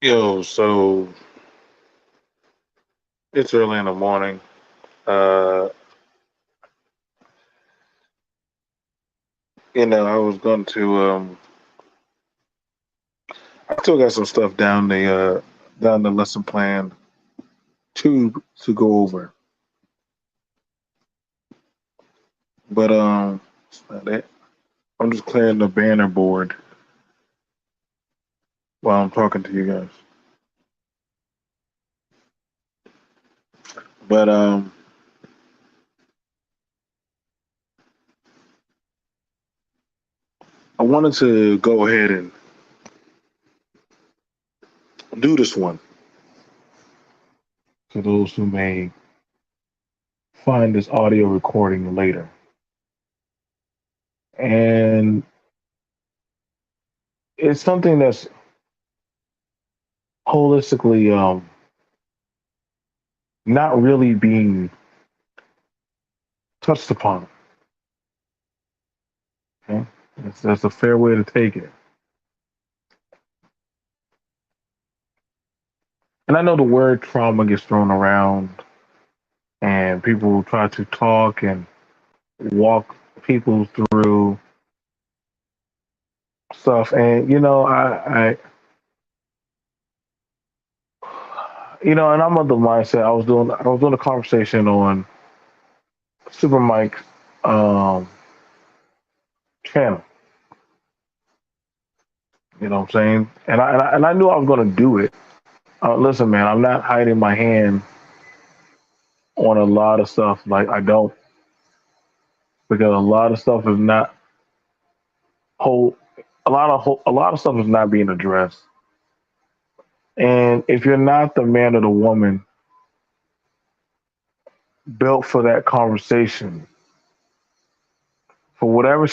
Yo, so it's early in the morning. Uh, I was going to I still got some stuff down the lesson plan to go over. But it's not it. I'm just clearing the banner board while I'm talking to you guys. But I wanted to go ahead and do this one for those who may find this audio recording later. And it's something that's holistically not really being touched upon. Okay? That's a fair way to take it. And I know the word trauma gets thrown around, and people try to talk and walk people through stuff. And and I'm of the mindset. I was doing a conversation on Super Mike's um, channel. You know what I'm saying? And I knew I was going to do it. Listen, man, I'm not hiding my hand on a lot of stuff. Like I don't, because a lot of stuff is not whole. A lot of stuff is not being addressed. And if you're not the man or the woman built for that conversation, for whatever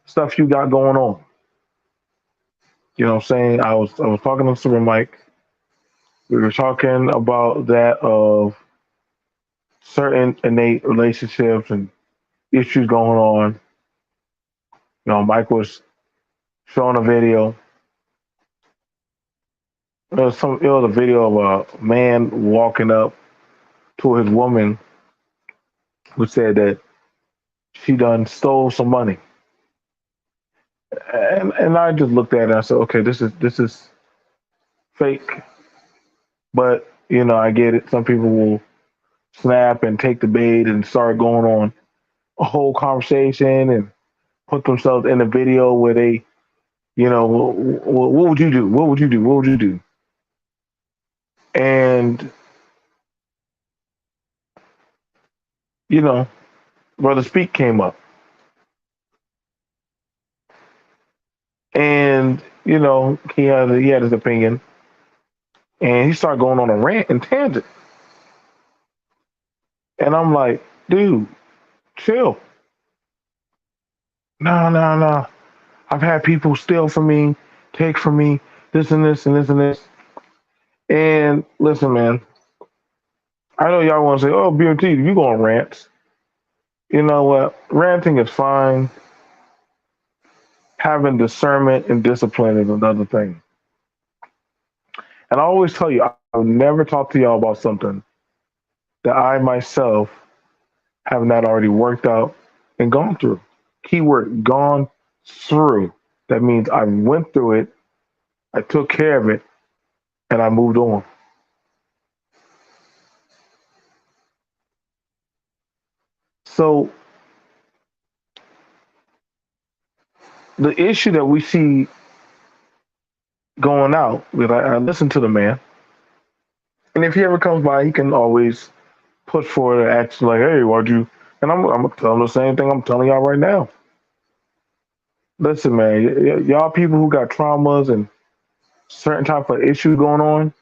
stuff you got going on, you know what I'm saying? I was talking to Super Mike. We were talking about that of certain innate relationships and issues going on. Mike was showing a video. It was a video of a man walking up to his woman who said that she done stole some money. And I just looked at it and I said, okay, this is fake. But I get it. Some people will snap and take the bait and start going on a whole conversation and put themselves in a video where they, what would you do? What would you do? What would you do? And you know, Brother Speak came up, and he had his opinion, and he started going on a rant and tangent, and I'm like, dude, chill. No, no, no. I've had people steal from me, take from me, this and this and this and this. And listen, man, I know y'all want to say, oh, BMT, you go on rants. You know what? Ranting is fine. Having discernment and discipline is another thing. And I always tell you, I will never talk to y'all about something that I myself have not already worked out and gone through. Keyword gone through. That means I went through it, I took care of it, and I moved on. So the issue that we see going out, because I listen to the man, and if he ever comes by, he can always push forward and ask like, "Hey, why'd you?" And I'm gonna tell him the same thing I'm telling y'all right now. Listen, man, y'all people who got traumas and certain type of issues going on,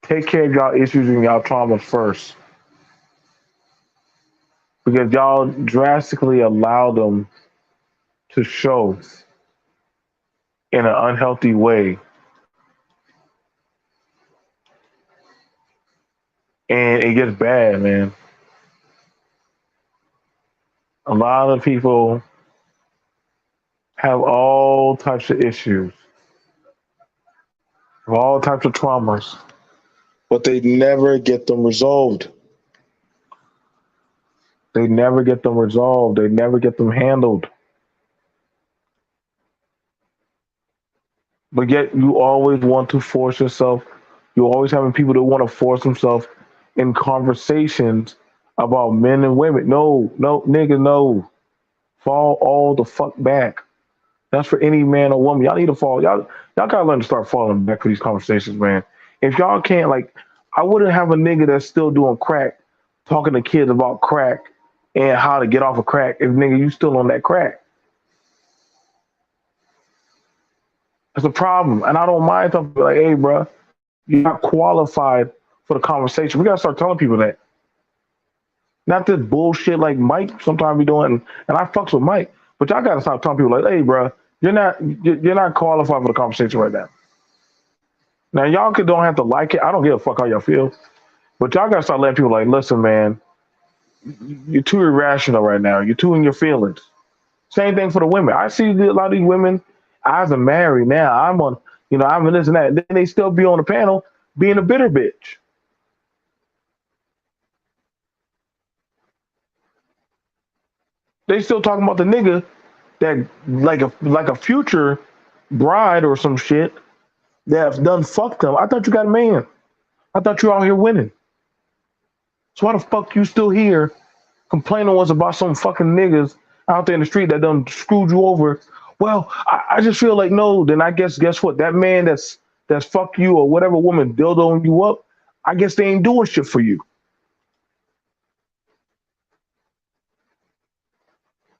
take care of y'all issues and y'all traumas first, because y'all drastically allow them to show in an unhealthy way, and it gets bad, man. A lot of people have all types of issues, of all types of traumas, but they never get them resolved. They never get them resolved. They never get them handled. But yet you always want to force yourself. You're always having people that want to force themselves in conversations about men and women. No, no, nigga, no. Fall all the fuck back. That's for any man or woman. Y'all need to fall. Y'all gotta learn to start falling back for these conversations, man. If y'all can't, like, I wouldn't have a nigga that's still doing crack, talking to kids about crack and how to get off of crack if nigga you still on that crack. That's a problem. And I don't mind talking like, hey, bro, you're not qualified for the conversation. We gotta start telling people that. Not this bullshit like Mike sometimes be doing, and I fucks with Mike, but y'all gotta stop telling people like, hey, bro, you're not qualified for the conversation right now. Now y'all don't have to like it. I don't give a fuck how y'all feel, but y'all gotta start letting people like, listen, man, you're too irrational right now. You're too in your feelings. Same thing for the women. I see a lot of these women. I am married now. I'm on, I'm in this and that. Then they still be on the panel being a bitter bitch. They still talking about the nigga that like a future bride or some shit that have done fucked them. I thought you got a man. I thought you out here winning. So why the fuck you still here complaining was about some fucking niggas out there in the street that done screwed you over? Well, I just feel like no. Then I guess what? That man that's fucked you or whatever woman dildoing you up. I guess they ain't doing shit for you.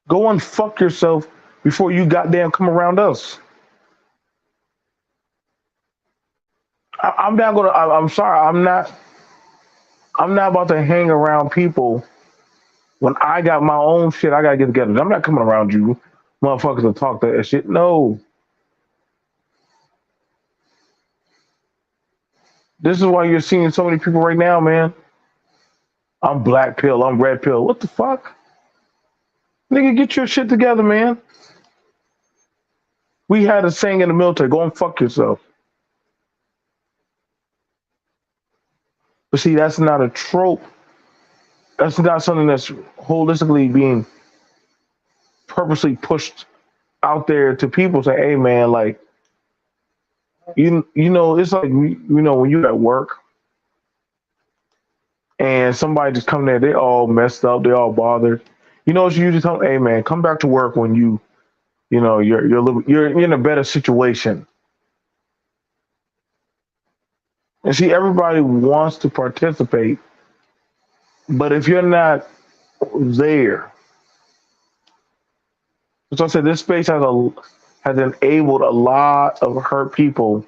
Go and fuck yourself before you goddamn come around us. I'm not gonna. I'm sorry. I'm not. I'm not about to hang around people when I got my own shit. I gotta get together. I'm not coming around you, motherfuckers, to talk that shit. No. This is why you're seeing so many people right now, man. I'm black pill. I'm red pill. What the fuck, nigga? Get your shit together, man. We had a saying in the military: "Go and fuck yourself." But see, that's not a trope. That's not something that's holistically being purposely pushed out there to people. Say, "Hey, man, like it's like when you at work and somebody just come there, they all messed up, they all bothered. So you just tell them, hey, man, come back to work when you're in a better situation." And see, everybody wants to participate, but if you're not there, so I said this space has enabled a lot of hurt people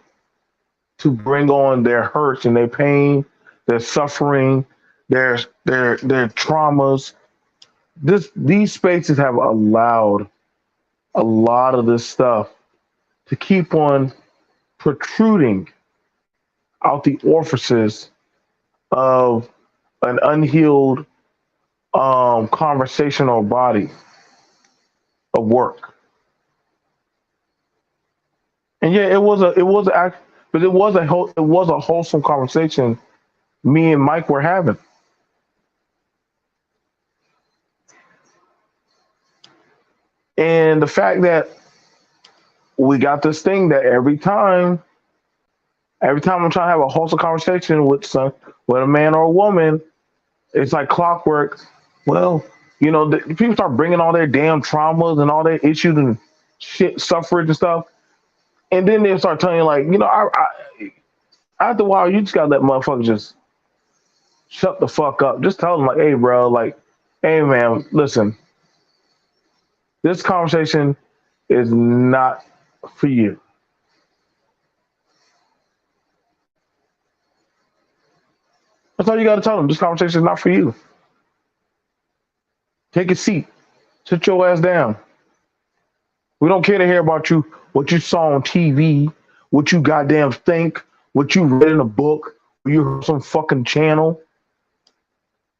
to bring on their hurts and their pain, their suffering, their traumas. These spaces have allowed a lot of this stuff to keep on protruding out the orifices of an unhealed conversational body of work. And yeah, it was a wholesome conversation me and Mike were having. And the fact that we got this thing that every time I'm trying to have a wholesome conversation with a man or a woman, it's like clockwork. Well, people start bringing all their damn traumas and all their issues and shit, suffrage and stuff, and then they start telling you like, after a while, you just gotta let motherfuckers just shut the fuck up. Just tell them like, hey, bro, like, hey, man, listen, this conversation is not for you. That's all you gotta tell them. This conversation is not for you. Take a seat. Sit your ass down. We don't care to hear about you, what you saw on TV, what you goddamn think, what you read in a book, or you heard some fucking channel.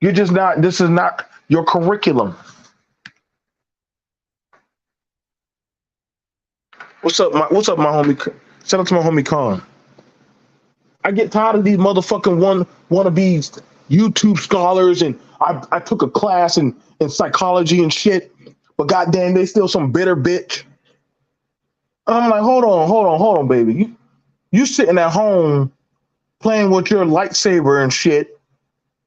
You're just not, this is not your curriculum. What's up, my homie? Shout out to my homie Khan. I get tired of these motherfucking wannabes YouTube scholars, and I took a class in psychology and shit, but goddamn, they still some bitter bitch. And I'm like, hold on, baby. You sitting at home playing with your lightsaber and shit,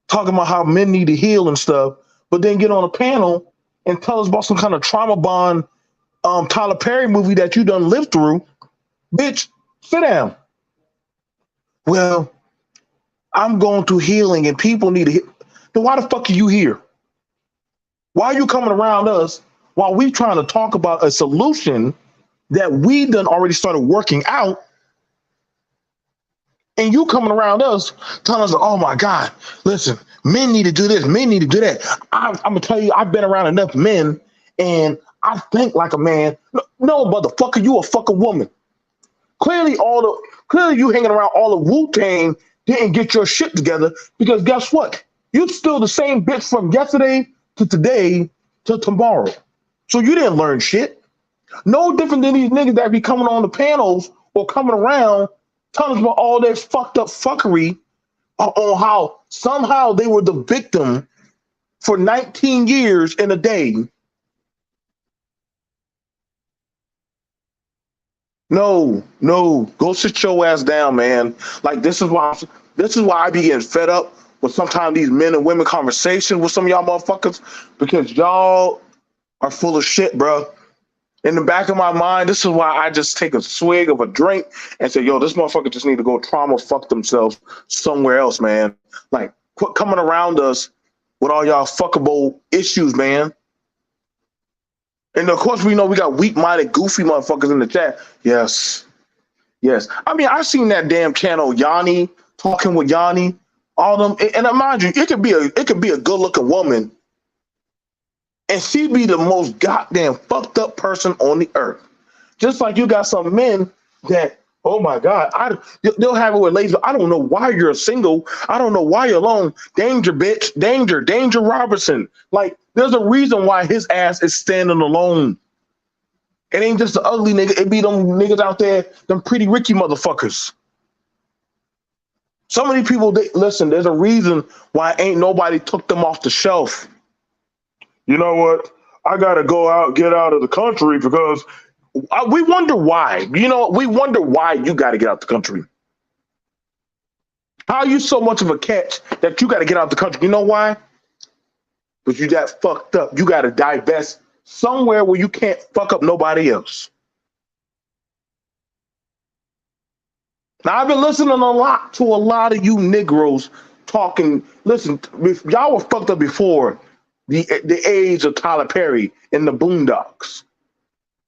talking about how men need to heal and stuff, but then get on a panel and tell us about some kind of trauma bond Tyler Perry movie that you done lived through. Bitch, sit down. Well, I'm going through healing and people need to heal. Then why the fuck are you here? Why are you coming around us while we trying to talk about a solution that we done already started working out, and you coming around us telling us, oh my God, listen, men need to do this, men need to do that. I'm gonna tell you, I've been around enough men and I think like a man. No, motherfucker, you a fucking woman. Clearly you hanging around all the Wu-Tang didn't get your shit together, because guess what? You still the same bitch from yesterday to today to tomorrow. So you didn't learn shit. No different than these niggas that be coming on the panels or coming around telling us about all their fucked up fuckery on how somehow they were the victim for 19 years in a day. No, go sit your ass down, man. Like this is why I be getting fed up with sometimes these men and women conversations with some of y'all motherfuckers, because y'all are full of shit, bro. In the back of my mind, this is why I just take a swig of a drink and say, yo, this motherfucker just need to go trauma fuck themselves somewhere else, man. Like, quit coming around us with all y'all fuckable issues, man. And of course, we know we got weak-minded, goofy motherfuckers in the chat. Yes. I mean, I've seen that damn channel, Yanni, talking with Yanni, all them. And mind you, it could be a good-looking woman, and she be the most goddamn fucked up person on the earth. Just like you got some men that, oh my God, they'll have it with ladies. I don't know why you're single. I don't know why you're alone. Danger, bitch. Danger Robertson. Like, there's a reason why his ass is standing alone. It ain't just the ugly nigga. It be them niggas out there, them pretty Ricky motherfuckers. So many people, listen, there's a reason why ain't nobody took them off the shelf. You know what? I got to get out of the country because we wonder why. We wonder why you got to get out the country. How are you so much of a catch that you got to get out the country? You know why? Because you got fucked up. You got to divest somewhere where you can't fuck up nobody else. Now, I've been listening to a lot of you Negroes talking. Listen, if y'all were fucked up before the age of Tyler Perry and the Boondocks.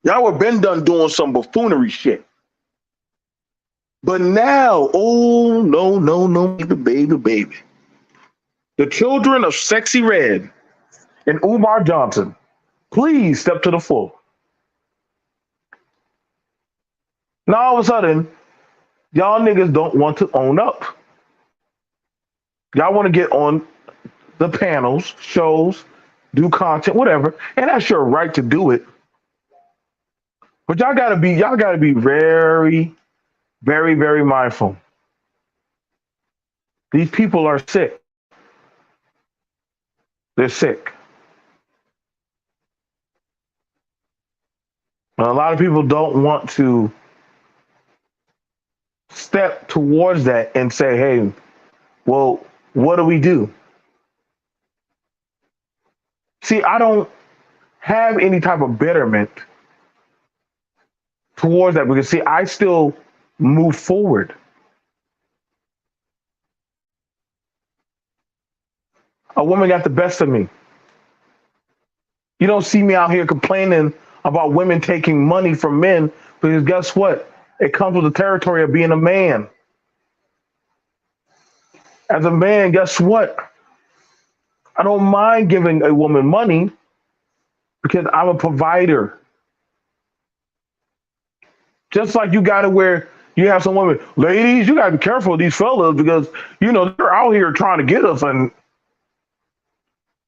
Y'all were been done doing some buffoonery shit. But now, oh, no, baby. The children of Sexy Red and Umar Johnson, please step to the fore. Now, all of a sudden, y'all niggas don't want to own up. Y'all want to get on the panels, shows, do content, whatever, and that's your right to do it. But y'all gotta be very, very, very mindful. These people are sick. They're sick. And a lot of people don't want to step towards that and say, hey, well, what do we do? See, I don't have any type of betterment towards that, because see, I still move forward. A woman got the best of me. You don't see me out here complaining about women taking money from men, because guess what? It comes with the territory of being a man. As a man, guess what? I don't mind giving a woman money because I'm a provider. Just like you got to where you have some women, ladies, you got to be careful of these fellas because, they're out here trying to get us. And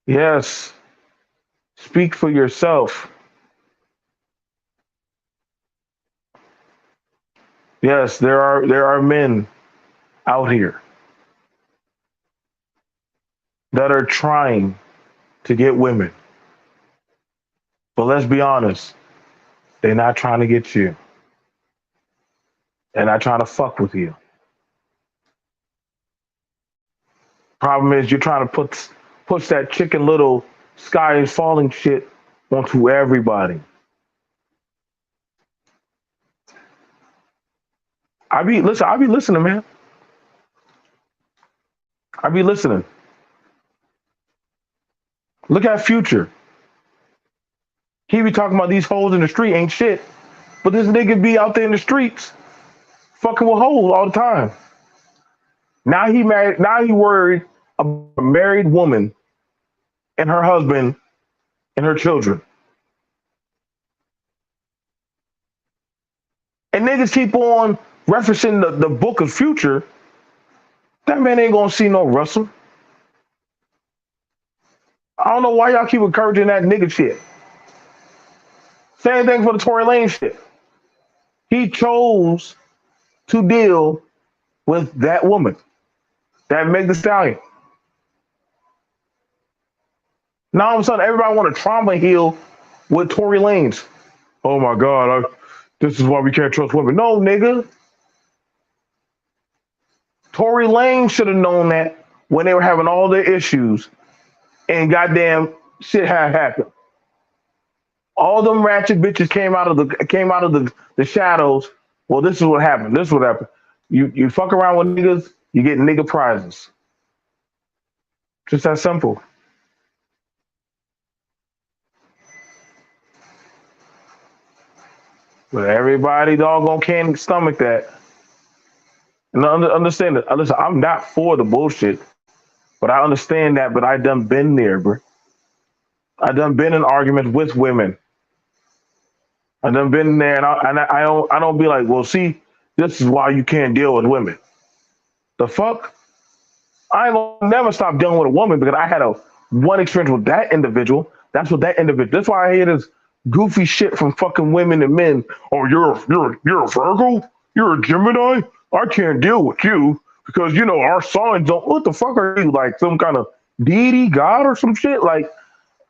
yes, speak for yourself. Yes, there are men out here that are trying to get women. But let's be honest, they're not trying to get you. They're not trying to fuck with you. Problem is, you're trying to push that chicken little sky is falling shit onto everybody. I be listening, man. I be listening. Look at Future. He be talking about these hoes in the street ain't shit, but this nigga be out there in the streets fucking with hoes all the time. Now he married. Now he worried about a married woman and her husband and her children. And niggas keep on referencing the book of Future. That man ain't gonna see no Russell. I don't know why y'all keep encouraging that nigga shit. Same thing for the Tory Lane shit. He chose to deal with that woman, that Meg the Stallion. Now all of a sudden, everybody want to trauma heal with Tory Lanez. Oh my God, this is why we can't trust women. No, nigga. Tory Lane should have known that when they were having all their issues and goddamn shit had happened. All them ratchet bitches came out of the shadows. Well, this is what happened. This is what happened. You fuck around with niggas, you get nigga prizes. Just that simple. But everybody doggone can't stomach that. And understand it. Listen, I'm not for the bullshit, but I understand that. But I done been there, bro. I done been in arguments with women. I done been there, and I don't be like, well, see, this is why you can't deal with women. The fuck? I ain't gonna never stop dealing with a woman because I had a one experience with that individual. That's what that individual. That's why I hear this goofy shit from fucking women and men. Oh, you're a Virgo? You're a Gemini? I can't deal with you because you know our signs don't. What the fuck are you, like some kind of deity, god, or some shit? Like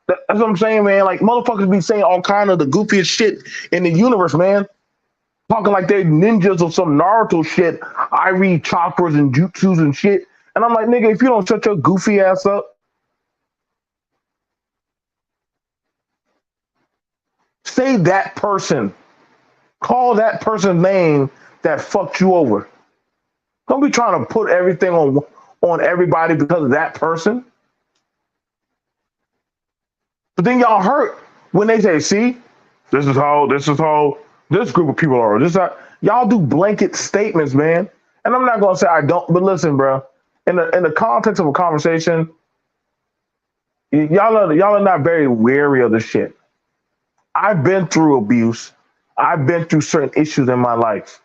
that's what I'm saying, man. Like motherfuckers be saying all kind of the goofiest shit in the universe, man. Talking like they ninjas or some Naruto shit. I read chakras and jutsus and shit. And I'm like, nigga, if you don't shut your goofy ass up, say that person, call that person's name that fucked you over. Don't be trying to put everything on everybody because of that person. But then y'all hurt when they say, see, this is how this group of people are. This is how y'all do blanket statements, man. And I'm not gonna say I don't, but listen, bro. In the context of a conversation, y'all are not very wary of the shit. I've been through abuse. I've been through certain issues in my life,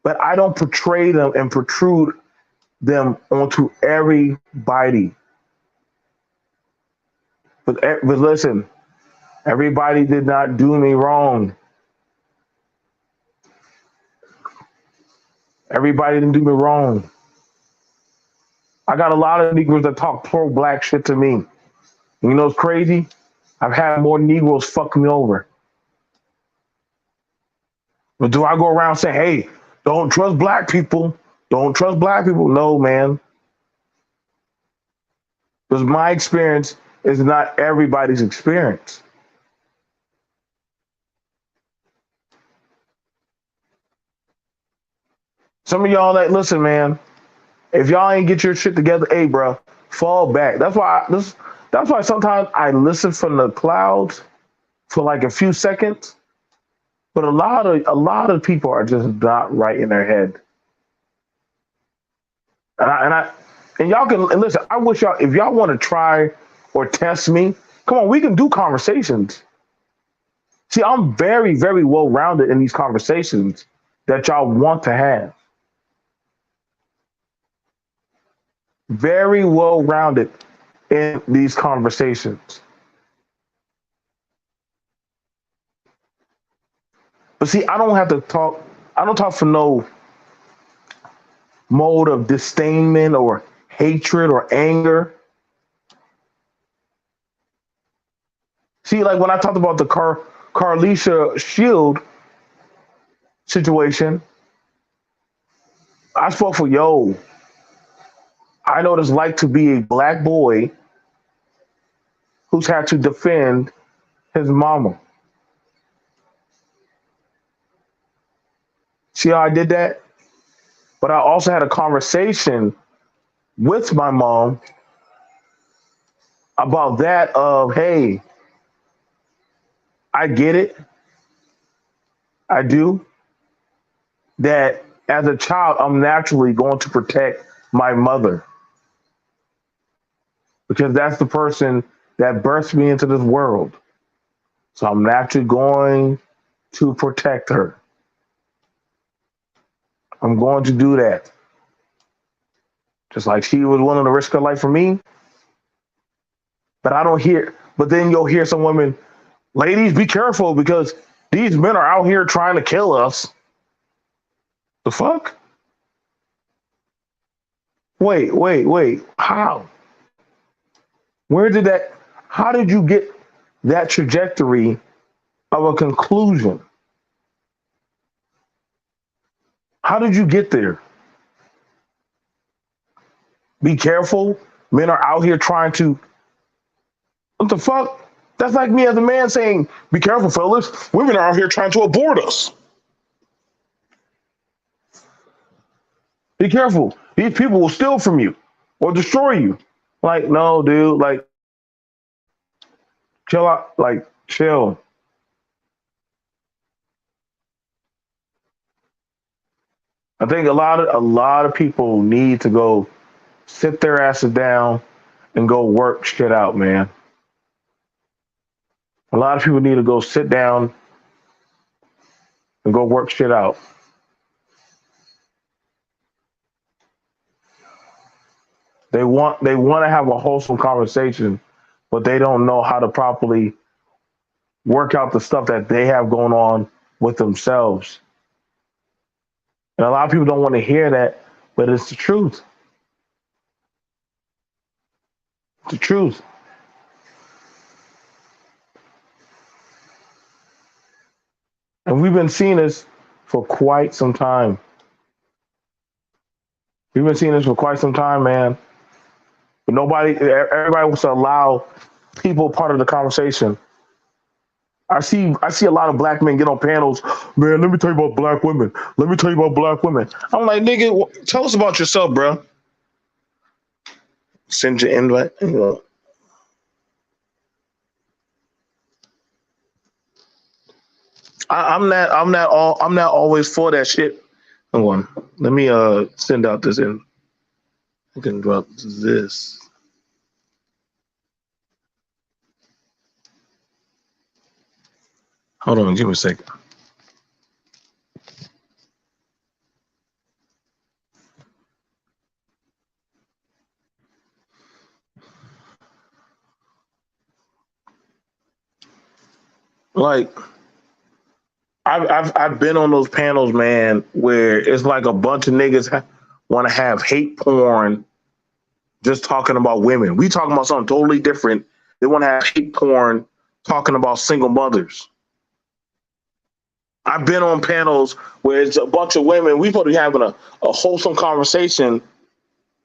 but I don't portray them and protrude them onto everybody. But listen, everybody did not do me wrong. Everybody didn't do me wrong. I got a lot of Negroes that talk pro-black shit to me. You know what's crazy? I've had more Negroes fuck me over. But do I go around saying, hey, don't trust black people? Don't trust black people? No, man. Because my experience is not everybody's experience. Some of y'all that listen, man, if y'all ain't get your shit together, hey, bro, fall back. That's why sometimes I listen from the clouds for like a few seconds. But a lot of people are just not right in their head. And y'all can and listen. I wish y'all if y'all want to try or test me, come on, we can do conversations. See, I'm very, very well rounded in these conversations that y'all want to have. Very well rounded in these conversations. But see, I don't have to talk. I don't talk for no mode of disdainment or hatred or anger. See, like when I talked about the Carlisha Shield situation, I spoke for I know what it's like to be a black boy who's had to defend his mama. See how I did that? But I also had a conversation with my mom about that of, hey, I get it. I do. That as a child, I'm naturally going to protect my mother because that's the person that birthed me into this world. So I'm naturally going to protect her. I'm going to do that. Just like she was willing to risk her life for me. But I don't hear, but then you'll hear some women, ladies, be careful because these men are out here trying to kill us. The fuck? Wait. How? Where did that, how did you get that trajectory of a conclusion? How did you get there? Be careful. Men are out here trying to, what the fuck? That's like me as a man saying, be careful, fellas. Women are out here trying to abort us. Be careful. These people will steal from you or destroy you. Like, no, dude, like, chill out, like, chill. I think a lot of people need to go sit their asses down and go work shit out, man. A lot of people need to go sit down and go work shit out. They want to have a wholesome conversation, but they don't know how to properly work out the stuff that they have going on with themselves. And a lot of people don't want to hear that, but it's the truth. It's the truth. And we've been seeing this for quite some time. We've been seeing this for quite some time, man. But everybody wants to allow people part of the conversation. I see a lot of black men get on panels. Man, let me tell you about black women. Let me tell you about black women. I'm like, nigga, tell us about yourself, bro. Send your invite. I'm not always for that shit. Hold on. Let me send out this in. I can drop this. Hold on, give me a second. Like I've been on those panels, man, where it's like a bunch of niggas want to have hate porn just talking about women. We talking about something totally different. They want to have hate porn talking about single mothers. I've been on panels where it's a bunch of women. We supposed to be having a wholesome conversation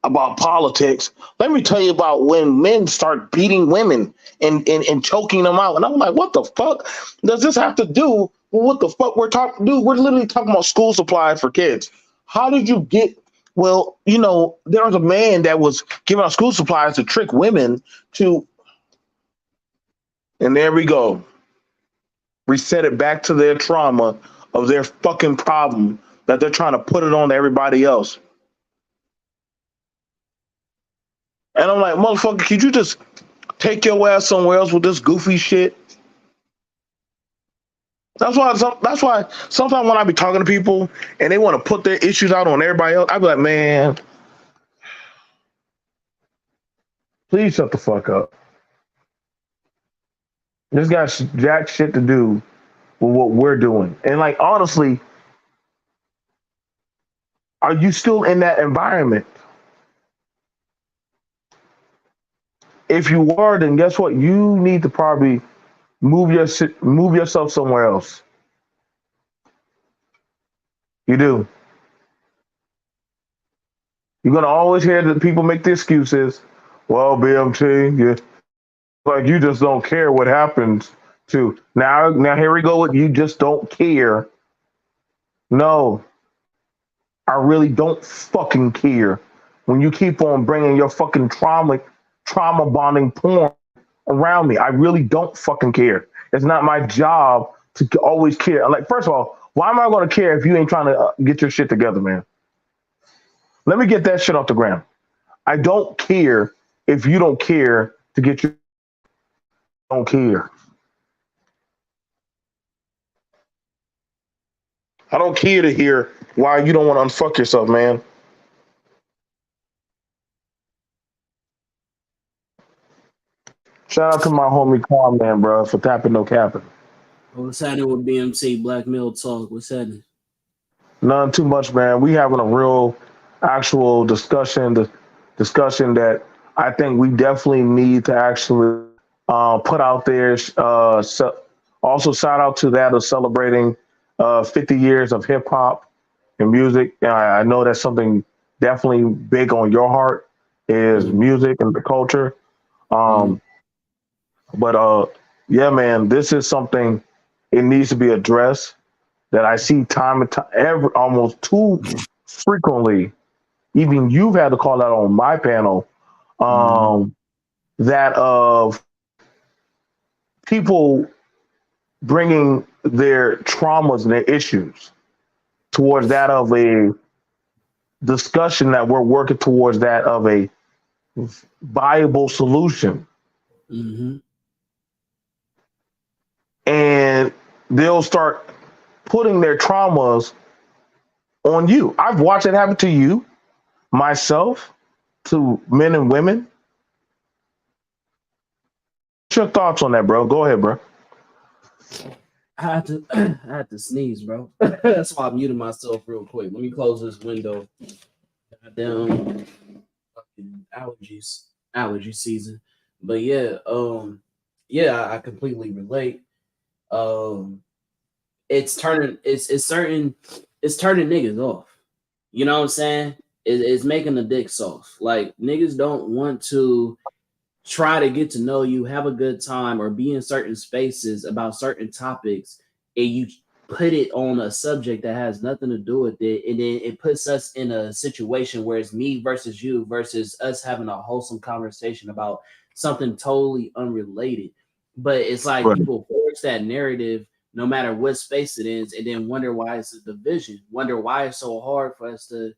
about politics. Let me tell you about when men start beating women and choking them out. And I'm like, what the fuck does this have to do with what the fuck we're talking? Dude, we're literally talking about school supplies for kids. How did you get? Well, there was a man that was giving out school supplies to trick women to, and there we go. Reset it back to their trauma of their fucking problem that they're trying to put it on to everybody else. And I'm like, motherfucker, could you just take your ass somewhere else with this goofy shit? That's why sometimes when I be talking to people and they want to put their issues out on everybody else, I be like, man, please shut the fuck up. This got jack shit to do with what we're doing. And like honestly, Are you still in that environment? If you are, then guess what? You need to probably move yourself somewhere else. You do. You're gonna always hear that people make the excuses. Well, BMT, you like you just don't care what happens to now. Now here we go with you just don't care. No, I really don't fucking care. When you keep on bringing your fucking trauma bonding porn around me, I really don't fucking care. It's not my job to always care. Like, first of all, why am I going to care if you ain't trying to get your shit together, man? Let me get that shit off the ground. I don't care if you don't care to get your don't care. I don't care to hear why you don't want to unfuck yourself, man. Shout out to my homie Quan, man, bro, for tapping no capping. What's happening with BMC Black Mill Talk? What's happening? None too much, man. We having a real, actual discussion. The discussion that I think we definitely need to actually put out there. Also, shout out to that of celebrating 50 years of hip hop and music. I know that's something definitely big on your heart is Mm-hmm. music and the culture. Mm-hmm. Um, but yeah, man, this is something it needs to be addressed that I see time and time, almost too frequently. Even you've had to call out on my panel Mm-hmm. um, that of people bringing their traumas and their issues towards that of a discussion that we're working towards that of a viable solution, Mm-hmm. and they'll start putting their traumas on you. I've watched it happen to you, myself, to men and women. What's your thoughts on that, bro? Go ahead, bro. I had to I had to sneeze, bro. That's why I muted myself real quick. Let me close this window. Goddamn fucking allergy season. But yeah, yeah, I completely relate. Um, it's turning niggas off. You know what I'm saying? It's making the dick soft. Like niggas don't want to try to get to know you, have a good time, or be in certain spaces about certain topics, and you put it on a subject that has nothing to do with it, and then it puts us in a situation where it's me versus you versus us having a wholesome conversation about something totally unrelated. But it's like Right. people force that narrative no matter what space it is, and then wonder why it's a division, wonder why it's so hard for us to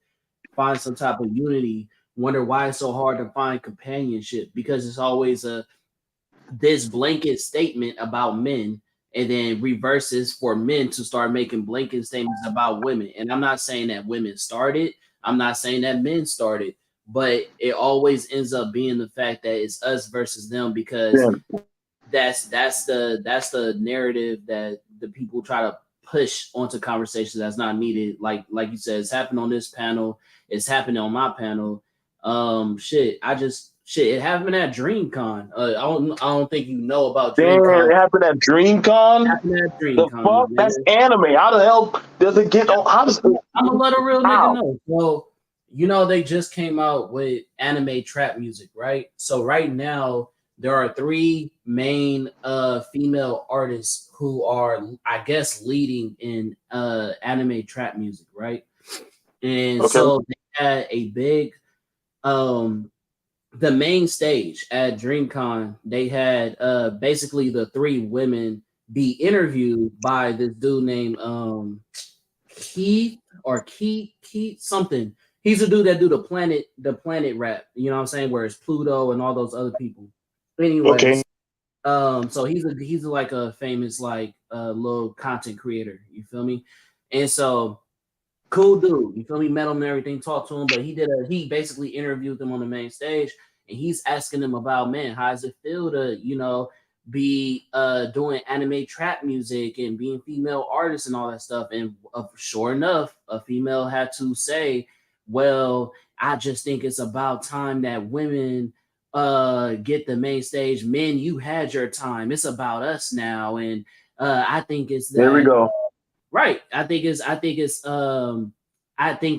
find some type of unity, wonder why it's so hard to find companionship because it's always a this blanket statement about men and then reverses for men to start making blanket statements about women. And I'm not saying that women started, I'm not saying that men started, but it always ends up being the fact that it's us versus them because Yeah. that's the narrative that the people try to push onto conversations that's not needed. Like you said, it's happened on this panel, it's happening on my panel. It happened at DreamCon. I don't think you know about Damn, DreamCon. it happened at It DreamCon. happened at The DreamCon, my fuck? That's nigga. anime. How the hell does it get on? How does it? I'm gonna let a real nigga How? know. Well, they just came out with anime trap music, right? So right now there are three main female artists who are, I guess, leading in anime trap music, right? And Okay. so they had a big um the main stage at DreamCon. They had basically the three women be interviewed by this dude named Keith something. He's a dude that do the planet rap. You know what I'm saying? Where it's Pluto and all those other people. Okay. Anyways, so he's like a famous like little content creator. You feel me? And so cool dude. You feel me? Met him and everything, talked to him, but he basically interviewed them on the main stage, and he's asking them about, man, how does it feel to be doing anime trap music and being female artists and all that stuff. And sure enough, a female had to say, well, I just think it's about time that women get the main stage. Men, you had your time. It's about us now. And I think it's There we that go. right. I think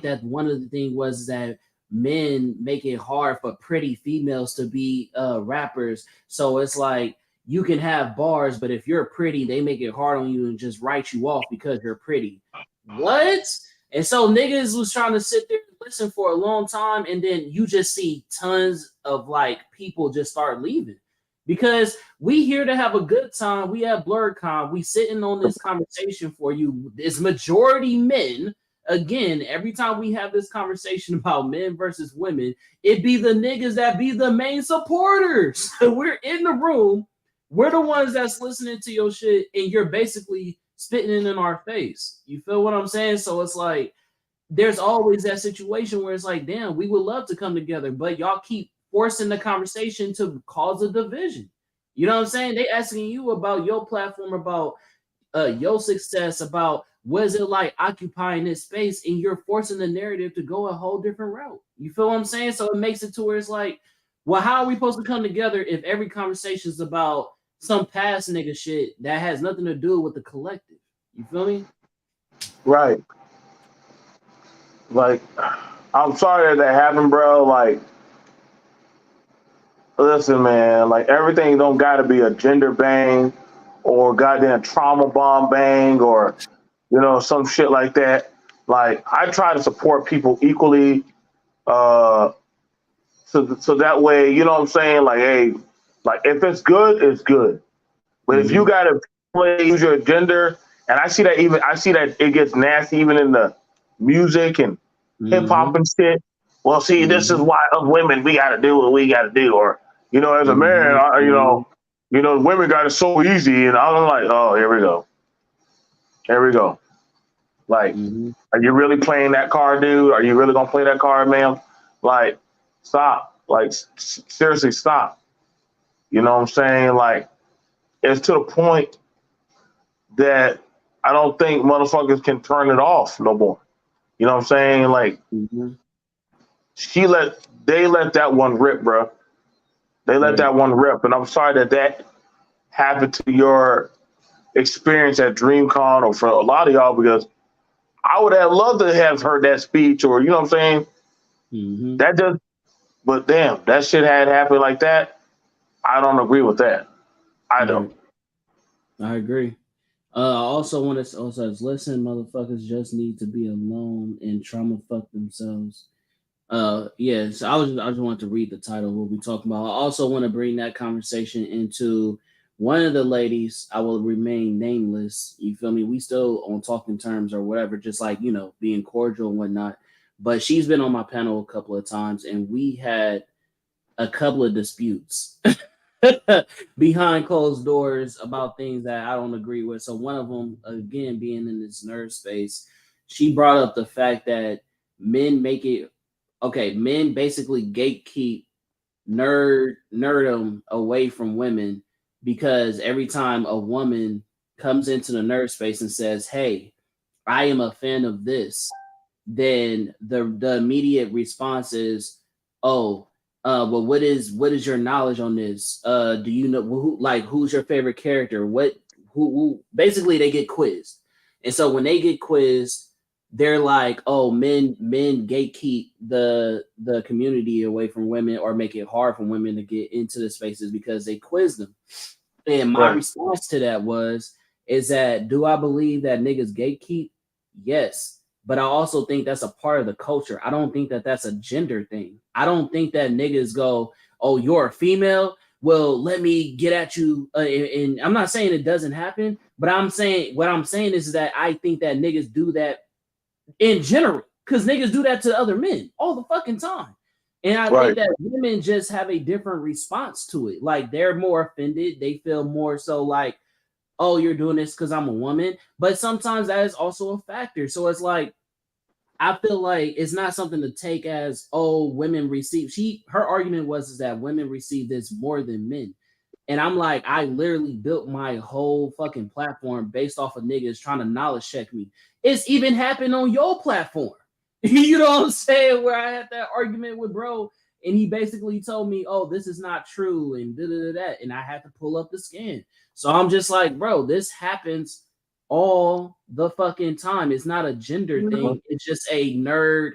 that one of the things was that men make it hard for pretty females to be rappers. So it's like you can have bars, but if you're pretty, they make it hard on you and just write you off because you're pretty. What? And so niggas was trying to sit there and listen for a long time, and then you just see tons of like people just start leaving because we here to have a good time. We have BlurredCon. We sitting on this conversation for you. It's majority men. Again, every time we have this conversation about men versus women, it be the niggas that be the main supporters. We're in the room. We're the ones that's listening to your shit, and you're basically spitting it in our face. You feel what I'm saying? So it's like there's always that situation where it's like, damn, we would love to come together, but y'all keep forcing the conversation to cause a division. You know what I'm saying? They asking you about your platform, about your success, about what is it like occupying this space, and you're forcing the narrative to go a whole different route. You feel what I'm saying? So it makes it to where it's like, well, how are we supposed to come together if every conversation is about some past nigga shit that has nothing to do with the collective? You feel me? Right. Like, I'm sorry that happened, bro. Like, listen, man. Like, everything don't got to be a gender bang or goddamn trauma bomb bang or some shit like that. Like, I try to support people equally, uh, so that way, you know what I'm saying? Like, hey, like if it's good, it's good. But if you Mm-hmm. gotta use your gender, and I see that it gets nasty even in the music and hip hop Mm-hmm. and shit. Well, see, this is Mm-hmm. why us women we gotta do what we gotta do, or as a man, Mm-hmm. women got it so easy, and I'm like, oh, here we go. Like, Mm-hmm. are you really playing that card, dude? Are you really gonna play that card, ma'am? Like, stop. Like, seriously, stop. You know what I'm saying? Like, it's to the point that I don't think motherfuckers can turn it off no more. You know what I'm saying? Like, Mm-hmm. they let that one rip, bro. They let Right. that one rip, and I'm sorry that happened to your experience at DreamCon or for a lot of y'all because I would have loved to have heard that speech or you know what I'm saying. Mm-hmm. That just, but damn, that shit had happened like that. I don't agree with that. I don't. Right. I agree. I also want to also says, listen, motherfuckers just need to be alone and trauma fuck themselves. Yeah, so I just want to read the title of what we talking about. I also want to bring that conversation into one of the ladies. I will remain nameless. You feel me? We still on talking terms or whatever, just like being cordial and whatnot. But she's been on my panel a couple of times, and we had a couple of disputes behind closed doors about things that I don't agree with. So one of them, again, being in this nerd space, she brought up the fact that men make it okay. Men basically gatekeep nerdom away from women because every time a woman comes into the nerd space and says, "Hey, I am a fan of this," then the immediate response is, "Oh, well, what is your knowledge on this? Do you know who's your favorite character? Who?" Basically they get quizzed, and so when they get quizzed, they're like, "Oh, men gatekeep the community away from women or make it hard for women to get into the spaces because they quiz them." And my Right. response to that is that do I believe that niggas gatekeep? Yes. But I also think that's a part of the culture. I don't think that that's a gender thing. I don't think that niggas go, "Oh, you're a female. Well, let me get at you." And I'm not saying it doesn't happen, but what I'm saying is that I think that niggas do that in general because niggas do that to other men all the fucking time. And I think Right. that women just have a different response to it. Like they're more offended. They feel more so like, "Oh, you're doing this because I'm a woman." But sometimes that is also a factor. So it's like, I feel like it's not something to take as, "Oh, women receive." Her argument was is that women receive this more than men. And I'm like, I literally built my whole fucking platform based off of niggas trying to knowledge check me. It's even happened on your platform. You know what I'm saying? Where I had that argument with bro, and he basically told me, "Oh, this is not true," and da da da, and I had to pull up the scan. So I'm just like, bro, this happens all the fucking time. It's not a gender Mhm. thing. It's just a nerd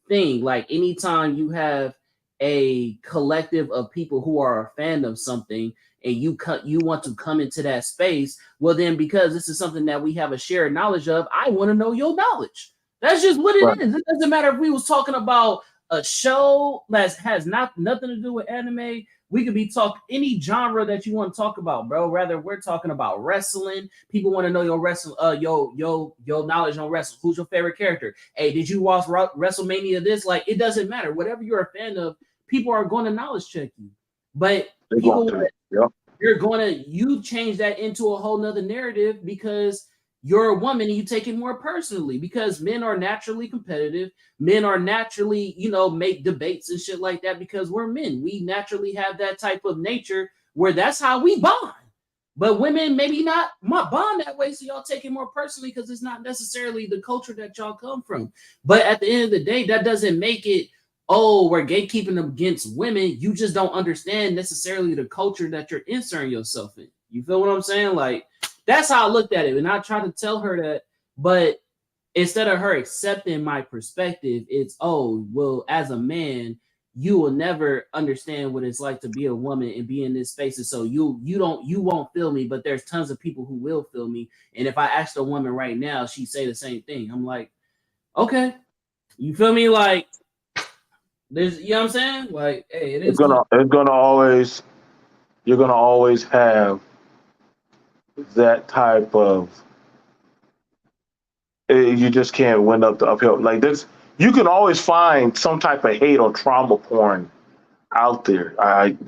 thing. Like anytime you have a collective of people who are a fan of something and you want to come into that space, well then because this is something that we have a shared knowledge of, I want to know your knowledge. That's just what it Right. is. It doesn't matter if we was talking about a show that has nothing to do with anime. We could be talking any genre that you want to talk about, bro. Rather, we're talking about wrestling. People want to know your your knowledge on wrestling. Who's your favorite character? Hey, did you watch WrestleMania? This like it doesn't matter. Whatever you're a fan of, people are going to knowledge check you. But They want people to. Yep. you're going to you change that into a whole nother narrative because you're a woman and you take it more personally because men are naturally competitive. Men are naturally, make debates and shit like that because we're men. We naturally have that type of nature where that's how we bond. But women maybe not bond that way, so y'all take it more personally because it's not necessarily the culture that y'all come from. But at the end of the day, that doesn't make it, oh, we're gatekeeping against women. You just don't understand necessarily the culture that you're inserting yourself in. You feel what I'm saying? Like, that's how I looked at it. And I tried to tell her that, but instead of her accepting my perspective, it's, oh, well, as a man, you will never understand what it's like to be a woman and be in this space. And so you won't feel me, but there's tons of people who will feel me. And if I asked a woman right now, she'd say the same thing. I'm like, okay, you feel me? Like, there's, you know what I'm saying? Like, hey, it It's is what gonna it's gonna always you're gonna always have that type of you just can't win up the uphill like this. You can always find some type of hate or trauma porn out there.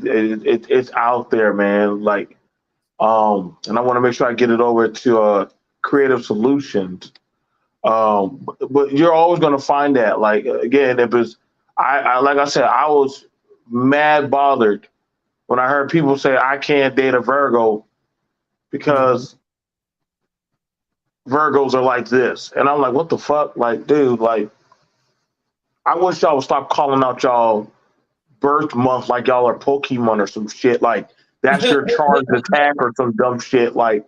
It's out there, man. Like and I want to make sure I get it over to Creative Solutions. But you're always gonna find that. Like again, it was I like I said, I was mad bothered when I heard people say I can't date a Virgo Mhm. because Virgos are like this. And I'm like, what the fuck? Like, dude, like, I wish y'all would stop calling out y'all birth month like y'all are Pokemon or some shit. Like, that's your charged attack or some dumb shit. Like,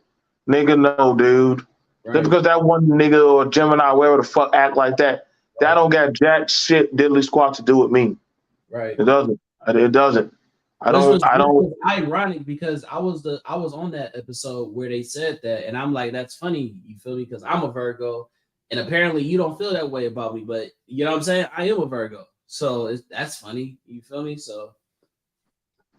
nigga, no, dude. Just Right, because that one nigga or Gemini, whatever the fuck, act like that, that right, don't got jack shit diddly squat to do with me. right. It doesn't. It doesn't. I Which don't, was ironic because I was on that episode where they said that, and I'm like, that's funny. You feel me? Because I'm a Virgo, and apparently you don't feel that way about me. But you know what I'm saying? I am a Virgo, so that's funny. You feel me? So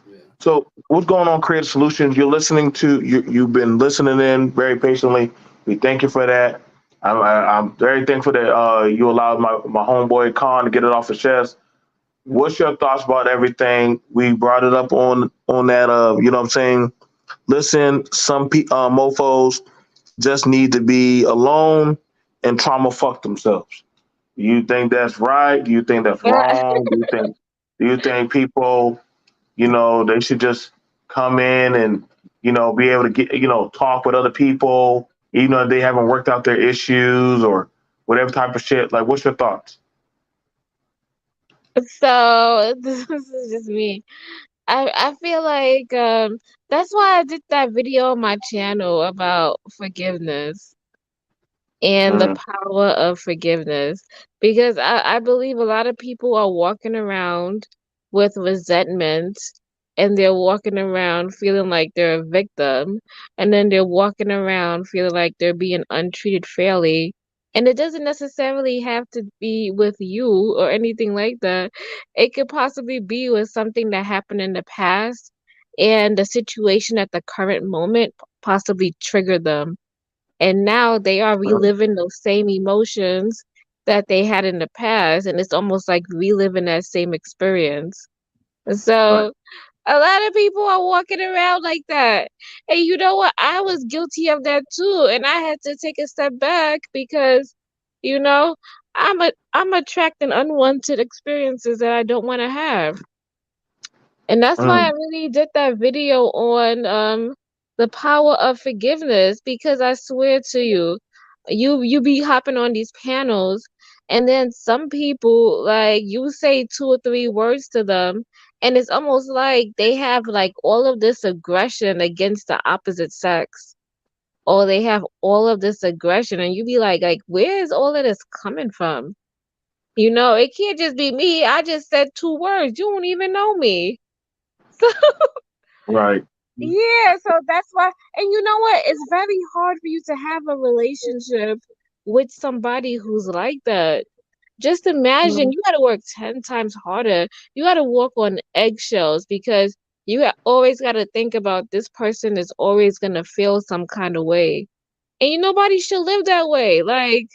yeah. So, what's going on, Creative Solutions? You're listening to You've been listening in very patiently. We thank you for that. I'm very thankful that you allowed my homeboy Khan to get it off his chest. What's your thoughts about everything? We brought it up on that. You know what I'm saying? Listen, mofos just need to be alone and trauma fuck themselves. Do you think that's right? Do you think that's wrong? Do you think people they should just come in and, be able to get, talk with other people, even though they haven't worked out their issues or whatever type of shit. Like, what's your thoughts? So this is just me. I feel like that's why I did that video on my channel about forgiveness and the Mm, power of forgiveness because I believe a lot of people are walking around with resentment and they're walking around feeling like they're a victim and then they're walking around feeling like they're being untreated fairly, and it doesn't necessarily have to be with you or anything like that. It could possibly be with something that happened in the past and the situation at the current moment possibly triggered them, and now they are mm, reliving those same emotions that they had in the past, and it's almost like reliving that same experience. right. So a lot of people are walking around like that. And you know what? I was guilty of that too, and I had to take a step back because, you know, I'm attracting unwanted experiences that I don't want to have. And that's why I Mm, really did that video on the power of forgiveness, because I swear to you, you be hopping on these panels, and then some people, like, you say two or three words to them, and it's almost like they have like all of this aggression against the opposite sex, or they have all of this aggression, and you be like where is all of this coming from? You know, it can't just be me. I just said two words. You don't even know me. right. Yeah, so that's why, and you know what? It's very hard for you to have a relationship with somebody who's like that. Just imagine, Mm, you got to work 10 times harder. You got to walk on eggshells, because always got to think about, this person is always going to feel some kind of way. And nobody should live that way. Like,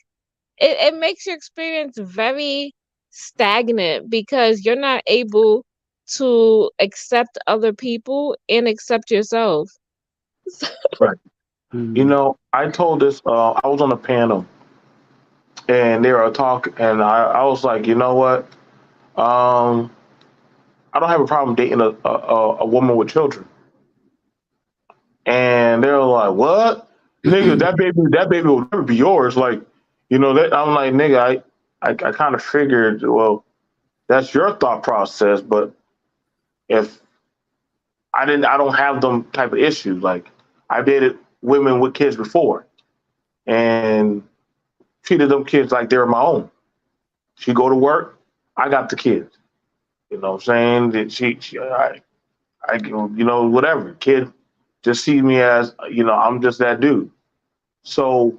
it makes your experience very stagnant, because you're not able to accept other people and accept yourself. right. You Mhm. know, I told this. I was on a panel, and they were talking, and I was like, you know what? Um, I don't have a problem dating a woman with children. And they were like, "What, nigga? That baby will never be yours." Like, you know that I'm like, nigga, I kind of figured, well, that's your thought process, but if I don't have them type of issues. Like, I dated women with kids before, and treated them kids like they were my own. She go to work, I got the kids. You know what I'm saying? That you know, whatever. Kid just see me as, you know, I'm just that dude. So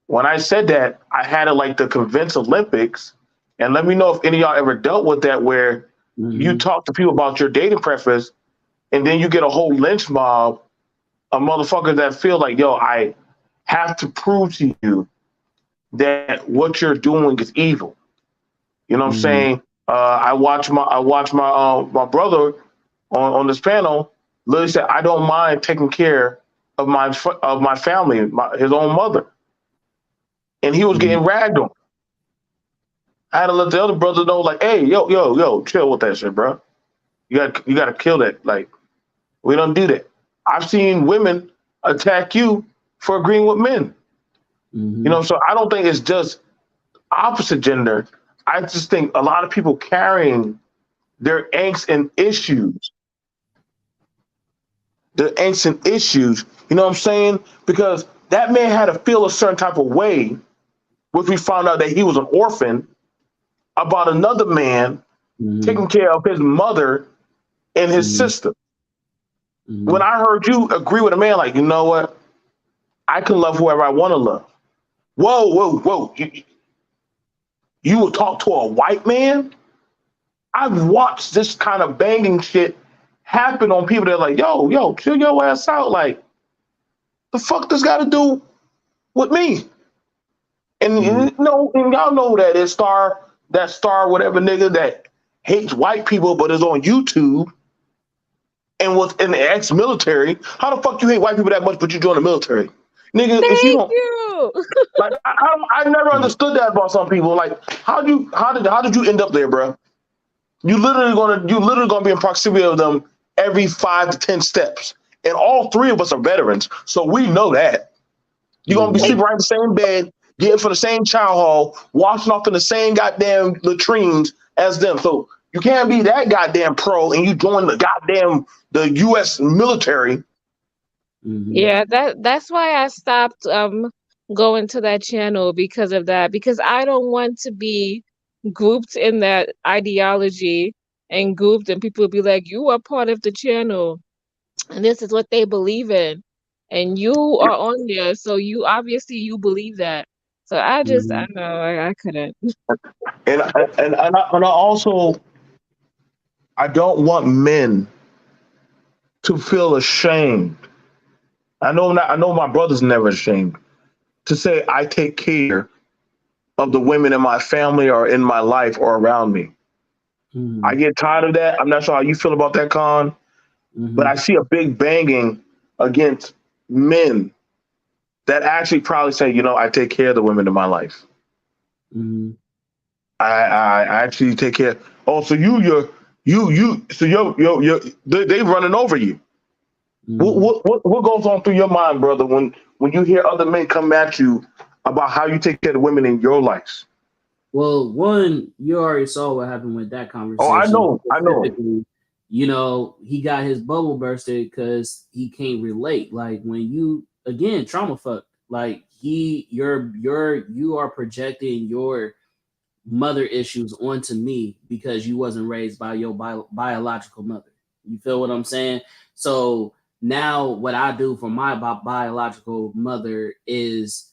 when I said that, I had it like the convince Olympics. And let me know if any of y'all ever dealt with that, where you Mhm. talk to people about your dating preference, and then you get a whole lynch mob of motherfuckers that feel like, yo, I have to prove to you that what you're doing is evil. You know what I'm Mhm. saying? I watched my brother on this panel literally said, I don't mind taking care of my family, his own mother, and he was Mhm. getting ragged on. I had to let the other brother know, like, hey, yo, chill with that shit, bro. You got to kill that. Like, we don't do that. I've seen women attack you for agreeing with men. You Mhm. know, so I don't think it's just opposite gender. I just think a lot of people carrying their angst and issues, you know what I'm saying? Because that man had to feel a certain type of way, which we found out that he was an orphan, about another man taking Mhm. care of his mother and his Mhm. sister. When Mhm. I heard you agree with a man, like, you know what? I can love whoever I want to love. Whoa, whoa, whoa. You will talk to a white man? I've watched this kind of banging shit happen on people that are like, yo, chill your ass out. Like, the fuck this got to do with me? And Mhm. you know, and y'all know who that is, that star, whatever nigga that hates white people but is on YouTube and was in the ex-military. How the fuck you hate white people that much but you join the military? Nigga, if you Thank don't, you. like, I never understood that about some people. Like, how did you end up there, bro? You literally gonna be in proximity of them every 5 to 10 steps. And all three of us are veterans, so we know that. You're gonna be Mhm. sleeping right in the same bed, getting for the same chow hall, washing off in the same goddamn latrines as them. So you can't be that goddamn pro and you join the US military. Mhm. Yeah, that's why I stopped going to that channel, because of that, because I don't want to be grouped in that ideology, and grouped, and people be like, you are part of the channel and this is what they believe in, and you are on there, so you obviously you believe that. So I Mhm. know I couldn't. And I also, I don't want men to feel ashamed. I know my brother's never ashamed to say I take care of the women in my family or in my life or around me. I Mhm. get tired of that. I'm not sure how you feel about that, Con, but I Mhm. see a big banging against men that actually probably say, you know, I take care of the women in my life. Mhm. I actually take care. Oh, so you're So they running over you. Mhm. What goes on through your mind, brother, when you hear other men come at you about how you take care of women in your life? Well, one, you already saw what happened with that Oh, conversation. I know. Specifically, he got his bubble bursted because he can't relate. Like when you again trauma fuck, like you are projecting your mother issues onto me because you wasn't raised by your biological mother. You feel what I'm saying? So now what I do for my biological mother is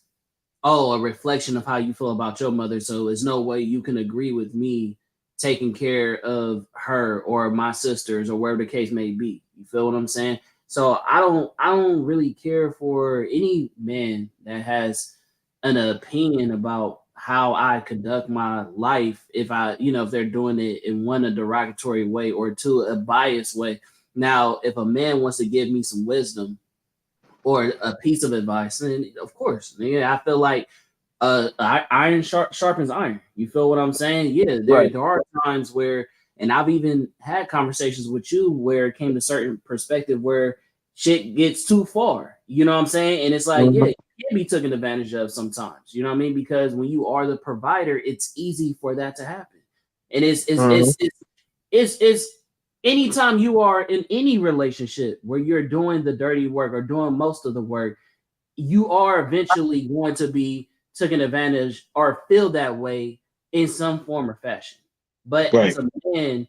a reflection of how you feel about your mother. So there's no way you can agree with me taking care of her or my sisters or wherever the case may be. You feel what I'm saying? So I don't really care for any man that has an opinion about how I conduct my life if if they're doing it in one a derogatory way or two a biased way. Now, if a man wants to give me some wisdom or a piece of advice, then of course, I feel like iron sharpens iron. You feel what I'm saying? Yeah, Right. there are times where, and I've even had conversations with you where it came to certain perspective where shit gets too far. You know what I'm saying? And it's like, yeah, Mhm. you can be taken advantage of sometimes. You know what I mean? Because when you are the provider, it's easy for that to happen. And Mhm. it's anytime you are in any relationship where you're doing the dirty work or doing most of the work, you are eventually going to be taken advantage or feel that way in some form or fashion. But as Right. a man,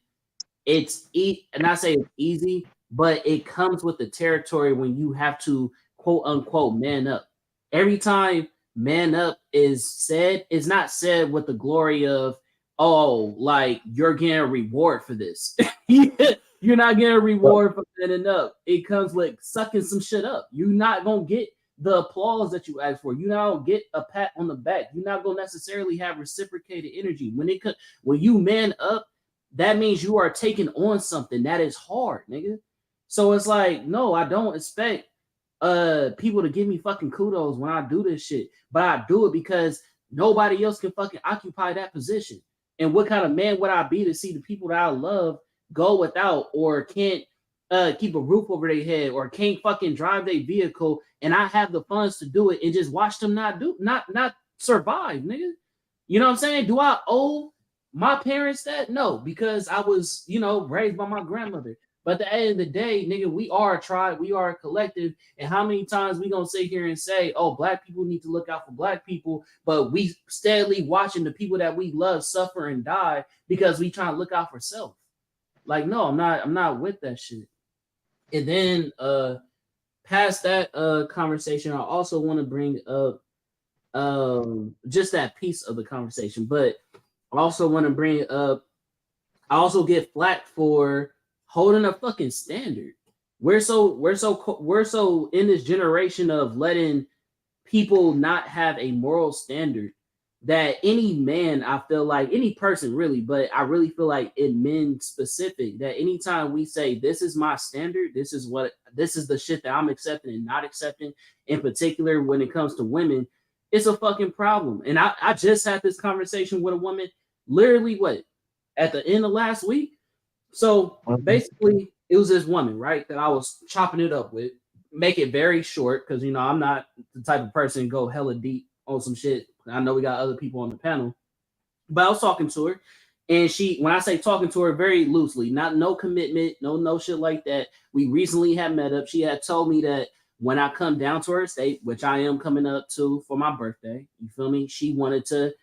and I say it's easy, but it comes with the territory when you have to quote unquote man up. Every time man up is said, it's not said with the glory of, oh, like you're getting a reward for this. You're not getting a reward for manning up. It comes with sucking some shit up. You're not gonna get the applause that you ask for. You're not gonna get a pat on the back. You're not gonna necessarily have reciprocated energy. When you man up, that means you are taking on something that is hard, nigga. So it's like, no, I don't expect people to give me fucking kudos when I do this shit, but I do it because nobody else can fucking occupy that position. And what kind of man would I be to see the people that I love go without or can't keep a roof over their head or can't fucking drive their vehicle and I have the funds to do it and just watch them not survive, nigga. You know what I'm saying? Do I owe my parents that? No, because I was, raised by my grandmother. But at the end of the day, nigga, we are a tribe, we are a collective. And how many times we gonna sit here and say, oh, black people need to look out for black people, but we steadily watching the people that we love suffer and die because we trying to look out for self. Like, no, I'm not with that shit. And then past that conversation, I also want to bring up just that piece of the conversation, but I also want to bring up I also get flack for holding a fucking standard. We're so in this generation of letting people not have a moral standard that any man, I feel like any person really, but I really feel like in men specific that anytime we say this is my standard, this is the shit that I'm accepting and not accepting, in particular when it comes to women, it's a fucking problem. And I just had this conversation with a woman literally what at the end of last week. So Mhm. basically, it was this woman, right, that I was chopping it up with. Make it very short because I'm not the type of person to go hella deep on some shit. I know we got other people on the panel, but I was talking to her, and when I say talking to her, very loosely, not no commitment, no shit like that. We recently had met up. She had told me that when I come down to her state, which I am coming up to for my birthday, you feel me? She wanted to,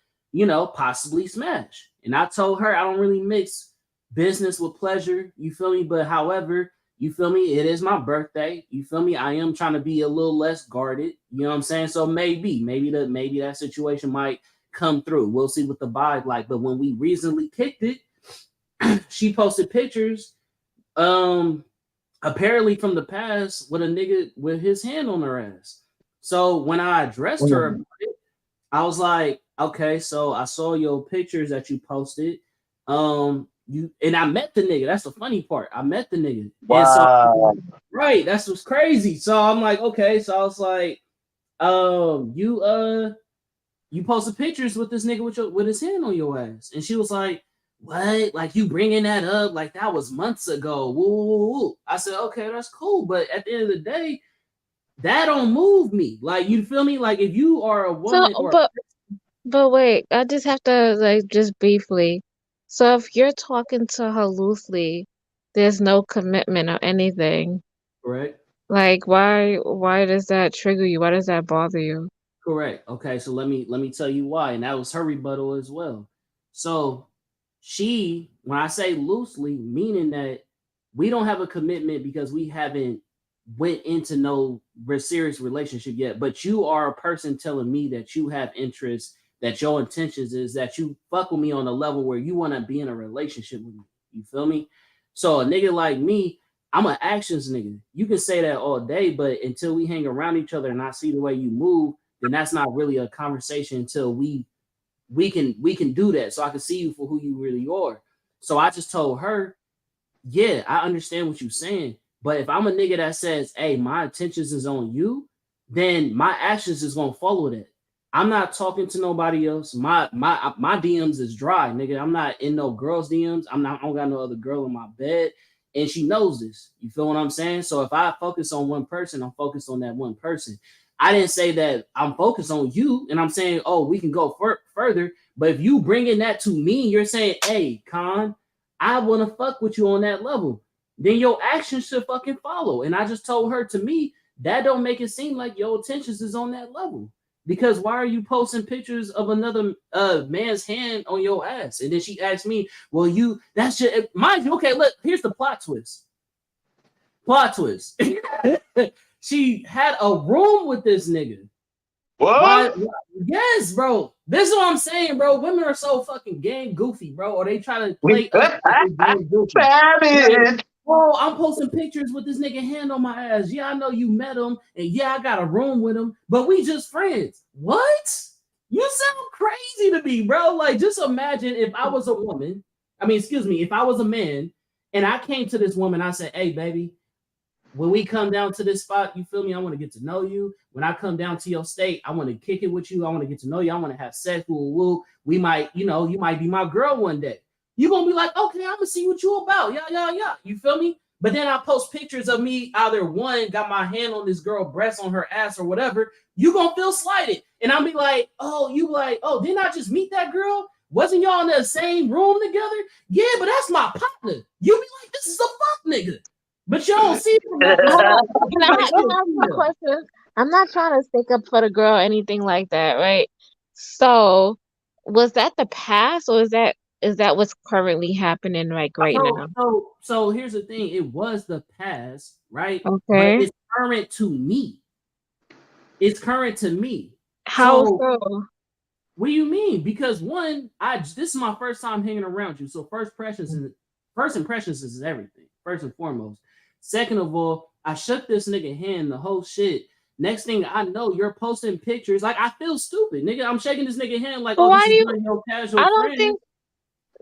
possibly smash, and I told her I don't really mix business with pleasure. You feel me? But however, you feel me? It is my birthday. You feel me? I am trying to be a little less guarded. You know what I'm saying? So maybe that situation might come through. We'll see what the vibe like. But when we recently kicked it, she posted pictures, um, apparently from the past with a nigga with his hand on her ass. So when I addressed her about Mhm. it, I was like, okay, so I saw your pictures that you posted. You and I met the nigga. That's the funny part. I met the nigga. And so Wow. right, that's what's crazy. So I'm like, okay, so I was like, you posted pictures with this nigga with his hand on your ass. And she was like, what? Like you bringing that up? Like that was months ago. Woo, woo, woo. I said, okay, that's cool. But at the end of the day, that don't move me. Like you feel me? Like if you are a So, woman or but wait, I just have to like just briefly. So if you're talking to her loosely, there's no commitment or anything. correct. Like why does that trigger you? Why does that bother you? Correct. Okay, so let me tell you why, and that was her rebuttal as well. So she, when I say loosely, meaning that we don't have a commitment because we haven't went into no serious relationship yet, but you are a person telling me that you have interest, that your intentions is that you fuck with me on a level where you want to be in a relationship with me. You feel me? So a nigga like me, I'm an actions nigga. You can say that all day, but until we hang around each other and I see the way you move, then that's not really a conversation until we can do that. So I can see you for who you really are. So I just told her, yeah, I understand what you're saying. But if I'm a nigga that says, hey, my intentions is on you, then my actions is gonna follow that. I'm not talking to nobody else. My DMs is dry, nigga. I'm not in no girls' DMs. I don't got no other girl in my bed. And she knows this. You feel what I'm saying? So if I focus on one person, I'm focused on that one person. I didn't say that I'm focused on you, and I'm saying, oh, we can go further. But if you bringing that to me, you're saying, hey, Con, I want to fuck with you on that level, then your actions should fucking follow. And I just told her, to me, that don't make it seem like your intentions is on that level. Because why are you posting pictures of another man's hand on your ass? And then she asked me, well, that's just, mind you, okay, look, here's the plot twist. Plot twist. She had a room with this nigga. Why? What? Yes, bro. This is what I'm saying, bro. Women are so fucking game goofy, bro. Or they try to play up like they game goofy. Like, Savage. oh, I'm posting pictures with this nigga hand on my ass. Yeah, I know you met him, and yeah, I got a room with him, but we just friends. What? You sound crazy to me, bro. Like, just imagine if I was a woman. I mean, excuse me, if I was a man, and I came to this woman, I said, "Hey, baby, when we come down to this spot, you feel me? I want to get to know you. When I come down to your state, I want to kick it with you. I want to get to know you. I want to have sex. Woo, woo. We might, you might be my girl one day. You're gonna be like, okay, I'm gonna see what you about. Yeah, yeah, yeah. You feel me? But then I post pictures of me, either one, got my hand on this girl breast on her ass or whatever. You gonna feel slighted. And I'll be like, oh, you like, oh, didn't I just meet that girl? Wasn't y'all in the same room together? Yeah, but that's my partner. You be like, this is a fuck nigga. But you don't see it from that Hold perspective. on. You Can I, like, can oh, I ask you a yeah. question? I'm not trying to stick up for the girl or anything like that, right? So, was that the past, or is that what's currently happening like right So, now? so, so here's the thing. It was the past, right? But Okay. it's current to me. It's current to me. How So so? what do you mean? Because one, this is my first time hanging around you. So first impressions is everything. First and foremost. Second of all, I shook this nigga hand, the whole shit. Next thing I know, you're posting pictures. Like I feel stupid, nigga. I'm shaking this nigga hand like, But oh, why this do is you? one of your I casual don't friends. think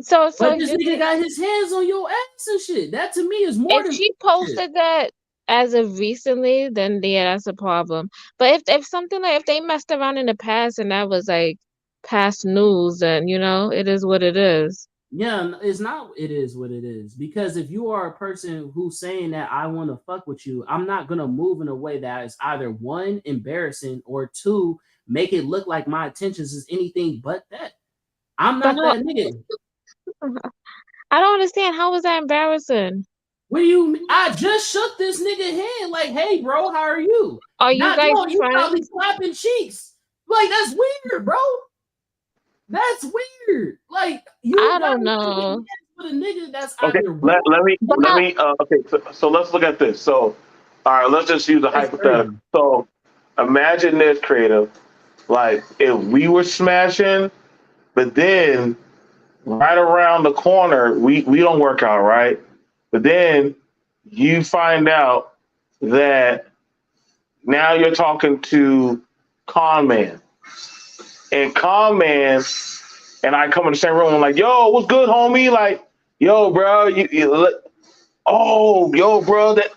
so. So But this you nigga think got his hands on your ass and shit. That to me is more if than she shit. posted that as of recently, then yeah, that's a problem. But if something like if they messed around in the past and that was like past news, then it is what it is. Yeah, it's not. It is what it is. Because if you are a person who's saying that I want to fuck with you, I'm not gonna move in a way that is either one, embarrassing, or two, make it look like my intentions is anything but that. I'm But not how, that nigga. I don't understand. How was that embarrassing? What do you mean? I just shook this nigga hand, like, hey, bro, how are you? Are you Not guys no, you probably friends? slapping cheeks. Like that's weird, bro. That's weird. Like you I got don't to shake hands know. with a nigga that's Okay, either let, one. let me But let me okay, so let's look at this. So all right, let's just use a That's hypothetical. crazy. So imagine this, creative. Like if we were smashing, but then right around the corner, we don't work out, right? But then you find out that now you're talking to con man. And con man and I come in the same room, I'm like, yo, what's good, homie? Like, yo, bro, oh, yo, bro, that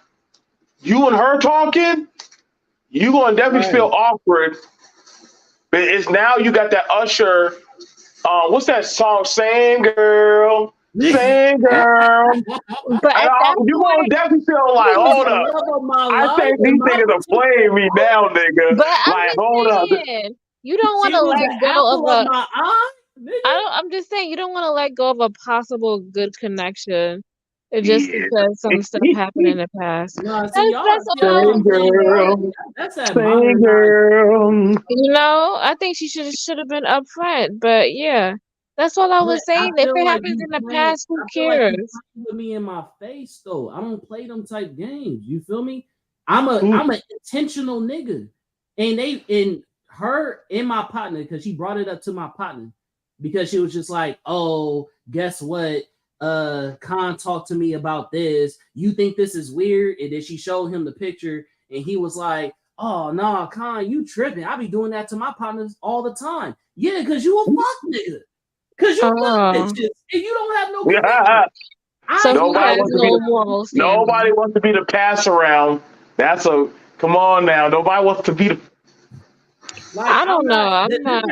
you and her talking, you gonna definitely feel Right. awkward. But it's now you got that usher What's that song? Same girl, same girl. But at that You gonna point, definitely feel He like, was hold the up. love of my I life, think and these my niggas are bitch playing me was now, nigga. but I'm Like, just hold up. saying, you don't want she to was let the go of apple of a. my eye, nigga. I'm just saying, you don't want to let go of a possible good connection just Yeah. because some stuff happened in the past. No, see That's y'all all. Same keep saying that. girl, That's that same modernized. girl. I think she should have been upfront. But yeah, that's all I But was I saying. If feel it like happens you in the playing. past, who I feel like you cares? playing with me in my face though. I don't play them type games. You feel me? Ooh. I'm an intentional nigga, and they in her in my partner because she brought it up to my partner because she was just like, oh, guess what? Khan talked to me about this. You think this is weird? And then she showed him the picture, and he was like, oh nah, Khan, you tripping. I be doing that to my partners all the time. Yeah, because you a fuck nigga. Because you fuck Oh, bitches and you don't have no commitment. so I he Nobody has wants to be no the moral nobody standing. wants to be the pass around. That's a come on now. Nobody wants to be the like I I'm don't know. not I'm not.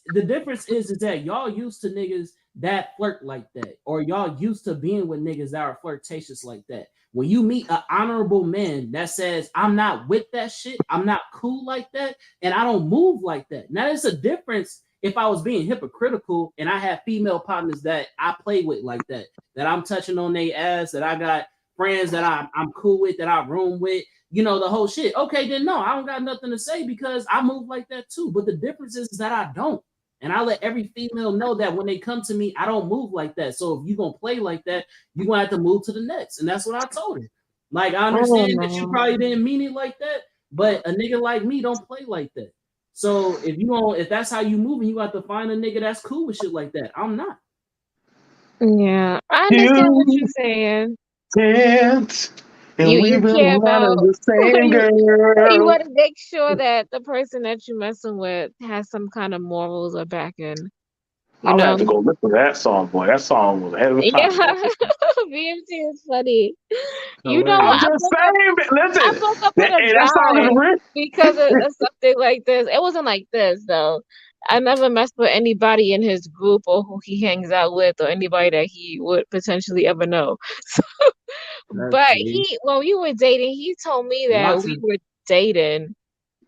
the difference is that y'all used to niggas that flirt like that, or y'all used to being with niggas that are flirtatious like that. When you meet an honorable man that says, I'm not with that shit, I'm not cool like that, and I don't move like that. Now there's a difference if I was being hypocritical and I have female partners that I play with like that I'm touching on their ass, that I got friends that I'm cool with, that I room with, the whole shit. Okay, then no, I don't got nothing to say because I move like that too. But the difference is that I don't. And I let every female know that when they come to me, I don't move like that. So if you're gonna play like that, you're gonna have to move to the next. And that's what I told her. Like I I don't understand that you know. probably didn't mean it like that, but a nigga like me don't play like that. So if that's how you move, and you have to find a nigga that's cool with shit like that. I'm not. Yeah, I understand what you're you saying. can't. And You we've been care running about the same you girl. want to make sure that the person that you're messing with has some kind of morals or backing. You I'm gonna have know. to go listen to that song, boy. That song was ahead of its Yeah, time, boy. BMT is funny. I'm Hilarious. just saying, I listen, broke up with a hey, that song is guy real. because of something like this. It wasn't like this though. I never messed with anybody in his group or who he hangs out with or anybody that he would potentially ever know. Let's But see. when we were dating, he told me that we Watson. were dating.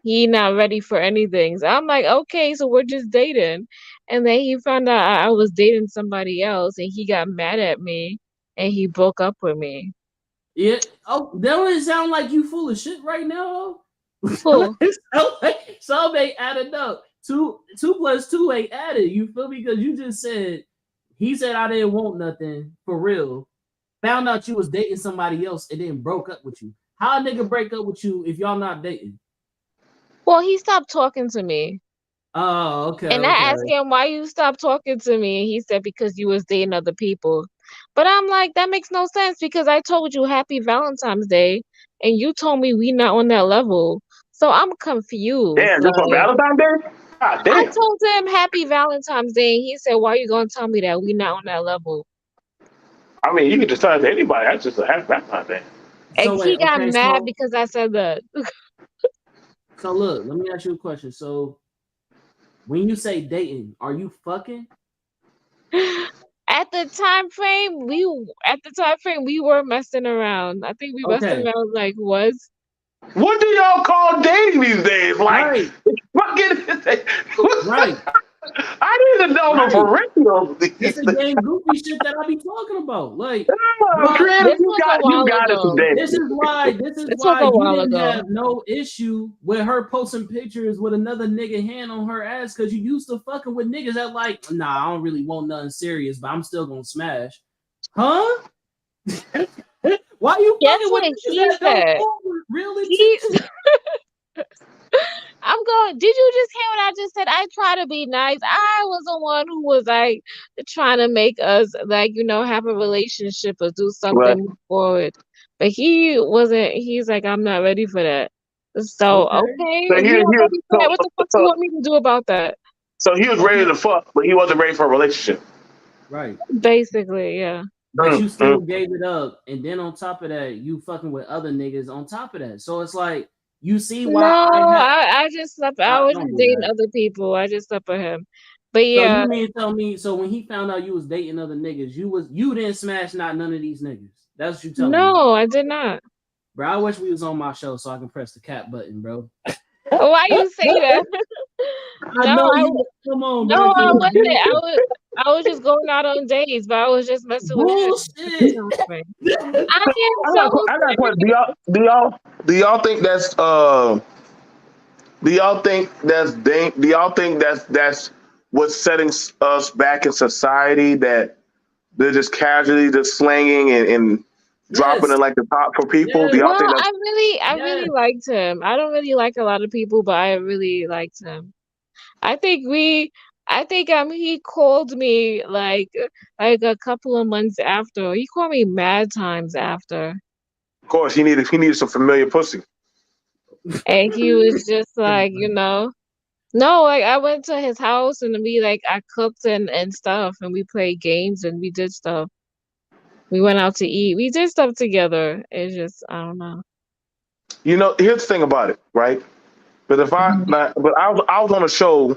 He not ready for anything. So I'm like, okay, so we're just dating. And then he found out I was dating somebody else and he got mad at me and he broke up with me. Yeah. Oh, that doesn't sound like you full of shit right now. Who? It sound like some ain't adding up. Two plus two ain't added. You feel me? Because you just said he said I didn't want nothing for real. Found out you was dating somebody else and then broke up with you. How a nigga break up with you if y'all not dating? Well, he stopped talking to me. Oh, okay, And okay. I asked him why you stopped talking to me, and he said because you was dating other people. But I'm like, that makes no sense because I told you Happy Valentine's Day, and you told me we not on that level. So I'm confused. Damn, just for Like Valentine's Day? God I damn. told him Happy Valentine's Day, and he said, "Why you gonna tell me that we not on that level?" I mean, you can just tell it to anybody. That's just a happy Valentine's Day. And So wait, he got okay, mad because I said that. so look, let me ask you a question. So when you say dating, are you fucking? At the time frame we were messing around. I think we messing Okay, around like was. What do y'all call dating these days? Like, right, fucking, right, I need to know the right. for This these is things. game goofy shit that I be talking about. Like, Oh, but Chris, This was a you while got it ago. today. this is This was why a you while didn't ago. have no issue with her posting pictures with another nigga hand on her ass because you used to fucking with niggas that like, nah, I don't really want nothing serious, but I'm still gonna smash. Huh? Why you Guess fucking with what niggas he that don't said? want real He attention? I'm going, did you just hear what I just said? I try to be nice. I was the one who was like trying to make us like, have a relationship or do Right. something move forward. But he wasn't, he's like, I'm not ready for that. So, Okay, okay, So if you're not he was ready for that, what the fuck you want me to do about that? so he was ready okay, to fuck, but he wasn't ready for a relationship. right. Basically, yeah. But Mm, you mm. still gave it up, and then on top of that, you fucking with other niggas on top of that. So it's like you see No, why I have. I just slept, I was Don't just do dating that. other people. I just slept with him. But So yeah, you mean tell me? So when he found out you was dating other niggas, you didn't smash not none of these niggas. That's what you telling me, no, I did not. bro. I wish we was on my show so I can press the cap button, bro. Why you say that? I No, know you. Come on, no, bro. I Keep wasn't. it I was just going out on dates, but I was just messing with him. bullshit. I am so I got a question. Do y'all think that's do y'all think that's what's setting us back in society, that they're just casually just slanging and dropping Yes, it like the top for people? Do yes, y'all well, think that's I yes. really liked him. I don't really like a lot of people, but I really liked him. I think we, I think he called me like a couple of months after. He called me mad times after, of course he needed some familiar pussy? and he was just like, no, like I went to his house and I cooked and stuff, and we played games and we did stuff. We went out to eat. We did stuff together. It's just I don't know. Here's the thing about it, right? But I was on a show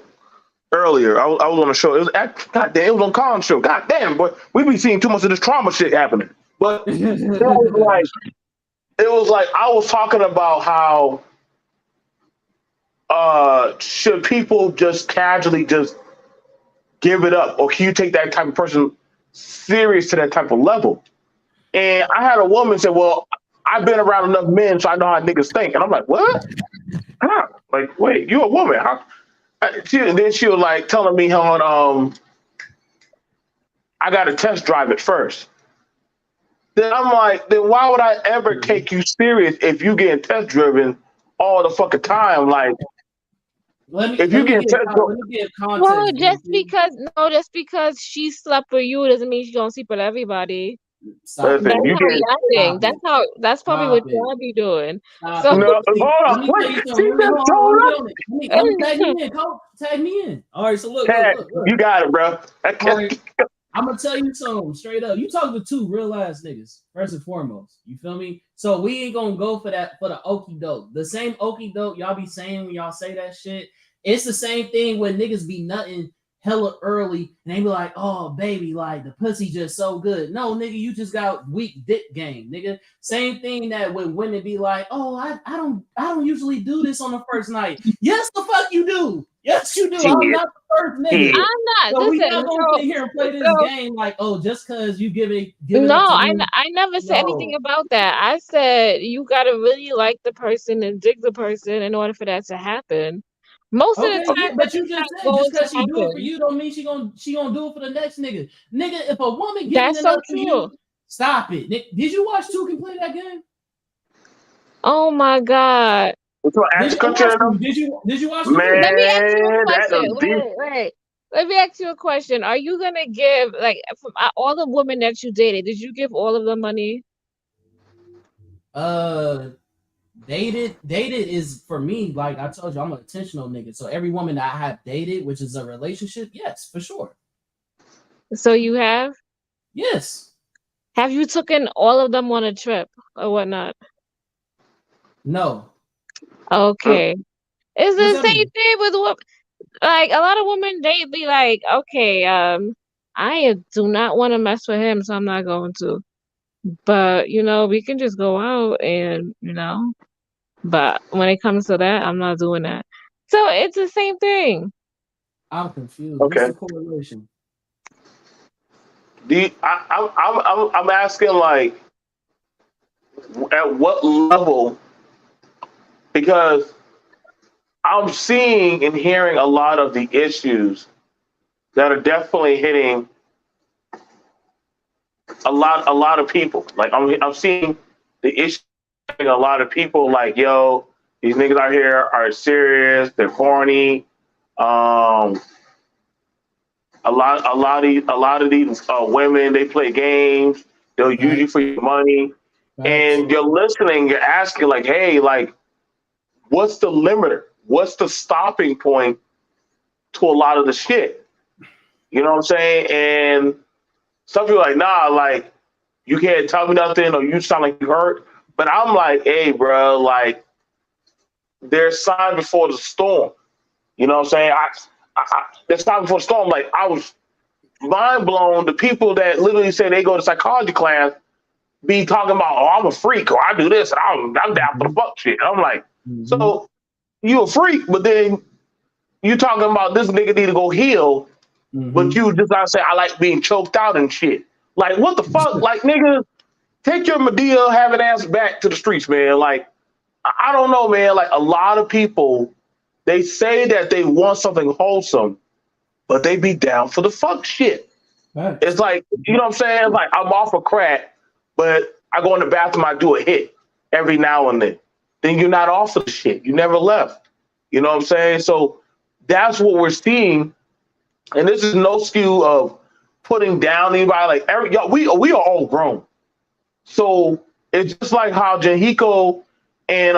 earlier. I was on a show. It was goddamn. It was on Colin's show. Goddamn, but we be seeing too much of this trauma shit happening. But it was like I was talking about how should people just casually just give it up, or can you take that type of person serious to that type of level? And I had a woman say, "Well, I've been around enough men, so I know how niggas think." And I'm like, "What? How? Like, wait, you a woman? How?" And then she was like telling me how I got to test drive it first. Then I'm like, then why would I ever take you serious if you getting test driven all the fucking time? Like, if you getting test driven, let me get Well, context, just Juju. because no, just because she slept with you doesn't mean she's gonna sleep with everybody. Stop That's it. listen, you how getting y'all Stop think. it. That's probably what Stop it. y'all be doing. Stop So it. no. Hold See, let on, me tell wait. you She something. Hold just on, told let me us. get on it. Let me tag me in, Cole. Tag me in. All right, so Tag, look. you got it, bro. All right, I'm gonna tell you something straight up. You talking to two real ass niggas, first and foremost. You feel me? So we ain't gonna go for that for the okey doke. The same okey doke y'all be saying when y'all say that shit. It's the same thing when niggas be nutting hella early and they be like, oh baby, like the pussy just so good. No, nigga, you just got weak dick game, nigga. Same thing that when women be like, oh, I don't usually do this on the first night. Yes, the fuck you do. Yes, you do. I'm Shit, not the first nigga. shit. I'm not. So we Listen, not gonna sit here and play this so game like, oh, just cause you give it no, up to me. I never said anything No. about that. I said you gotta really like the person and dig the person in order for that to happen. Most of the Okay, yeah, time, but that's you just not said just going to cause she do it for happen. you don't mean she gonna do it for the next nigga. Nigga, if a woman giving That's it so up for true. you, stop it. Did you watch Two can play that game? Oh my God. What's your Did ass you, I'm country asking enough? you, did you watch Two? Let me ask you a Man, that question. was deep. Wait. Let me ask you a question. Are you gonna give from all the women that you dated? Did you give all of them money? Uh dated is for me, like I told you, I'm an intentional nigga. So every woman that I have dated, which is a relationship, yes, for sure. So you have? Yes. Have you taken all of them on a trip or whatnot? No. Mm. Okay. It's What's the that same mean? thing with like a lot of women. They be like, okay, I do not want to mess with him, so I'm not going to. But we can just go out and But when it comes to that, I'm not doing that. So it's the same thing. I'm confused. What's Okay. the correlation? I'm asking, like, at what level? Because I'm seeing and hearing a lot of the issues that are definitely hitting a lot of people. Like, I'm seeing the issue hitting a lot of people. Like, yo, these niggas out here are serious. They're corny. Um, a lot of these women, they play games. They'll use Right. you for your money, Facts. and you're listening. You're asking, like, hey, like, what's the limiter? What's the stopping point to a lot of the shit? You know what I'm saying? And some people are like, nah, like, you can't tell me nothing, or you sound like you hurt. But I'm like, hey, bro, like, there's sign before the storm. You know what I'm saying? that's time before the storm. Like I was mind blown. The people that literally say they go to psychology class be talking about, oh, I'm a freak or I do this and I'm down for the fuck shit. I'm like, Mhm. so you a freak, but then you talking about this nigga need to go heal, but Mhm. you just gotta say I like being choked out and shit. Like what the fuck? Like nigga, take your Medea having ass back to the streets, man. Like I don't know, man. Like a lot of people, they say that they want something wholesome, but they be down for the fuck shit. It's Facts. like, you know what I'm saying? Like I'm off of crack, but I go in the bathroom, I do a hit every now and then. Then you're not off of the shit. You never left. You know what I'm saying? So that's what we're seeing. And this is no skew of putting down anybody. Like every y'all, we are all grown. So it's just like how Jahiko and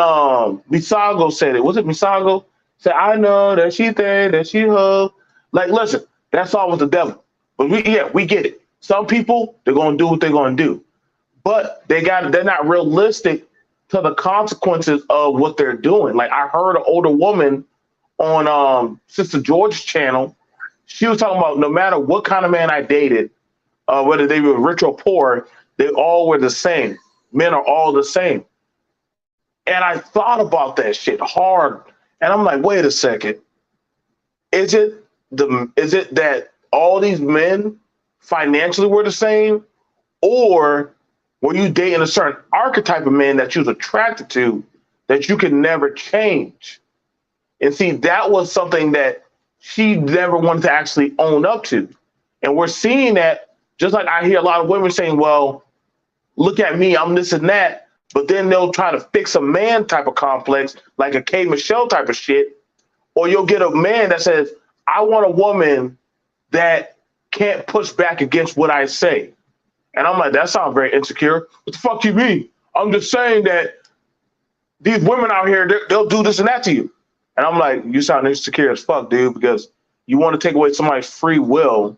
Misago said it. Was it Misago? Said, I know that she think that she hug. Like, listen, that's all with the devil. But we get it. Some people, they're gonna do what they're gonna do. But they're not realistic to the consequences of what they're doing. Like I heard an older woman on Sister George's channel. She was talking about no matter what kind of man I dated, whether they were rich or poor, they all were the same. Men are all the same. And I thought about that shit hard. And I'm like, wait a second. Is it that all these men financially were the same? Or were you dating a certain archetype of man that you was attracted to that you could never change? And see, that was something that she never wanted to actually own up to. And we're seeing that just like I hear a lot of women saying, well, look at me, I'm this and that. But then they'll try to fix a man type of complex, like a K. Michelle type of shit. Or you'll get a man that says, I want a woman that can't push back against what I say. And I'm like, that sounds very insecure. What the fuck you mean? I'm just saying that these women out here, they'll do this and that to you. And I'm like, you sound insecure as fuck, dude, because you want to take away somebody's free will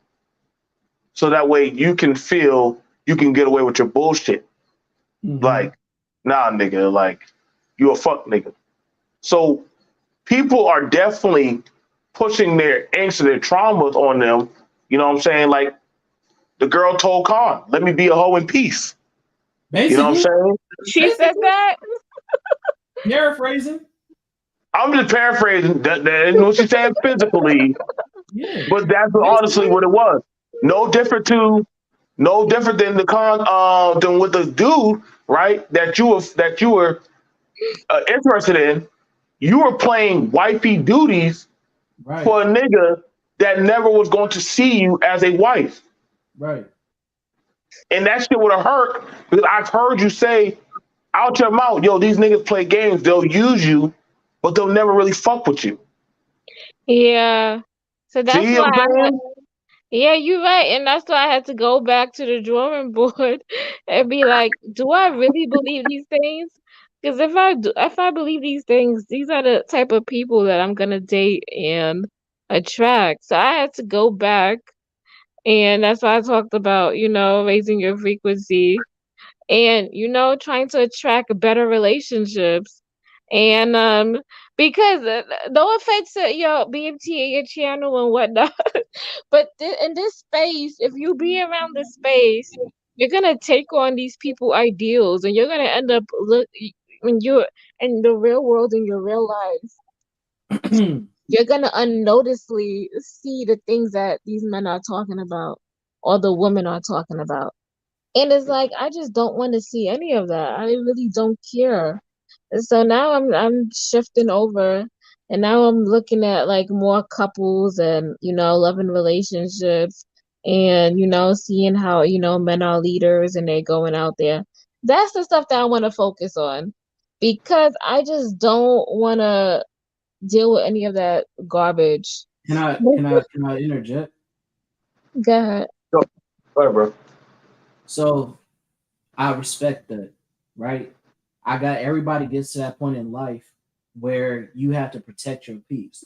so that way you can feel you can get away with your bullshit. Mhm. Like, nah, nigga, like, you a fuck nigga. So people are definitely pushing their angst and their traumas on them. You know what I'm saying? Like, the girl told Khan, let me be a hoe in peace. You know what I'm Basically, saying? She said basically, that. paraphrasing. I'm just paraphrasing. That isn't what she said physically, Yeah, but that's honestly basically. what it was. No different to, no different than the than with the dude, right? That you were interested in. You were playing wifey duties Right, for a nigga that never was going to see you as a wife, right. and that shit would have hurt because I've heard you say out your mouth, yo, these niggas play games. They'll use you, but they'll never really fuck with you. Yeah. So that's See why what I'm saying? yeah, you're right. And that's why I had to go back to the drawing board and be like, do I really believe these things? Because if I believe these things, these are the type of people that I'm gonna date and attract. So I had to go back, and that's why I talked about, raising your frequency and trying to attract better relationships. And because no offense to your BMT and your channel and whatnot, but in this space, if you be around this space, you're gonna take on these people ideals, and you're gonna end up when you're in the real world, in your real life, you're gonna unnoticedly see the things that these men are talking about or the women are talking about. And it's like I just don't want to see any of that. I really don't care. And so now I'm shifting over, and now I'm looking at like more couples and loving relationships, and seeing how men are leaders and they're going out there. That's the stuff that I want to focus on, because I just don't want to deal with any of that garbage. Can I interject? Go ahead. Go ahead, bro. So I respect that, right? I got everybody gets to that point in life where you have to protect your peace.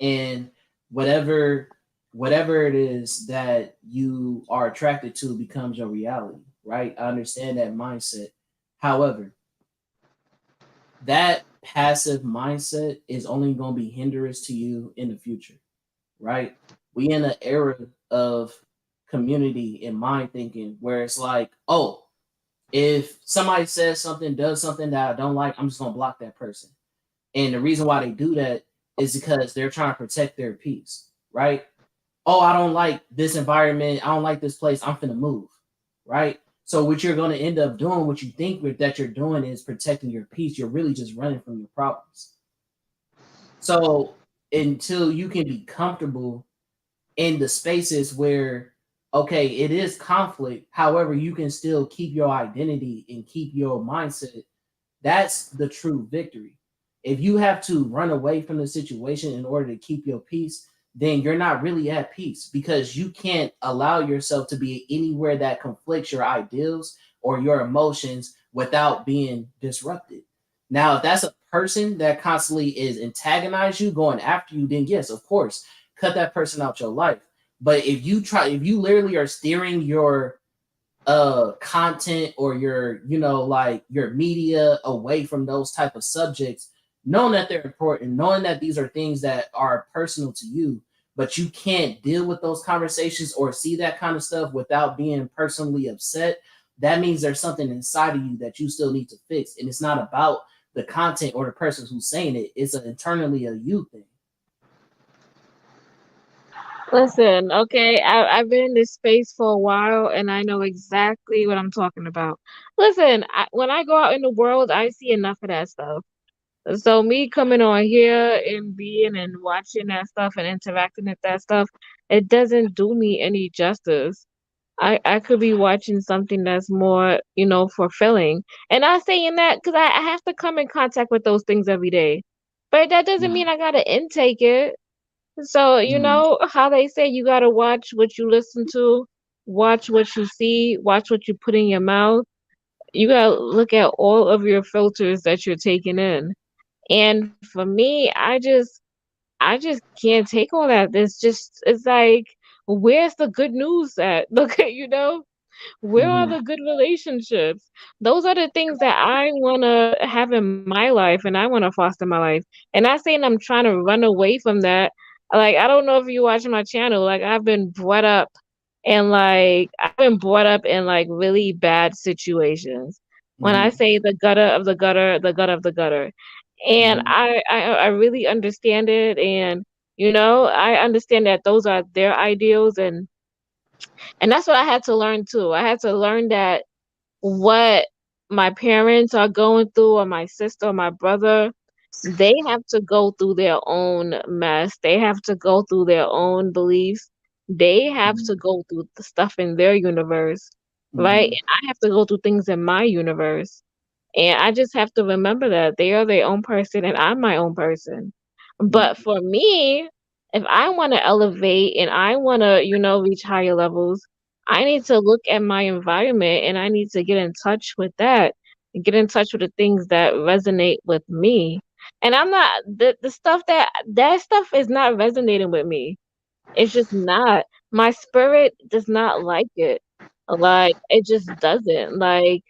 And whatever whatever it is that you are attracted to becomes your reality, right? I understand that mindset. However, that passive mindset is only going to be hindrance to you in the future, right? We in an era of community and mind thinking where it's like, oh, if somebody says something, does something that I don't like, I'm just gonna block that person. And the reason why they do that is because they're trying to protect their peace, right? Oh, I don't like this environment. I don't like this place. I'm finna move, right? So what you're going to end up doing, what you think that you're doing is protecting your peace. You're really just running from your problems. So until you can be comfortable in the spaces where, okay, it is conflict. However, you can still keep your identity and keep your mindset. That's the true victory. If you have to run away from the situation in order to keep your peace, then you're not really at peace because you can't allow yourself to be anywhere that conflicts your ideals or your emotions without being disrupted. Now, if that's a person that constantly is antagonize you, going after you, then yes, of course, cut that person out your life. But if you literally are steering your content or your like your media away from those type of subjects, knowing that they're important, knowing that these are things that are personal to you, but you can't deal with those conversations or see that kind of stuff without being personally upset, that means there's something inside of you that you still need to fix. And it's not about the content or the person who's saying it, it's internally a you thing. Listen, okay, I've been in this space for a while and I know exactly what I'm talking about. Listen, when I go out in the world, I see enough of that stuff. So me coming on here and being and watching that stuff and interacting with that stuff, it doesn't do me any justice. I could be watching something that's more, fulfilling. And I'm saying that because I have to come in contact with those things every day. But that doesn't Mhm. mean I gotta intake it. So, Mhm. how they say you gotta watch what you listen to, watch what you see, watch what you put in your mouth. You gotta look at all of your filters that you're taking in. And for me, I just can't take all that. It's like, where's the good news at? Look at, where are Mhm. the good relationships? Those are the things that I want to have in my life and I want to foster in my life. And not saying I'm trying to run away from that. Like, I don't know if you watch my channel. Like, I've been brought up in like really bad situations. When I Mhm. say the gutter of the gutter, the gutter of the gutter. And Mhm. I really understand it. And, I understand that those are their ideals, and that's what I had to learn too. I had to learn that what my parents are going through, or my sister or my brother, they have to go through their own mess. They have to go through their own beliefs. They have to Mhm. go through the stuff in their universe, right? Mhm. And I have to go through things in my universe. And I just have to remember that they are their own person and I'm my own person. But Mhm. for me, if I want to elevate and I want to, reach higher levels, I need to look at my environment and I need to get in touch with that, and get in touch with the things that resonate with me. And I'm not the stuff that stuff is not resonating with me. It's just not. My spirit does not like it. Like, it just doesn't. Like,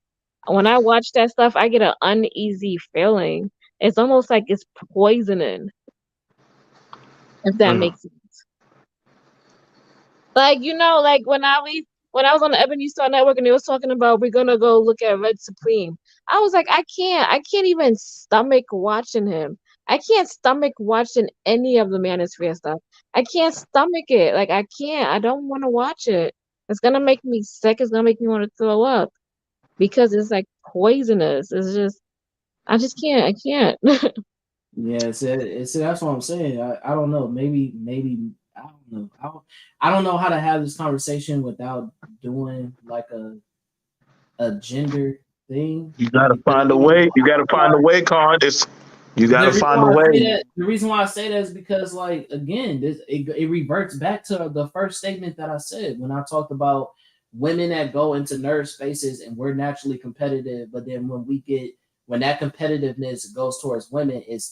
when I watch that stuff, I get an uneasy feeling. It's almost like it's poisoning, if that Mm. makes sense. Like, like when I was on the Ebony Star Network and they was talking about we're gonna go look at Red Supreme. I was like, I can't even stomach watching him. I can't stomach watching any of the Manosphere stuff. I can't stomach it. Like, I can't. I don't want to watch it. It's gonna make me sick. It's gonna make me want to throw up because it's like poisonous. It's just I just can't. I can't. Yeah, that's what I'm saying. I don't know. Maybe I don't know. I don't know how to have this conversation without doing like a gender thing You gotta because find a way. You gotta find a way, Con. You the gotta reason find a why I way. say that the reason why I say that is because like again it reverts back to the first statement that I said when I talked about women that go into nerd spaces and we're naturally competitive, but then when that competitiveness goes towards women, it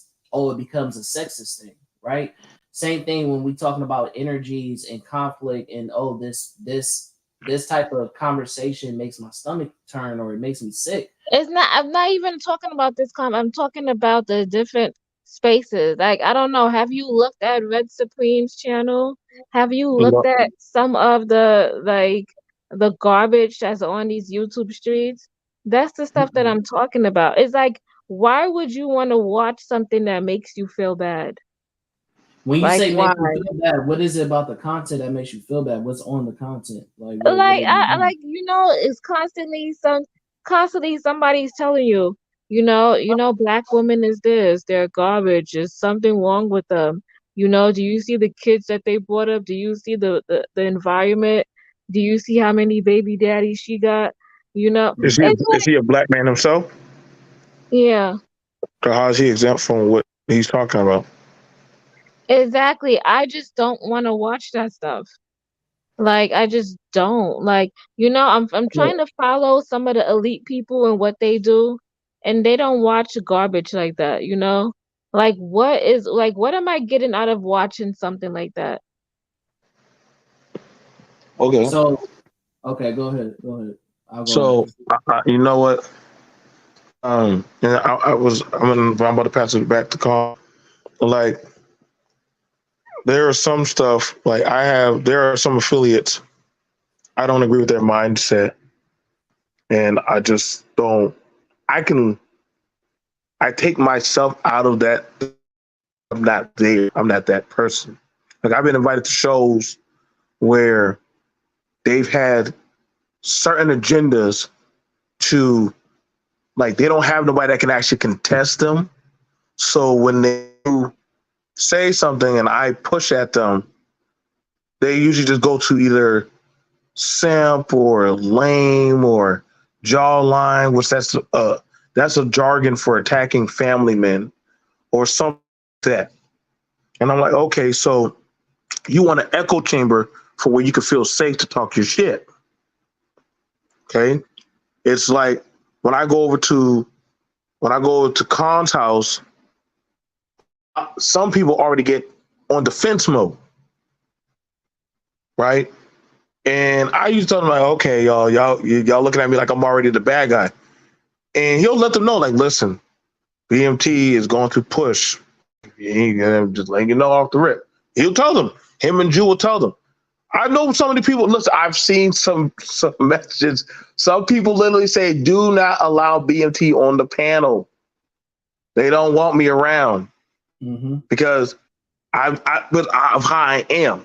becomes a sexist thing, right? Same thing when we talking about energies and conflict and this type of conversation makes my stomach turn or it makes me sick. It's not. I'm not even talking about this. I'm talking about the different spaces. Like, I don't know, have you looked at Red Supreme's channel? Have you You looked know, at some of the the garbage that's on these YouTube streets? That's the stuff that I'm talking about. It's like, why would you want to watch something that makes you feel bad? When you Like, say make you why? feel bad, what is it about the content that makes you feel bad? What's on the content? Like what Like, are you I doing? like, it's constantly somebody's telling you, black women is this, they're garbage, there's something wrong with them. Do you see the kids that they brought up? Do you see the environment? Do you see how many baby daddies she got? is he It's is like, he a black man himself? yeah, So how is he exempt from what he's talking about? exactly. I just don't want to watch that stuff. Like, I just don't. Like, I'm Yeah. trying to follow some of the elite people and what they do, and they don't watch garbage like that. What am I getting out of watching something like that? Okay. So okay, go ahead. Go ahead. I'll go So after. you know what? And I'm about to pass it back to Carl. Like there are some stuff like there are some affiliates. I don't agree with their mindset, and I just don't. I can. I take myself out of that. I'm not there. I'm not that person. Like I've been invited to shows where they've had certain agendas to like they don't have nobody that can actually contest them. So when they say something and I push at them, they usually just go to either simp or lame or jawline, which that's a jargon for attacking family men or something like that. And I'm like, okay, so you want an echo chamber for where you can feel safe to talk your shit. Okay. It's like when I go over to Khan's house, some people already get on defense mode, right? And I used to tell them like, okay, y'all looking at me like I'm already the bad guy. And he'll let them know, like, listen, BMT is going to push. Just letting you know off the rip. He'll tell them. Him and Jew will tell them. I know some of the people. Listen, I've seen some messages. Some people literally say, "Do not allow BMT on the panel. They don't want me around Mm-hmm. because but of how I am.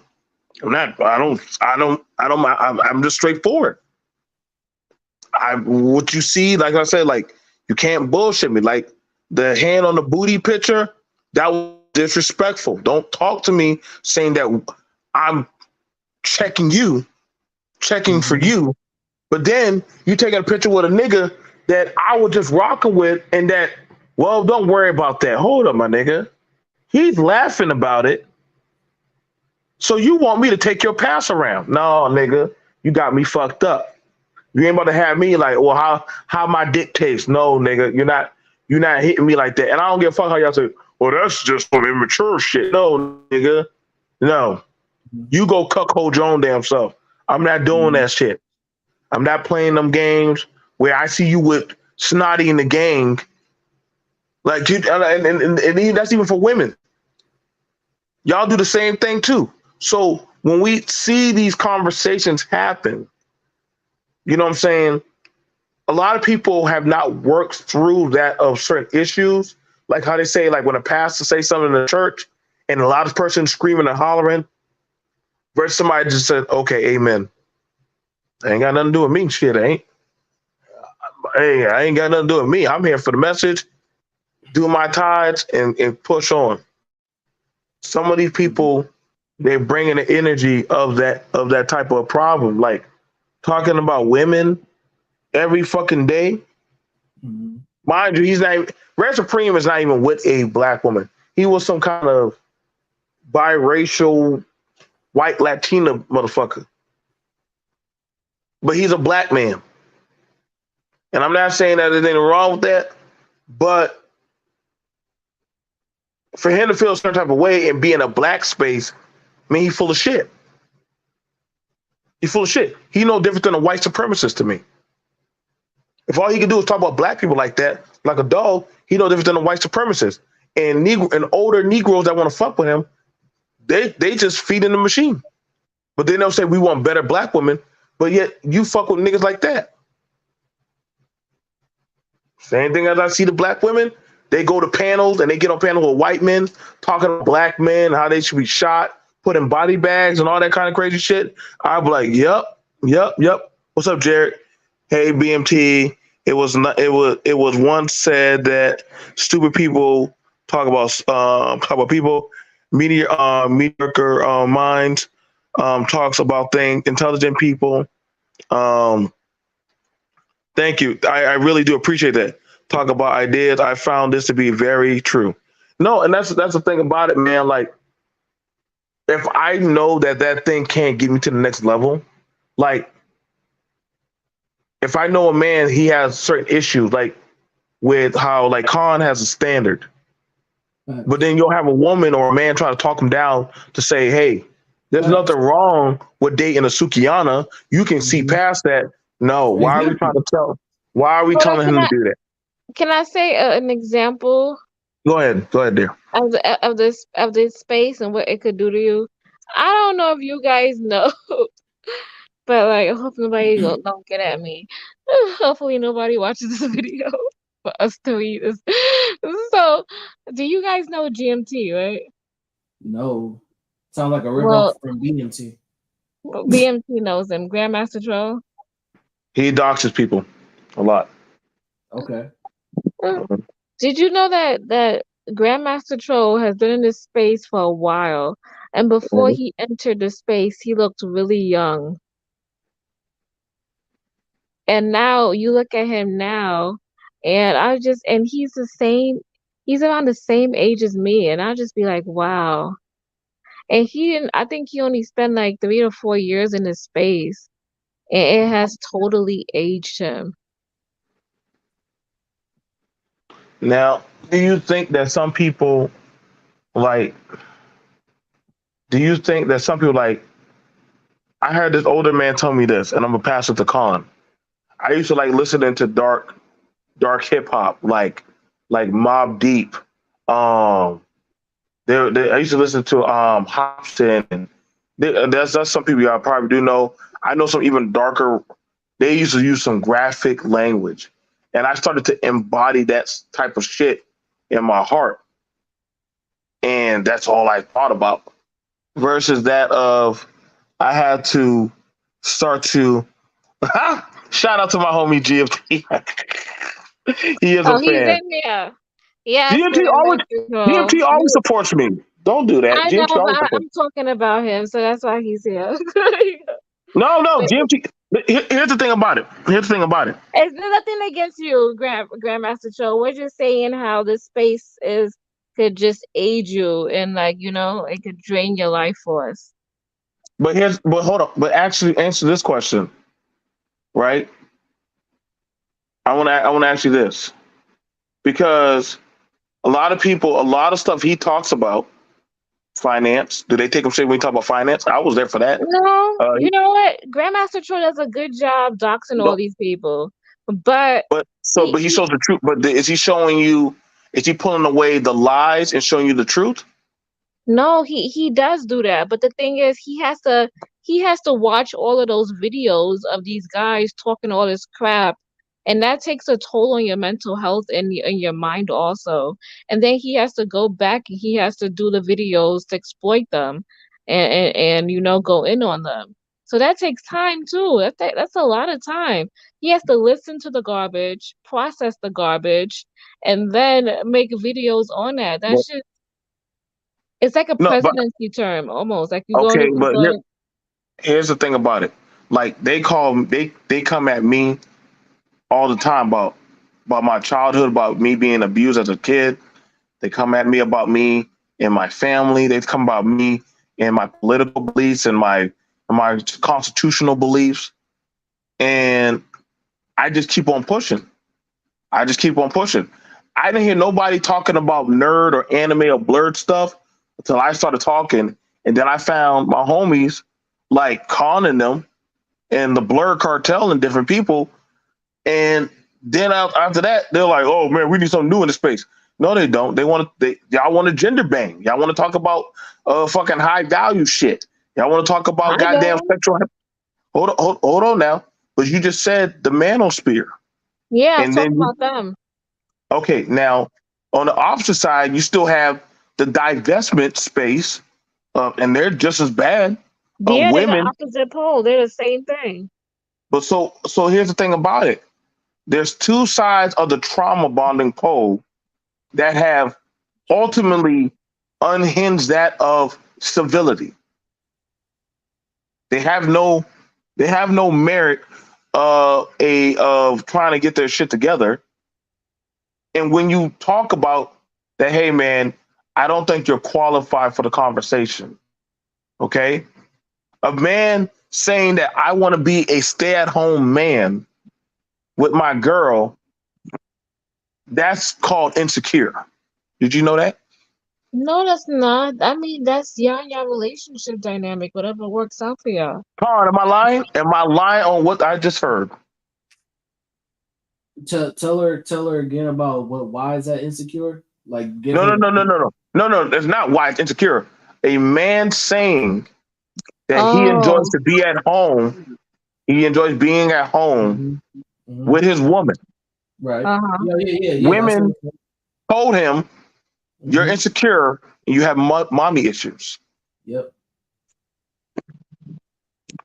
I'm not. I'm just straightforward. What you see, like I said, like you can't bullshit me. Like the hand on the booty picture, that was disrespectful. Don't talk to me saying that I'm checking for Mm-hmm. you, but then you taking a picture with a nigga that I was just rocking with, and that, well, don't worry about that. Hold up, my nigga. He's laughing about it. So you want me to take your pass around? No, nigga, you got me fucked up. You ain't about to have me like, well, how my dick tastes? No, nigga, you're not hitting me like that. And I don't give a fuck how y'all say, well, that's just some immature shit. No, nigga, no. You go cuckold your own damn self. I'm not doing Mm-hmm. that shit. I'm not playing them games where I see you with Snotty in the gang. Like, and that's even for women. Y'all do the same thing too. So when we see these conversations happen, you know what I'm saying? A lot of people have not worked through that of certain issues, like how they say, like when a pastor say something in the church, and a lot of person screaming and hollering, versus somebody just said, "Okay, amen." Ain't got nothing to do with me. Shit, ain't. Hey, I ain't got nothing to do with me. I'm here for the message, do my tithes, and push on. Some of these people, they're bringing the energy of that type of problem, like talking about women every fucking day. Mm-hmm. Mind you, he's not even, Red Supreme is not even with a black woman. He was some kind of biracial white Latina motherfucker. But he's a black man. And I'm not saying that there's anything wrong with that, but for him to feel a certain type of way and be in a black space, I mean, he's full of shit. He's full of shit. He no different than a white supremacist to me. If all he can do is talk about black people like that, like a dog, he no different than a white supremacist. and older Negroes that want to fuck with him, they just feed in the machine. But then they'll say we want better black women, but yet you fuck with niggas like that. Same thing as I see the black women, they go to panels and they get on panels with white men talking to black men, how they should be shot, put in body bags and all that kind of crazy shit. I'm like, yep. What's up, Jared? Hey, BMT. It was once said that stupid people talk about people, mediocre minds talks about things, intelligent people. Um, Thank you. I really do appreciate that. Talk about ideas. I found this to be very true. No, and that's the thing about it, man. Like, if I know that thing can't get me to the next level, like, if I know a man, he has certain issues, like with how like Khan has a standard, but then you'll have a woman or a man try to talk him down to say, hey, there's nothing wrong with dating a Sukiana. You can see past that. No, why are we trying to tell? Why are we Hold on, telling him to do that? can I say an example Go ahead, dear. of this space and what it could do to you? I don't know if you guys know, but like, I hope nobody don't get at me. Hopefully, nobody watches this video for us to read this. So, do you guys know GMT, right? No. Sound like a Well, ripoff from BMT. BMT knows him. Grandmaster Troll. He doxes people a lot. Okay. Did you know that Grandmaster Troll has been in this space for a while, and before Mhm. he entered the space, he looked really young. And now you look at him now, and he's around the same age as me, and I just be like, wow. And I think he only spent like 3 or 4 years in this space, and it has totally aged him. Now, do you think that some people like? Do you think that some people like? I heard this older man tell me this, and I'm gonna pass it to Khan. I used to like listening to dark hip hop, like Mob Deep. Um, I used to listen to Hopsin, and that's some people y'all probably do know. I know some even darker. They used to use some graphic language, and I started to embody that type of shit in my heart, and that's all I thought about. Versus that of I had to start to shout out to my homie GFT. He is a Oh, he's fan. in there. Yes, GMT always Grandmaster Troll. GMT always supports me. Don't do that. I know, GMT but always supports I'm talking about him, so that's why he's here. me. No, But GMT. Here's the thing about it. Here's the thing about it. it's nothing against you, Grandmaster Cho. We're just saying how this space is could just aid you and like, it could drain your life force. But hold on. But actually answer this question, right? I want to ask you this because a lot of stuff he talks about finance. Do they take him straight when he talk about finance? I was there for that. No, He, you know what? Grandmaster Cho does a good job doxing all no, these people. But but he he shows the truth. But is he showing you? Is he pulling away the lies and showing you the truth? No, he does do that. But the thing is, he has to watch all of those videos of these guys talking all this crap, and that takes a toll on your mental health and your mind also. And then he has to go back and he has to do the videos to exploit them, and go in on them. So that takes time too. That's a lot of time. He has to listen to the garbage, process the garbage, and then make videos on that. But, It's like a no, but presidency term almost. Like okay. you But go. here's the thing about it. Like they come at me all the time about my childhood, about me being abused as a kid. They come at me about me and my family. They come about me and my political beliefs and my constitutional beliefs. And I just keep on pushing. I just keep on pushing. I didn't hear nobody talking about nerd or anime or blurred stuff until I started talking. And then I found my homies like conning them and the Blur Cartel and different people. And then after that, they're like, "Oh man, we need something new in the space." No, they don't. Y'all want to gender bang. Y'all want to talk about fucking high value shit. Y'all want to talk about I goddamn don't. sexual. Hold on now. But you just said the manosphere, Yeah, I was and talking then about them. okay, now on the opposite side, you still have the divestment space, and they're just as bad of Yeah, they're the women. opposite pole. They're the same thing. But so here's the thing about it. There's two sides of the trauma bonding pole that have ultimately unhinged that of civility. They have no they have no merit a of trying to get their shit together. And when you talk about that, hey man, I don't think you're qualified for the conversation. Okay? A man saying that I want to be a stay-at-home man with my girl, that's called insecure. Did you know that? No, that's not. I mean, that's y'all and y'all relationship dynamic, whatever works out for y'all. Con, am I lying? Am I lying on what I just heard? Tell her again about what. Why is that insecure? Like, give No, her no, the. no, no, no, no. No, no, that's not why it's insecure. A man saying that he enjoys Oh, to be at home, he enjoys being at home Mhm, mhm. with his woman. Right. uh-huh. Yeah. That's what. Women told him, you're Mm-hmm. insecure and you have mommy issues. Yep.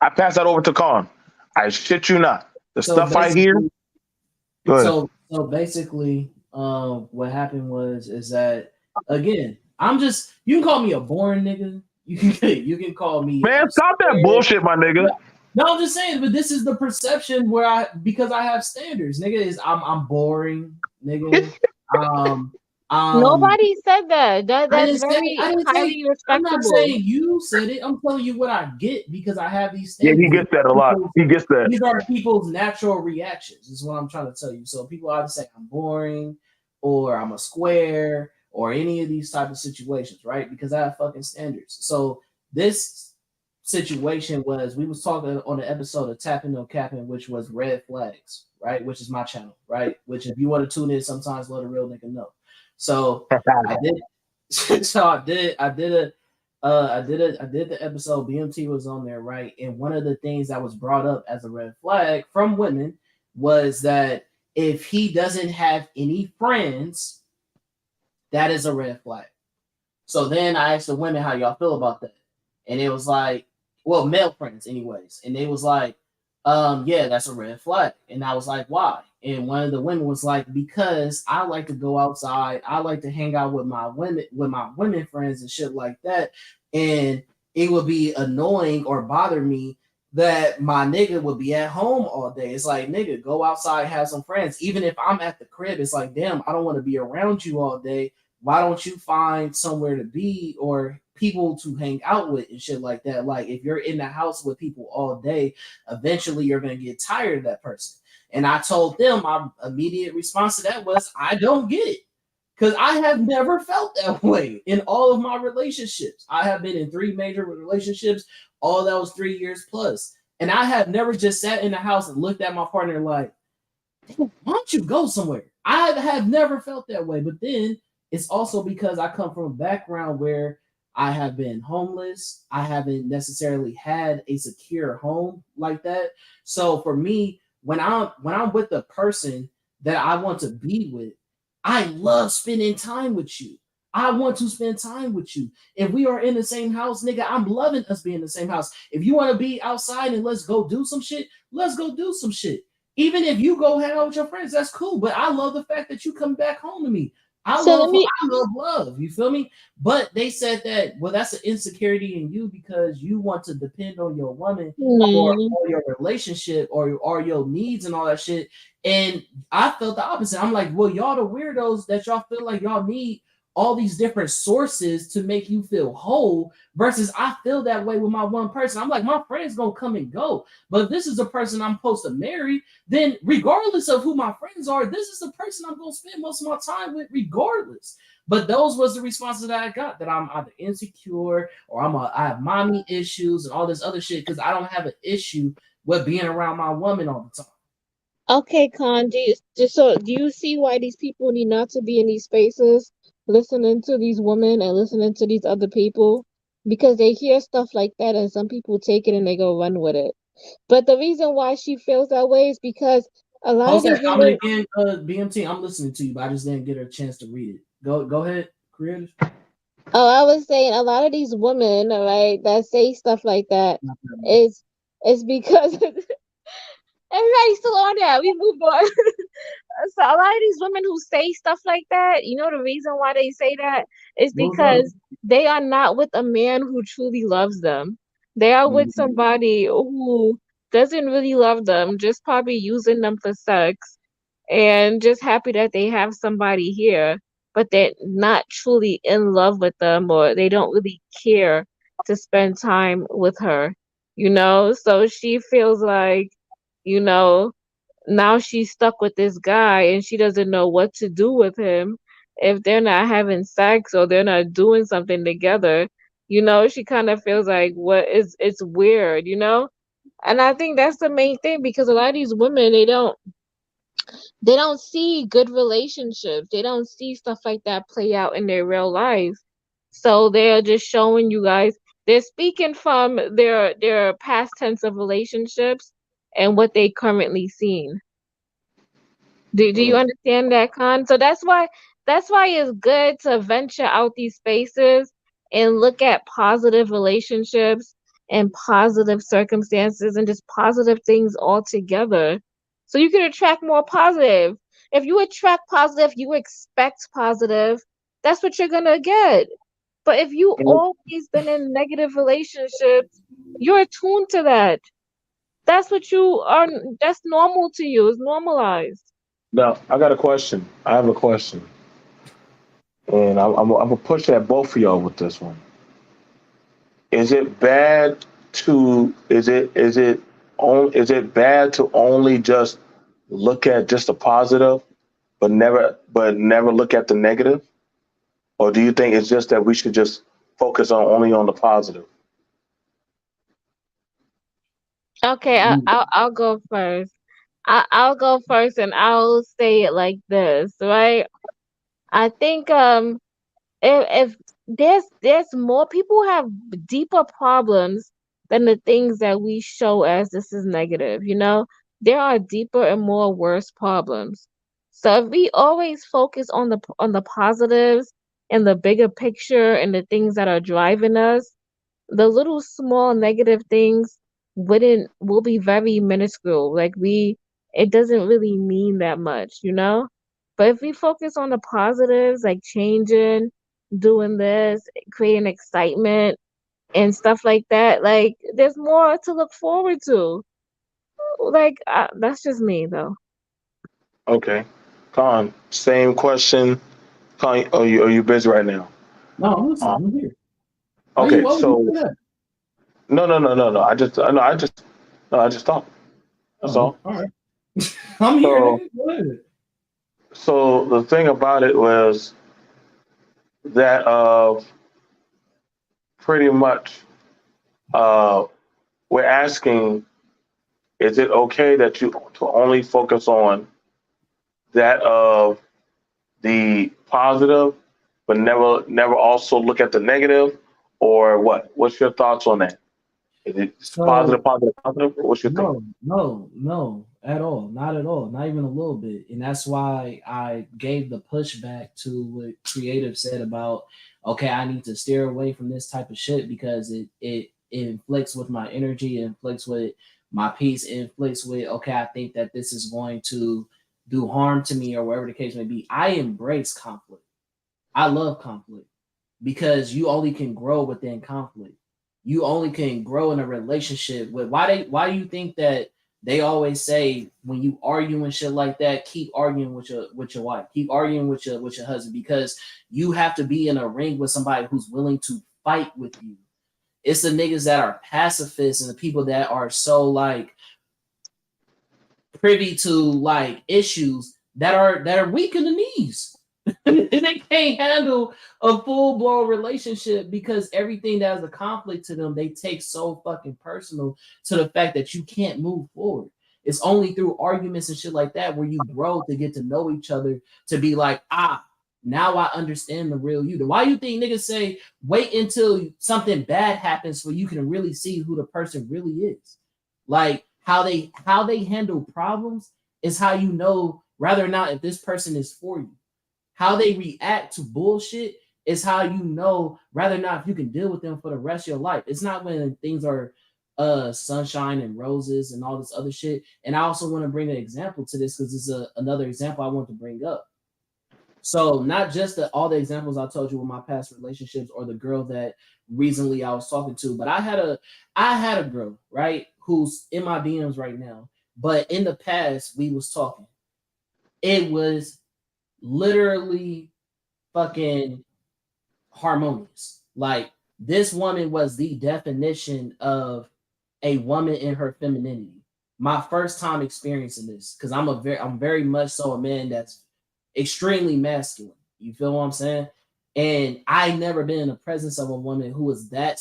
I pass that over to Khan. I shit you not. The So stuff I hear, basically, go ahead. what happened was is that again, I'm just you can call me a boring nigga. You can call me Man, stop that scared. bullshit, my nigga. No, no, I'm just saying, but this is the perception where because I have standards, nigga. Is I'm boring, nigga. Um, um, Nobody said that. That's very I didn't say. highly I'm not respectable. saying you said it. I'm telling you what I get because I have these Yeah, he standards. gets that a lot. He gets that. These are people's natural reactions. Is what I'm trying to tell you. So people either say I'm boring, or I'm a square, or any of these type of situations, right? Because I have fucking standards. So this situation was we was talking on the episode of Tapping No Capping, which was red flags, right? Which is my channel, right? Which if you want to tune in, sometimes let a real nigga know. So I did. So I did the episode. BMT was on there, right? And one of the things that was brought up as a red flag from women was that if he doesn't have any friends, that is a red flag. So then I asked the women how y'all feel about that. And it was like, well, male friends, anyways. And they was like, yeah, that's a red flag. And I was like, why? And one of the women was like, because I like to go outside, I like to hang out with my women friends and shit like that. And it would be annoying or bother me that my nigga would be at home all day. It's like, nigga, go outside, have some friends. Even if I'm at the crib, it's like, damn, I don't want to be around you all day. Why don't you find somewhere to be or people to hang out with and shit like that? Like if you're in the house with people all day, eventually you're gonna get tired of that person. And I told them my immediate response to that was, I don't get it. Because I have never felt that way in all of my relationships. I have been in 3 major relationships, all that was 3 years plus. And I have never just sat in the house and looked at my partner like, why don't you go somewhere? I have never felt that way. But then it's also because I come from a background where I have been homeless. I haven't necessarily had a secure home like that. So for me, when I'm with the person that I want to be with, I love spending time with you. I want to spend time with you. If we are in the same house, nigga, I'm loving us being in the same house. If you want to be outside and let's go do some shit, let's go do some shit. Even if you go hang out with your friends, that's cool. But I love the fact that you come back home to me. So let me I love love. You feel me? But they said that, well, that's an insecurity in you because you want to depend on your woman for mm, all your relationship or your needs and all that shit. And I felt the opposite. I'm like, well, y'all the weirdos that y'all feel like y'all need all these different sources to make you feel whole versus I feel that way with my one person. I'm like, my friends gonna come and go. But if this is a person I'm supposed to marry, then regardless of who my friends are, this is the person I'm gonna spend most of my time with, regardless. But those was the responses that I got that I'm either insecure or I have mommy issues and all this other shit because I don't have an issue with being around my woman all the time. Okay, Con, do you see why these people need not to be in these spaces, listening to these women and listening to these other people? Because they hear stuff like that and some people take it and they go run with it. But the reason why she feels that way is because a lot of Post these that comment women, again, BMT. I'm listening to you, but I just didn't get a chance to read it. Go ahead, creators. oh, I was saying a lot of these women, right, that say stuff like that is is because everybody's still on that. We moved on. So a lot of these women who say stuff like that, you know, the reason why they say that is What's up? because they are not with a man who truly loves them. They are with Mhm. somebody who doesn't really love them, just probably using them for sex and just happy that they have somebody here, but they're not truly in love with them or they don't really care to spend time with her, you know? So she feels like, you know, now she's stuck with this guy and she doesn't know what to do with him if they're not having sex or they're not doing something together. You know, she kind of feels like what is it's weird, you know? And I think that's the main thing because a lot of these women they don't see good relationships. They don't see stuff like that play out in their real life. So they're just showing you guys they're speaking from their past tense of relationships and what they currently seen. Do you Mm. understand that, Con? So that's why it's good to venture out these spaces and look at positive relationships and positive circumstances and just positive things altogether. So you can attract more positive. If you attract positive, you expect positive, that's what you're gonna get. But if you Mm. always been in negative relationships, you're attuned to that. That's what you are that's normal to you. It's normalized. Now, I got a question. I have a question, and I'm gonna push at both of y'all with this one. Is it bad to is it bad to only just look at just the positive, but never look at the negative? Or do you think it's just that we should just focus on only on the positive? Okay, I'll go first. I'll go first and I'll say it like this, right? I think if there's more people have deeper problems than the things that we show as this is negative, you know? There are deeper and more worse problems. So if we always focus on the positives and the bigger picture and the things that are driving us, the little small negative things wouldn't will be very minuscule. Like it doesn't really mean that much, you know? But if we focus on the positives, like changing, doing this, creating excitement and stuff like that, like there's more to look forward to. Like that's just me though. Okay. Con, same question. Con, are you busy right now? No, I'm Uh, listening. I'm here. okay, Why would you so say that? no. I just thought. That's Oh, all. all right. I'm here, So nigga. Go ahead. so the thing about it was that pretty much uh we're asking, is it okay that you to only focus on that of the positive, but never also look at the negative, or what? What's your thoughts on that? Is it So positive, positive, positive? Or what's your thing? no, at all, not at all, not even a little bit, and that's why I gave the pushback to what Creative said about okay, I need to steer away from this type of shit because it inflicts with my energy, it inflicts with my peace, it inflicts with okay, I think that this is going to do harm to me or whatever the case may be. I embrace conflict. I love conflict because you only can grow within conflict. You only can grow in a relationship with why do you think that they always say when you argue and shit like that, keep arguing with your wife, keep arguing with your husband because you have to be in a ring with somebody who's willing to fight with you. It's the niggas that are pacifists and the people that are so like privy to like issues that are weak in the knees. They can't handle a full blown relationship because everything that is a conflict to them, they take so fucking personal to the fact that you can't move forward. It's only through arguments and shit like that where you grow to get to know each other, to be like, now I understand the real you. Why you think niggas say wait until something bad happens so you can really see who the person really is? Like how they handle problems is how you know whether or not if this person is for you. How they react to bullshit is how you know whether or not if you can deal with them for the rest of your life. It's not when things are sunshine and roses and all this other shit. And I also want to bring an example to this because this is another example I want to bring up. So not just all the examples I told you with my past relationships or the girl that recently I was talking to, but I had a girl, right, who's in my DMs right now. But in the past, we was talking. It was literally fucking harmonious. Like this woman was the definition of a woman in her femininity. My first time experiencing this, because I'm very much so a man that's extremely masculine. You feel what I'm saying? And I never been in the presence of a woman who was that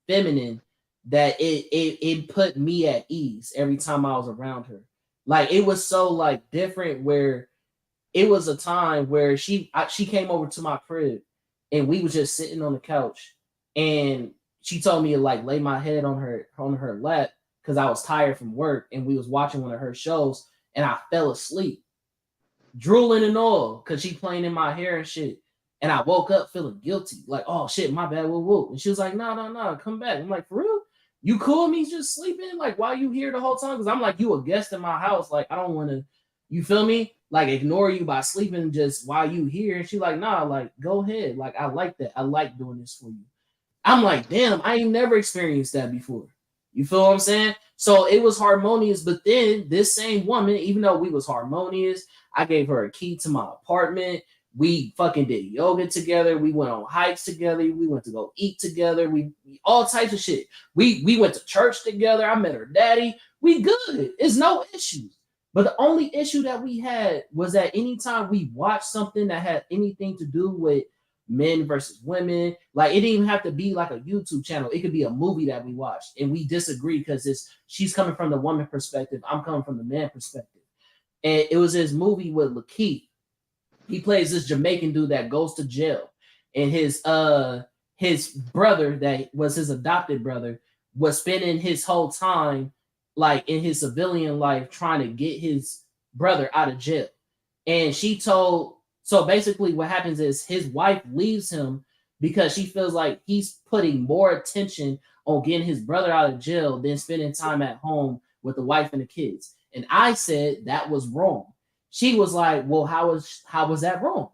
feminine that it put me at ease every time I was around her. Like it was so like different where it was a time where she came over to my crib and we was just sitting on the couch and she told me to like lay my head on her lap because I was tired from work and we was watching one of her shows and I fell asleep. Drooling and all because she playing in my hair and shit. And I woke up feeling guilty. Like, oh shit, my bad, whoa. And she was like, no, come back. I'm like, for real? You cool me just sleeping? Like, why you here the whole time? Because I'm like, you a guest in my house. Like, I don't want to, you feel me? Like, ignore you by sleeping just while you here. And she like, nah, like, go ahead. Like, I like that. I like doing this for you. I'm like, damn, I ain't never experienced that before. You feel what I'm saying? So it was harmonious. But then this same woman, even though we was harmonious, I gave her a key to my apartment. We fucking did yoga together. We went on hikes together. We went to go eat together. We all types of shit. We went to church together. I met her daddy. We good. It's no issues. But the only issue that we had was that anytime we watched something that had anything to do with men versus women, like it didn't even have to be like a YouTube channel. It could be a movie that we watched and we disagree because she's coming from the woman perspective. I'm coming from the man perspective. And it was this movie with Lakeith. He plays this Jamaican dude that goes to jail. And his brother, that was his adopted brother, was spending his whole time like in his civilian life trying to get his brother out of jail. And so basically what happens is his wife leaves him because she feels like he's putting more attention on getting his brother out of jail than spending time at home with the wife and the kids. And I said that was wrong. She was like, well, how was that wrong?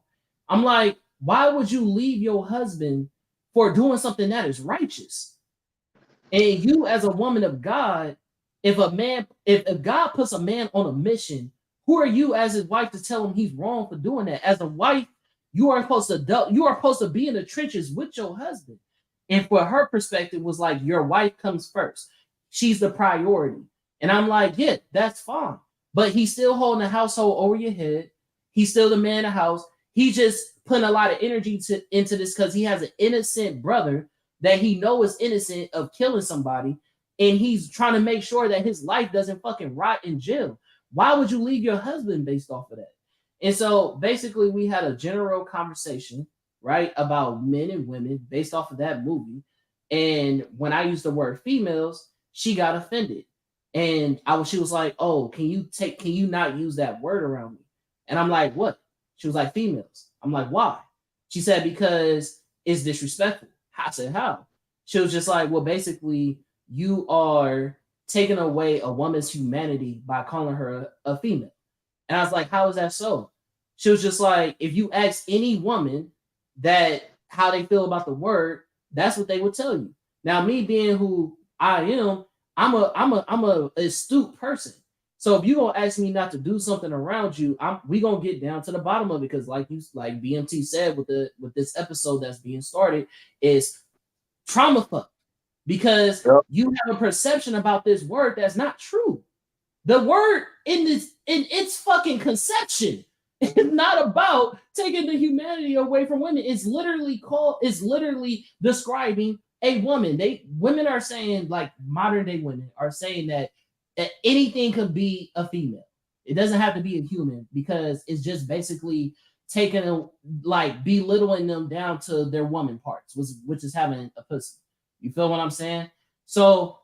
I'm like, why would you leave your husband for doing something that is righteous? And you as a woman of God, if God puts a man on a mission, who are you as his wife to tell him he's wrong for doing that? As a wife, you are supposed to be in the trenches with your husband. And for her perspective was like, your wife comes first. She's the priority. And I'm like, yeah, that's fine. But he's still holding the household over your head. He's still the man of the house. He just putting a lot of energy into this because he has an innocent brother that he knows is innocent of killing somebody. And he's trying to make sure that his life doesn't fucking rot in jail. Why would you leave your husband based off of that? And so basically we had a general conversation, right, about men and women based off of that movie. And when I used the word females, she got offended. And she was like, oh, can you not use that word around me? And I'm like, what? She was like, females. I'm like, why? She said, because it's disrespectful. I said, how? She was just like, well, basically, you are taking away a woman's humanity by calling her a female. And I was like, how is that so? She was just like, if you ask any woman that how they feel about the word, that's what they would tell you. Now, me being who I am, I'm a astute person. So if you're gonna ask me not to do something around you, we gonna get down to the bottom of it because, like BMT said with this episode that's being started, is trauma fuck. Because you have a perception about this word that's not true. The word in its fucking conception is not about taking the humanity away from women. It's literally describing a woman. Women are saying, like modern day women are saying that anything could be a female. It doesn't have to be a human because it's just basically taking them, like belittling them down to their woman parts, which is having a pussy. You feel what I'm saying? So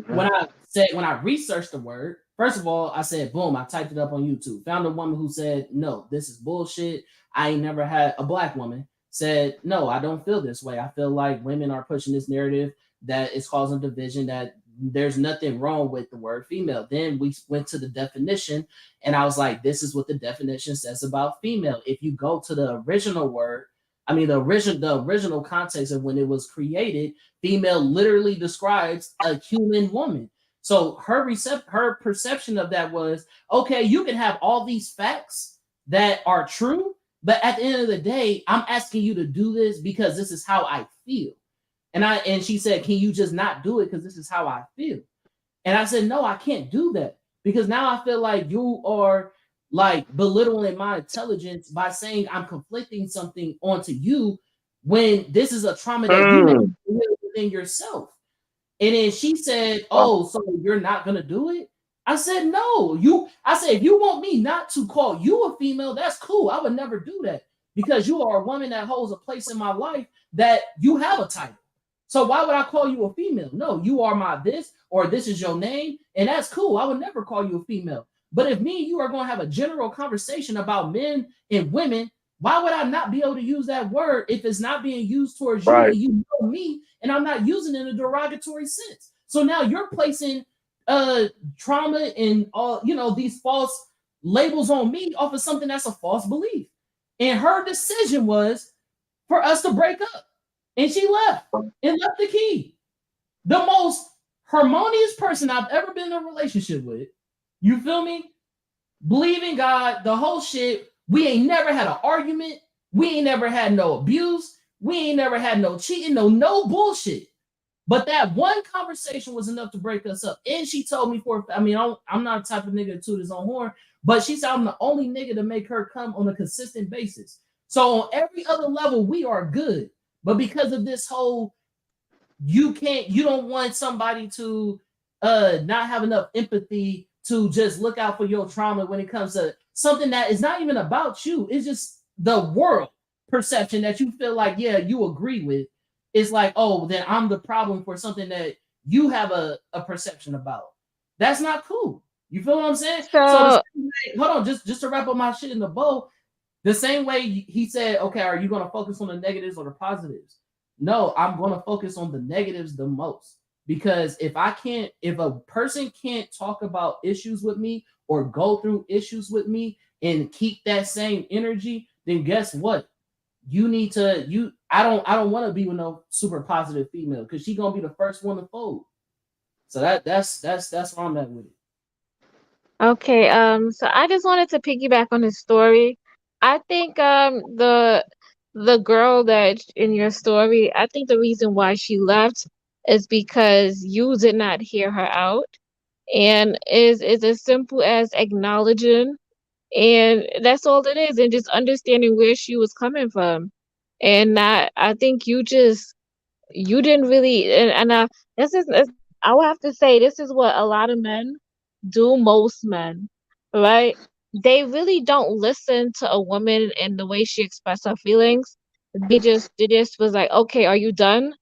when I researched the word, first of all, I said, boom, I typed it up on YouTube. Found a woman who said, no, this is bullshit. I ain't never had a black woman said, no, I don't feel this way. I feel like women are pushing this narrative that is causing division, that there's nothing wrong with the word female. Then we went to the definition, and I was like, this is what the definition says about female. If you go to the original word, I mean the original context of when it was created, female literally describes a human woman. So her perception of that was, okay, you can have all these facts that are true, but at the end of the day, I'm asking you to do this because this is how I feel. And she said, can you just not do it because this is how I feel? And I said, no, I can't do that because now I feel like you are like belittling my intelligence by saying I'm conflicting something onto you when this is a trauma that you have within yourself. And then she said, oh, so you're not gonna do it? I said, no. I said, if you want me not to call you a female, that's cool. I would never do that because you are a woman that holds a place in my life that you have a title. So why would I call you a female? No, you are my this, or this is your name, and that's cool. I would never call you a female. But if me and you are going to have a general conversation about men and women, why would I not be able to use that word if it's not being used towards you and you know me, and I'm not using it in a derogatory sense? So now you're placing trauma and all, these false labels on me off of something that's a false belief. And her decision was for us to break up. And she left the key. The most harmonious person I've ever been in a relationship with. You feel me? Believe in God, the whole shit. We ain't never had an argument. We ain't never had no abuse. We ain't never had no cheating, no bullshit. But that one conversation was enough to break us up. And she told me I'm not the type of nigga to toot his own horn, but she said I'm the only nigga to make her come on a consistent basis. So on every other level, we are good. But because of this whole, you don't want somebody to not have enough empathy to just look out for your trauma when it comes to something that is not even about you. It's just the world perception that you feel like, yeah, you agree with. It's like, oh, then I'm the problem for something that you have a perception about. That's not cool. You feel what I'm saying? So hold on, just to wrap up my shit in the bow. The same way he said, okay, are you going to focus on the negatives or the positives? No, I'm going to focus on the negatives the most. Because if a person can't talk about issues with me or go through issues with me and keep that same energy, then guess what? I don't want to be with no super positive female because she's going to be the first one to fold. So that's where I'm at with it. Okay, so I just wanted to piggyback on his story. I think the girl that in your story, I think the reason why she left is because you did not hear her out, and is as simple as acknowledging, and that's all it is, and just understanding where she was coming from, and not. I think you didn't really, and this is I will have to say this is what a lot of men do, most men, right? They really don't listen to a woman and the way she expressed her feelings. They just was like, okay, are you done?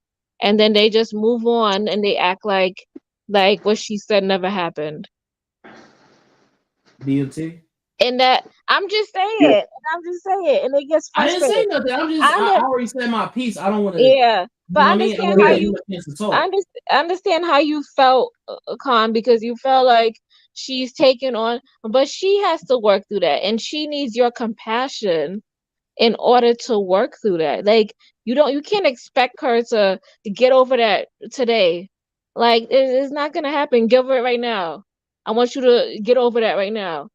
And then they just move on and they act like what she said never happened. BMT. And that I'm just saying, and it gets I didn't say frustrating. nothing. I already said my piece. I don't want to. Yeah, but I understand how you. I understand how you felt, Khan, because you felt like she's taken on, but she has to work through that, and she needs your compassion in order to work through that. Like you can't expect her to get over that today. Like it's not gonna happen. Give her it right now. I want you to get over that right now.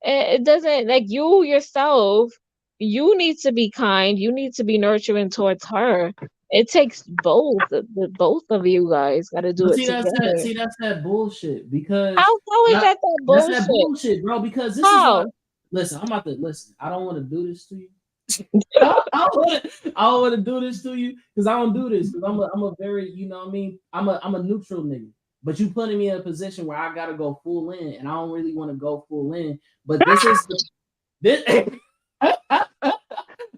It doesn't, like, you yourself. You need to be kind. You need to be nurturing towards her. It takes both. Both of you guys got to do it together. That's that bullshit. Because How is that bullshit? That's that bullshit, bro. Because this is what. Listen, I'm about to listen. I don't want to do this to you. I don't want to do this to you because I don't do this because I'm a very, you know what I mean, I'm a neutral nigga. but you putting me in a position where I gotta go full in, and I don't really want to go full in. But this.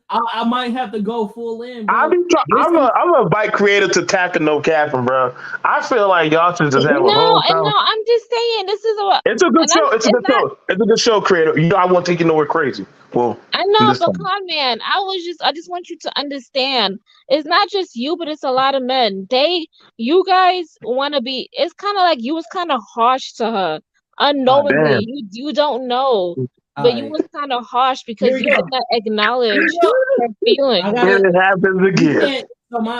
I might have to go full in, I bro. be try- This is I'm a bike creator to tap and no capping, bro. I feel like y'all should just have a No, whole and time. no, I'm just saying this is a, It's a good and I'm, show. It's a it's good not. show. It's a good show, creator. You know, I won't take you nowhere crazy. Well, I know, this but time. con man, I just want you to understand. It's not just you, but it's a lot of men. You guys want to be. It's kind of like you was kind of harsh to her unknowingly. Damn. You don't know, all but you right. was kind of harsh Here because we you go. did not Here we acknowledge go. her I feelings. Here gotta. it happens You again. can't.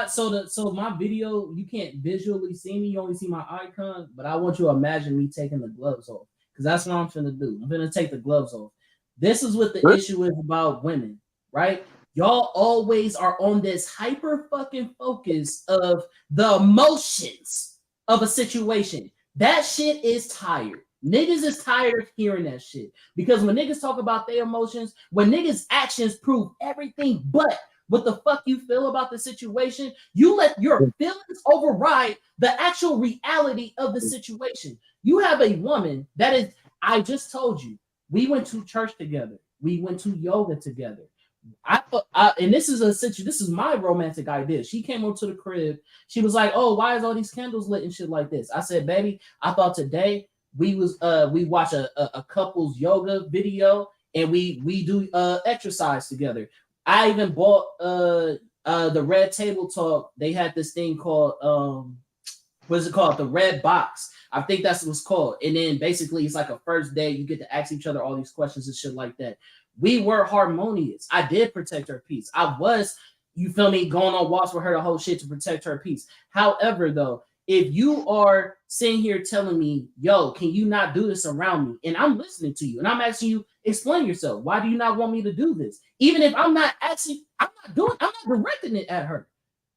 So my video, you can't visually see me. You only see my icon, but I want you to imagine me taking the gloves off because that's what I'm finna do. I'm gonna take the gloves off. This is what the What? issue is about women, right? Y'all always are on this hyper fucking focus of the emotions of a situation. That shit is tired. Niggas is tired of hearing that shit because when niggas talk about their emotions, when niggas' actions prove everything but what the fuck you feel about the situation, you let your feelings override the actual reality of the situation. You have a woman that is, I just told you, we went to church together, we went to yoga together. And this is a situation. This is my romantic idea. She came over to the crib. She was like, "Oh, why is all these candles lit and shit like this?" I said, "Baby, I thought today we watch a couples yoga video and we do exercise together. I even bought the Red Table Talk. They had this thing called what is it called? The Red Box. I think that's what it's called. And then basically it's like a first date. You get to ask each other all these questions and shit like that. We were harmonious. I did protect her peace. I was, you feel me, going on walks with her the whole shit to protect her peace. However, though, if you are sitting here telling me, yo, can you not do this around me? And I'm listening to you and I'm asking you, explain yourself. Why do you not want me to do this? Even if I'm not directing it at her.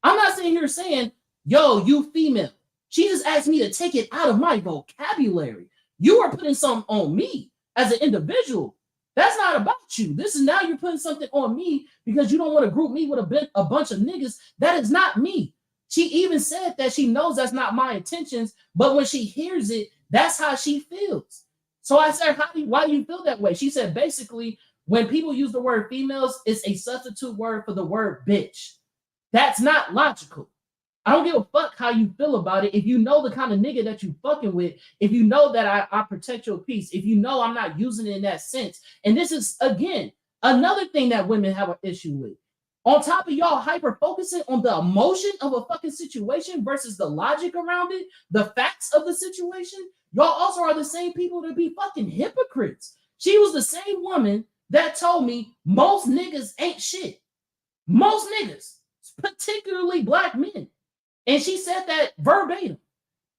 I'm not sitting here saying, yo, you female. She just asked me to take it out of my vocabulary. You are putting something on me as an individual. That's not about you. This is now you're putting something on me because you don't want to group me with a bunch of niggas. That is not me. She even said that she knows that's not my intentions, but when she hears it, that's how she feels. So I said, why do you feel that way? She said, basically, when people use the word females, it's a substitute word for the word bitch. That's not logical. I don't give a fuck how you feel about it. If you know the kind of nigga that you fucking with, if you know that I protect your peace, if you know I'm not using it in that sense. And this is, again, another thing that women have an issue with. On top of y'all hyper focusing on the emotion of a fucking situation versus the logic around it, the facts of the situation, y'all also are the same people that be fucking hypocrites. She was the same woman that told me most niggas ain't shit. Most niggas, particularly black men. And she said that verbatim.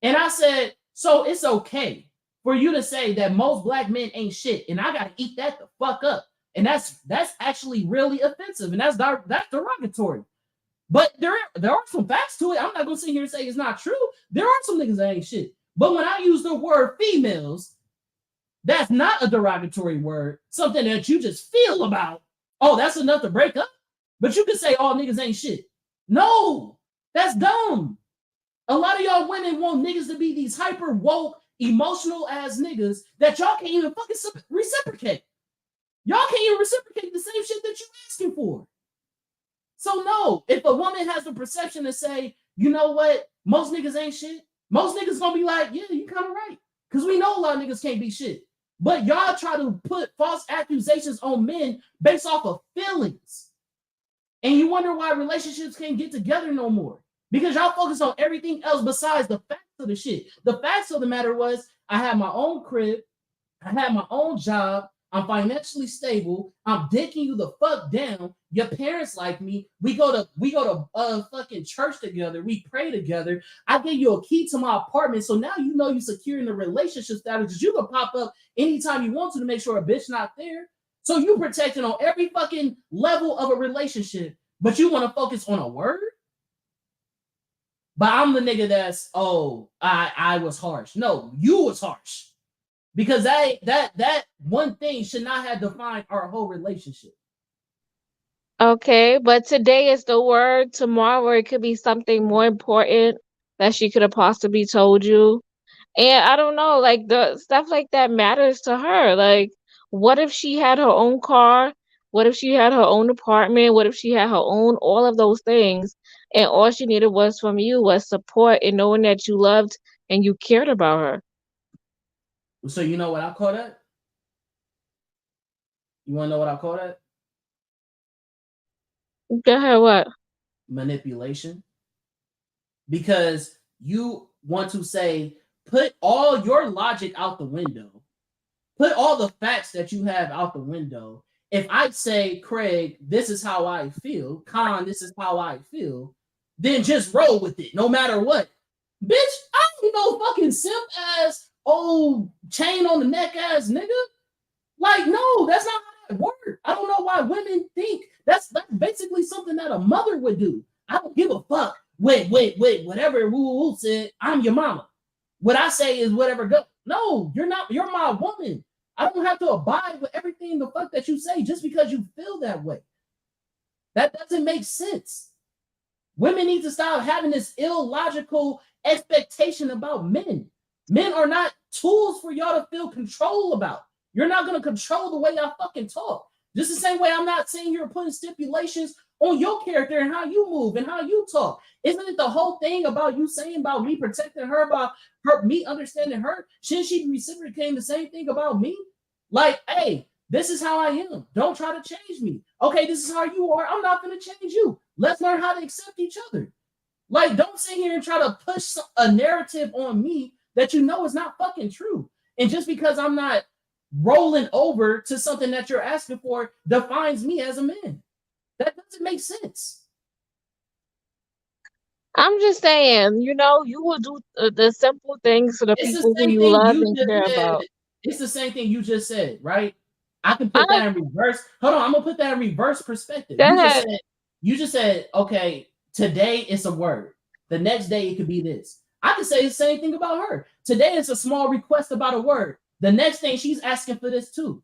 And I said, so it's okay for you to say that most black men ain't shit. And I got to eat that the fuck up. And that's actually really offensive. And that's derogatory. But there are some facts to it. I'm not going to sit here and say it's not true. There are some niggas that ain't shit. But when I use the word females, that's not a derogatory word. Something that you just feel about. Oh, that's enough to break up. But you can say all niggas ain't shit. No, that's dumb. A lot of y'all women want niggas to be these hyper woke, emotional ass niggas that y'all can't even fucking reciprocate. Y'all can't even reciprocate the same shit that you asking for. So no, if a woman has the perception to say, you know what, most niggas ain't shit, most niggas gonna be like, yeah, you kind of right. Because we know a lot of niggas can't be shit. But y'all try to put false accusations on men based off of feelings. And you wonder why relationships can't get together no more. Because y'all focus on everything else besides the facts of the shit. The facts of the matter was, I had my own crib, I had my own job, I'm financially stable, I'm dicking you the fuck down. Your parents like me. We go to fucking church together. We pray together. I gave you a key to my apartment, so now you know you're secure in the relationship status. You can pop up anytime you want to make sure a bitch not there. So you protected on every fucking level of a relationship, but you want to focus on a word? But I'm the nigga that's, oh, I was harsh. No, you was harsh. Because that one thing should not have defined our whole relationship. Okay, but today is the word. Tomorrow it could be something more important that she could have possibly told you. And I don't know, like the stuff like that matters to her. Like, what if she had her own car? What if she had her own apartment? What if she had her own all of those things? And all she needed was from you was support and knowing that you loved and you cared about her. So you know what I call that? You want to know what I call that? Go ahead, what? Manipulation. Because you want to say, put all your logic out the window, put all the facts that you have out the window. If I say, Craig, this is how I feel, Con, this is how I feel, then just roll with it, no matter what. Bitch, I don't know fucking simp ass, old chain on the neck ass nigga. Like, no, that's not how that works. I don't know why women think that's basically something that a mother would do. I don't give a fuck. Wait, whatever who said, I'm your mama. What I say is whatever go. No, you're not, you're my woman. I don't have to abide with everything the fuck that you say just because you feel that way. That doesn't make sense. Women need to stop having this illogical expectation about men. Men are not tools for y'all to feel control about. You're not going to control the way y'all fucking talk. Just the same way I'm not saying you're putting stipulations on your character and how you move and how you talk. Isn't it the whole thing about you saying about me protecting her, about her, me understanding her? Shouldn't she be reciprocating the same thing about me? Like, hey, this is how I am. Don't try to change me. Okay, this is how you are. I'm not going to change you. Let's learn how to accept each other. Like, don't sit here and try to push a narrative on me that you know is not fucking true. And just because I'm not rolling over to something that you're asking for defines me as a man. That doesn't make sense. I'm just saying, you know, you will do the simple things for the It's the people who same you thing love you and just care said. about. It's the same thing you just said, right? I can put I that in reverse. Hold on, I'm gonna put that in reverse perspective. Go ahead. You just said, okay, today it's a word. The next day it could be this. I can say the same thing about her. Today it's a small request about a word. The next thing she's asking for this too.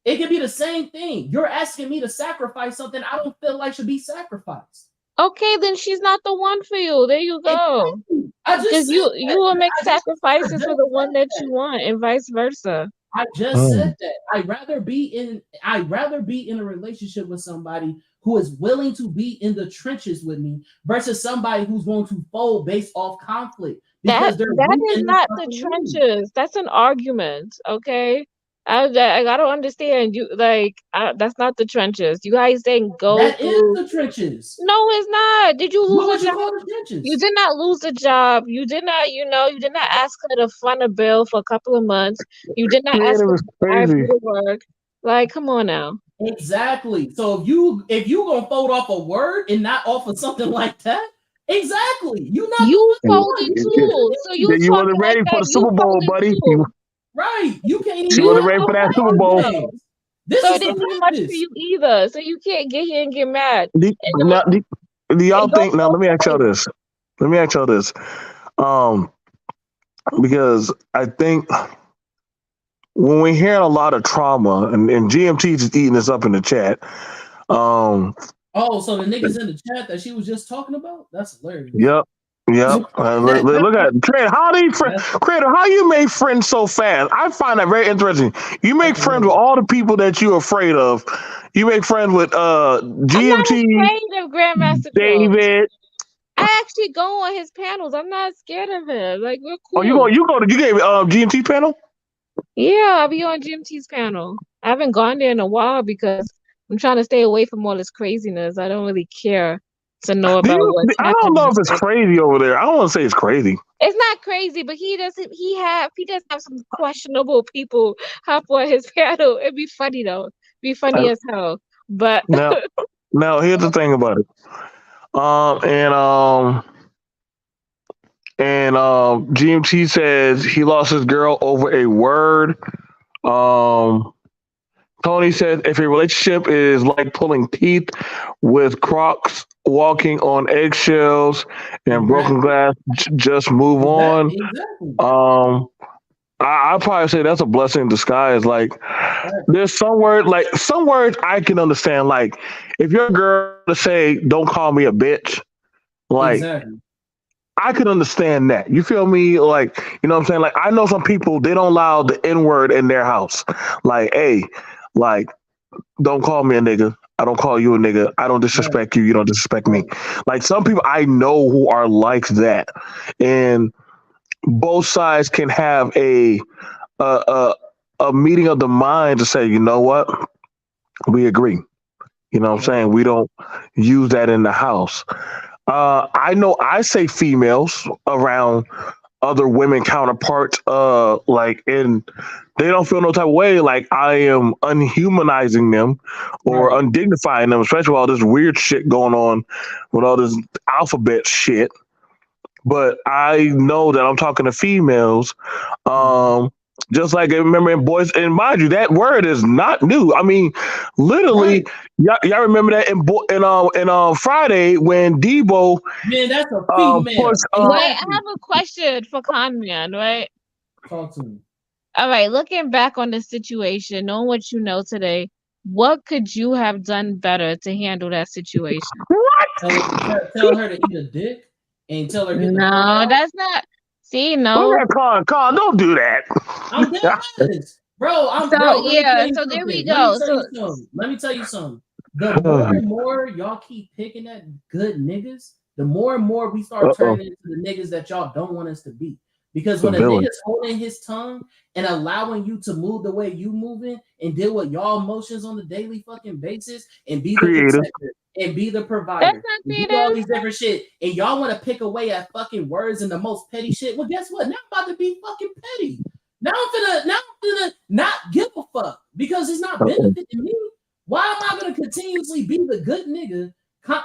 It could be the same thing. You're asking me to sacrifice something I don't feel like should be sacrificed. Okay, then she's not the one for you. There you go. Exactly. I just Because said you that. will make I just sacrifices for the said one that that. you want, and vice versa. I just Mm. said that. I'd rather be in a relationship with somebody who is willing to be in the trenches with me versus somebody who's going to fold based off conflict That because they're that weak is in the not the fucking room. trenches. That's an argument. Okay. I don't understand you. Like, that's not the trenches. You guys didn't go That is through. the trenches. No, it's not. Did you lose What a would you job? call the You trenches? did not lose a job. You did not, you did not ask her to fund a bill for a couple of months. You did not ask Creative her is to drive crazy. you to work. Like, come on now. Exactly. So if you gonna fold off a word and not off of something like that, exactly. You not the You fucking folded one. You can't too. So you You wasn't talking like ready for that. the You Super Bowl, folded buddy. too. right. You can't You even You wasn't handle ready for that Super folded Bowl. too. things. This So is it the didn't do much for practice. you either. So you can't get here and get mad. And go, Now, do y'all and go think? Now, let both me ask y'all ways. this. Let me ask y'all this. Um, because I think when we're hearing a lot of trauma, and GMT just eating this up in the chat. Um, Oh, so the niggas in the chat that she was just talking about? That's hilarious. yep, yep. Look at Creator. How do you friend? That's, Creator, how you make friends so fast? I find that very interesting. You make that's friends with hilarious. all the people that you're afraid of. You make friends with I'm not GMT, afraid of Grandmaster Jones. David. I actually go on his panels. I'm not scared of him. Like, we're Oh, cool. you gave GMT panel? Yeah, I'll be on GMT's panel. I haven't gone there in a while because I'm trying to stay away from all this craziness. I don't really care to know Do about you? what's I don't happening know and if it's stuff. crazy over there. I don't want to say it's crazy. It's not crazy, but he does have some questionable people hop on his panel. It'd be funny though. Be funny Uh, as hell. But Now, here's the thing about it. Um, and um, GMT says he lost his girl over a word. Um, Tony says if a relationship is like pulling teeth with Crocs, walking on eggshells, and broken Exactly. glass, just move on. Exactly. Um, I probably say that's a blessing in disguise. Like, Right. there's some words I can understand. Like, if your girl to say, "Don't call me a bitch," like, Exactly. I could understand that. You feel me? Like, you know what I'm saying? Like, I know some people, they don't allow the N word in their house. Like, hey, like, don't call me a nigga. I don't call you a nigga. I don't Right, disrespect you. You don't disrespect me. right. Like, some people I know who are like that. And both sides can have a, a, a meeting of the mind to say, you know what? We agree. You know what I'm Yeah. saying? We don't use that in the house. I know I say females around other women counterparts, like, and they don't feel no type of way, like I am unhumanizing them or Right. undignifying them, especially with all this weird shit going on with all this alphabet shit. But I know that I'm talking to females, Mhm. um, just like I remember in boys. And mind you, that word is not new. I mean, literally, Right. y'all remember that in Friday when Debo Man, that's a pushed female. Wait, I Exactly. have a question for Conman, right? Talk to me. All right, looking back on the situation, knowing what you know today, what could you have done better to handle that situation? Tell her to eat a dick and tell her get the fuck No, out. that's not. See, Look no. at Con, don't do that. I'm dead honest. So Bro, let me tell yeah, you so there we something. Let me go. tell So you something. Let me tell you something. The more and more y'all keep picking at good niggas, the more and more we start Uh-oh, turning into the niggas that y'all don't want us to be. Because the when a villain. nigga's holding his tongue and allowing you to move the way you moving and deal with y'all emotions on the daily fucking basis and be the Creative. protector and be the that's provider not and do all creative. these different shit and y'all want to pick away at fucking words and the most petty shit. Well, guess what? Now I'm about to be fucking petty. Now I'm gonna not give a fuck because it's not Uh-oh. benefiting me. Why am I gonna continuously be the good nigga,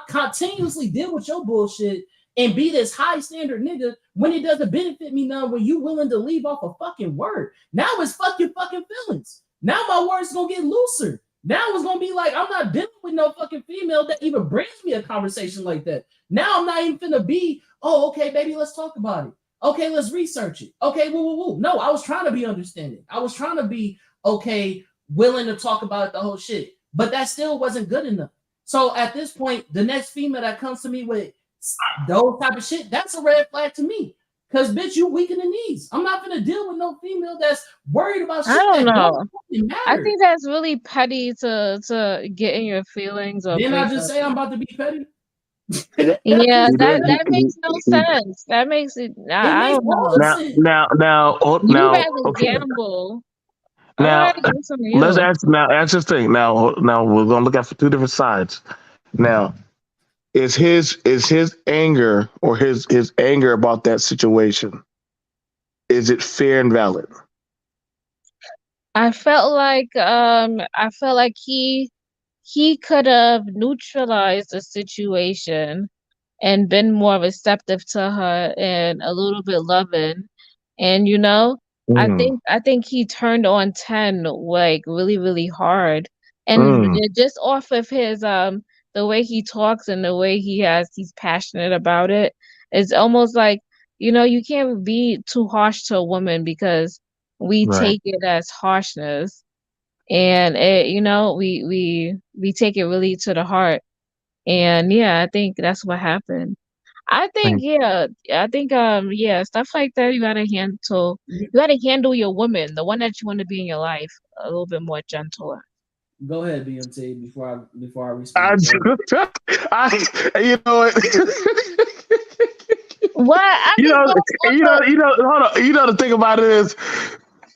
continuously deal with your bullshit, and be this high standard nigga when it doesn't benefit me none? When you willing to leave off a fucking word, now it's fuck your fucking feelings. Now my words gonna get looser. Now it's gonna be like I'm not dealing with no fucking female that even brings me a conversation like that. Now I'm not even finna be, oh, okay, baby, let's talk about it. Okay, let's research it. Okay, woo, woo, woo. No, I was trying to be understanding. I was trying to be okay, willing to talk about the whole shit, but that still wasn't good enough. So at this point, the next female that comes to me with those type of shit, that's a red flag to me. Cause bitch, you weak in the knees. I'm not gonna deal with no female that's worried about I shit don't that don't know. fucking I matter. think that's really petty to get in your feelings or Didn't I break just up. say I'm about to be petty? Yeah, He did. that makes no sense. That makes it. It I makes don't all the know. sense. You rather Okay. gamble. I Now, rather listen to let's you. ask. Now, ask this thing. Now we're gonna look at for two different sides. Now, is his anger or his anger about that situation, is it fair and valid? I felt like he could have neutralized the situation and been more receptive to her and a little bit loving. And Mm, I think he turned on 10 like really, really hard. And mm, just off of his the way he talks and the way he's passionate about it. It's almost like, you can't be too harsh to a woman because we right. take it as harshness and we take it really to the heart. And yeah, I think that's what happened. Thank I think yeah, stuff like that you gotta handle your woman, the one that you want to be in your life, a little bit more gentler. Go ahead, BMT, before I I, respond. Go ahead. you know what? What? I you just know, go off of hold on. You know, the thing about it is,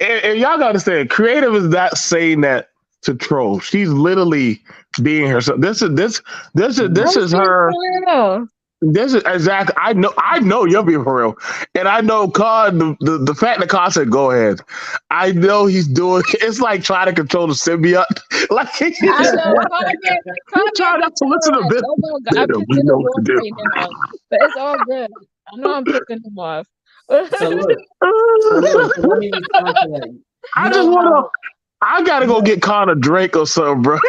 and y'all got to understand, creative is not saying that to troll. She's literally being herself. This Mhm. I'm is being her. for real. This is exactly. I know you're being for real, and I know Con. The fact that Con said go ahead, I know he's doing. It's like trying to control the symbiote. Like I he's know Carmen trying not to pissing me listen to off. this. Oh my God, I'm Venom, you pissing know him what to off do. right now. But it's all good. I know I'm pissing him off. So look, so let me respond to that. You I just know want to. how I gotta you go know get Con a drink or something, bro.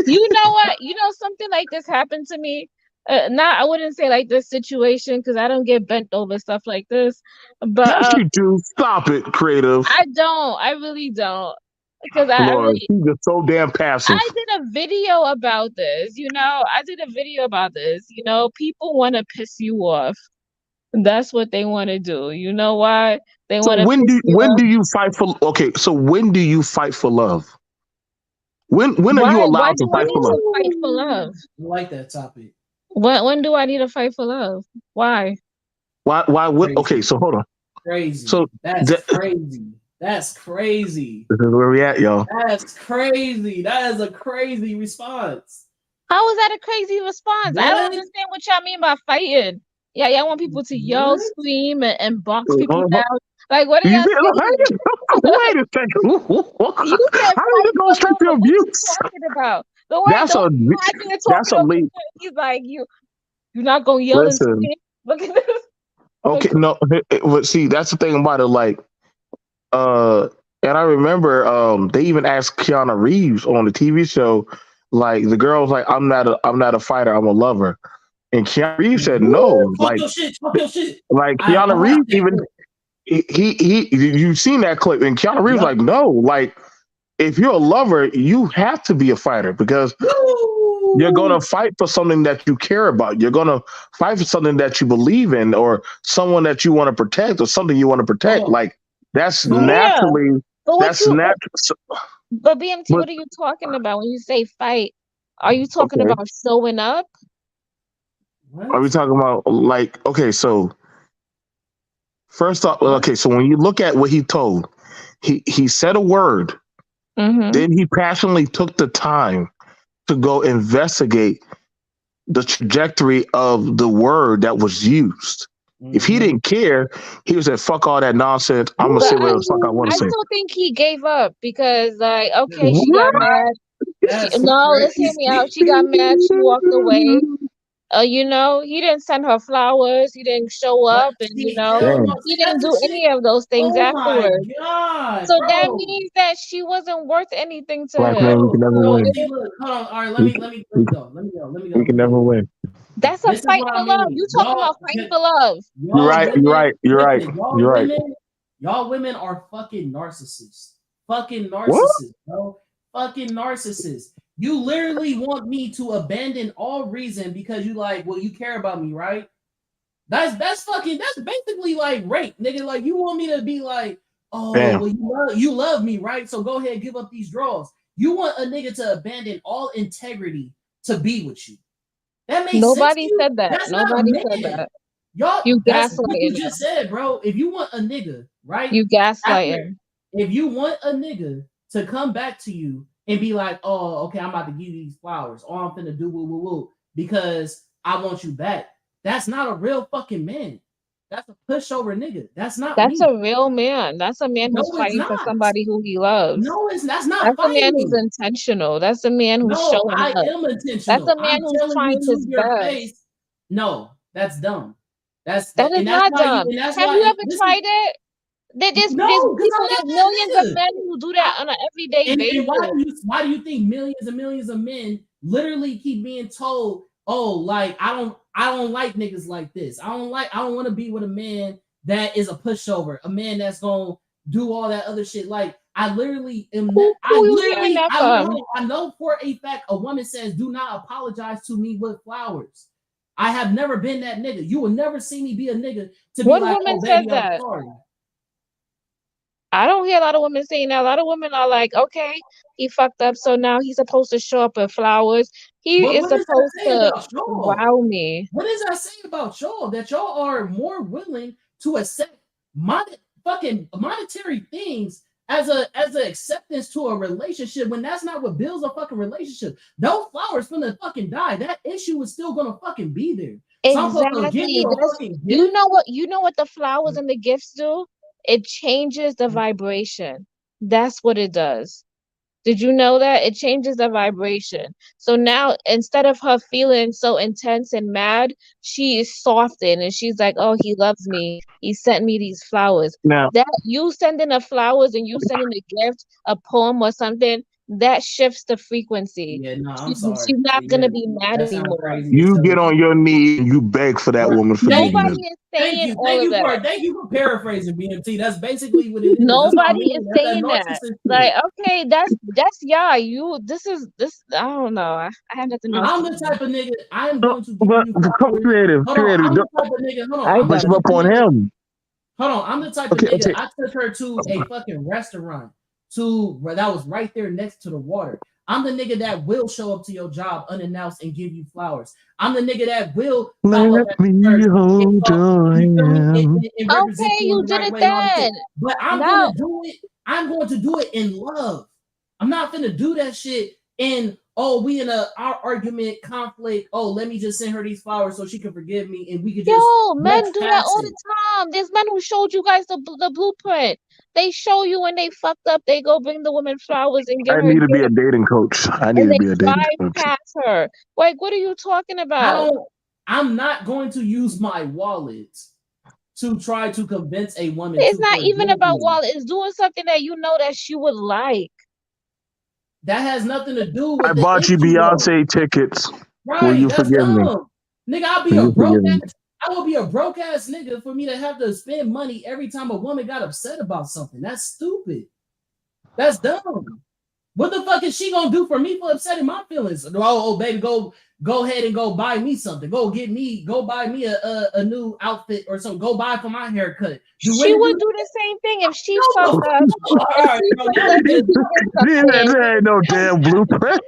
You know what? Something like this happened to me. Not, I wouldn't say like this situation because I don't get bent over stuff like this. But Yes, you do. Stop it, creative. I don't. I really don't. Because Lord, he's just so damn passive. I did a video about this. I did a video about this. People want to piss you off. That's what they want to do. You know why? They So want to piss you when off. do you fight for? Okay, so when do you fight for love? When are you Why allowed to do I fight for need to love? fight for love? I like that topic. When do I need to fight for love? Why? Why? Why? What? Okay, Crazy. so hold on. So Crazy. That's th- crazy. That's crazy. this is where we at, y'all. That's crazy. That is a crazy response. How is that a crazy response? I don't What? understand what y'all mean by fighting. Yeah, y'all want people to yell, What? scream, and box people Hold on. down. Like, what are You y'all see, saying? wait a second. You said How did fight it go for straight to love. What are you abuse? talking about? The way That's the a way you're that's talking a over leap. here, he's like, you're not gonna yell and Listen, scream. Look at this. okay, Look, no, but see, that's the thing about it. Like, uh, and I remember, they even asked Keanu Reeves on the TV show, like the girl was like, I'm not a fighter, I'm a lover," and Keanu Reeves said Woo! no. Talk your shit. Talk your shit. Like I Keanu watched Reeves that even clip. you've seen that clip, and Keanu Reeves Yup. like, no, like if you're a lover, you have to be a fighter because you're going Woo! to fight for something that you care about. You're going to fight for something that you believe in or someone that you want to protect or something you want to Hold protect. on. Like that's So yeah, naturally, but that's natural. BMT, But what are you talking about when you say fight? Are you talking okay, about showing up? are we what? talking about like, okay, so first off, What? okay, so when you look at what he told, he said a word, Mm-hmm. then he passionately took the time to go investigate the trajectory of the word that was used. If he Mm-hmm. didn't care, he would say, "Fuck all that nonsense. I'm gonna But say I, whatever the fuck I want I to say." still think he gave up because, like, okay, Dude, she got What? mad. that's No, let's hear me out. crazy. She got mad. She walked away. He didn't send her flowers. He didn't show What? up, and See, hell Damn, no. he See, didn't that's the do shit. any of those things Oh my afterwards. god, So that bro. means that she wasn't worth anything to black man, him. we can Bro, never bro. win. See, look, hold on. All right, We let me go. Let me go. Let me go. we Let can me go. never win. That's a This is fight what for I love. You mean. talking about fighting for love? You're Y'all right. You're women, right. You're right. listen, You're right. y'all women are fucking narcissists. Fucking What? narcissists, bro. Fucking narcissists. You literally want me to abandon all reason because you like, well, you care about me, right? That's basically like rape, nigga. Like you want me to be like, oh, Damn. well, you love me, right? So go ahead, give up these draws. You want a nigga to abandon all integrity to be with you. That makes sense to Nobody you? said that. That's not Nobody said man. that. Y'all, You that's what you gaslighting just them. said, bro. If you want a nigga, right? You After, gaslighting. if you want a nigga to come back to you and be like, oh, okay, I'm about to give you these flowers, or I'm finna do woo woo woo because I want you back. That's not a real fucking man. That's a pushover nigga. That's not That's me. a real man. That's a man No, who's it's fighting for not. somebody who he loves. No, that's not That's a man who's fighting. intentional. That's a man who's No, showing I up. am That's intentional. a man I'm who's telling you trying to his your best. face. No, that's dumb. That's That that, is and that's not why you. dumb. And that's Have why. you And ever listen, tried it? There's no, because people, I'm not there's that millions of nigga. men who do I, that on an everyday and basis. why do you think millions and millions of men literally keep being told, oh, like I don't like niggas like this. I don't want to be with a man that is a pushover, a man that's gonna do all that other shit. Like I literally am. Who you hearing that from? I know for a fact a woman says, "Do not apologize to me with flowers." I have never been that nigga. You will never see me be a nigga to be What like, woman "Oh, says baby, I'm that? sorry." I don't hear a lot of women saying that. A lot of women are like, okay, he fucked up, so now he's supposed to show up with flowers. He But is what does that supposed say to about y'all? wow me. What does that say about y'all? That y'all are more willing to accept fucking monetary things as a acceptance to a relationship when that's not what builds a fucking relationship. Those flowers gonna fucking die. That issue is still gonna fucking be there. So I'm supposed to give Exactly. you a That's fucking you gift. know what the flowers and the gifts do? It changes the vibration. That's what it does. Did you know that? It changes the vibration. So now instead of her feeling so intense and mad, she is softened and she's like, oh, he loves me. He sent me these flowers. Now, That you sending the flowers and you sending a gift, a poem or something, that shifts the frequency. Yeah, no, I'm She's sorry. not Yeah, gonna be mad that sounds anymore. crazy as You hell. get on your knee and you beg for that Right. woman's Thank forgiveness. Nobody is saying all of that. thank you for paraphrasing BMT. That's basically what it is. That's what I Nobody is mean. That's that saying that. narcissist Like, shit. okay, that's y'all. You this I don't know. I have nothing else I'm to the say. type of nigga. I am No, going to give but you come flowers. creative, Hold on, creative. I'm the Don't type of nigga. Hold on, I I'm the put don't. him type up of on nigga. him. Hold on, I'm the type of Okay, nigga. okay. I took her to a fucking restaurant where that was right there next to the water. I'm the nigga that will show up to your job unannounced and give you flowers. I'm the nigga that will pop up Let at the me church and hold your you feel me hand. and represent Okay, you in you the did right it way and all this shit. then. But I'm Now gonna do it. I'm going to do it in love. I'm not gonna do that shit in we in our argument conflict. Oh, let me just send her these flowers so she can forgive me and we could just yo, let's men do that pass all it. the time. There's men who showed you guys the blueprint. They show you when they fucked up, they go bring the woman flowers and give I her need to be a gifts, dating coach. I need and to they be a dating drive coach. past her. Like, what are you talking I about? don't. I'm not going to use my wallet to try to convince a woman It's to not even forgive about me. wallet. It's doing something that you know that she would like. That has nothing to do I with the bought you issue, though. Beyonce tickets. Will Right? you That's forgive me? dumb, nigga. I'll be Will a you broke forgive me? ass. I will be a broke ass nigga for me to have to spend money every time a woman got upset about something. That's stupid. That's dumb. What the fuck is she gonna do for me for upsetting my feelings? Oh, baby, go ahead and go buy me something. Go buy me a new outfit or something. Go buy for my haircut. Do She women do would do that? the same thing if she No, fucked the up. fuck. All If right, she bro. fucked Now up we and just she did something. There ain't no now we damn capping. blueprint.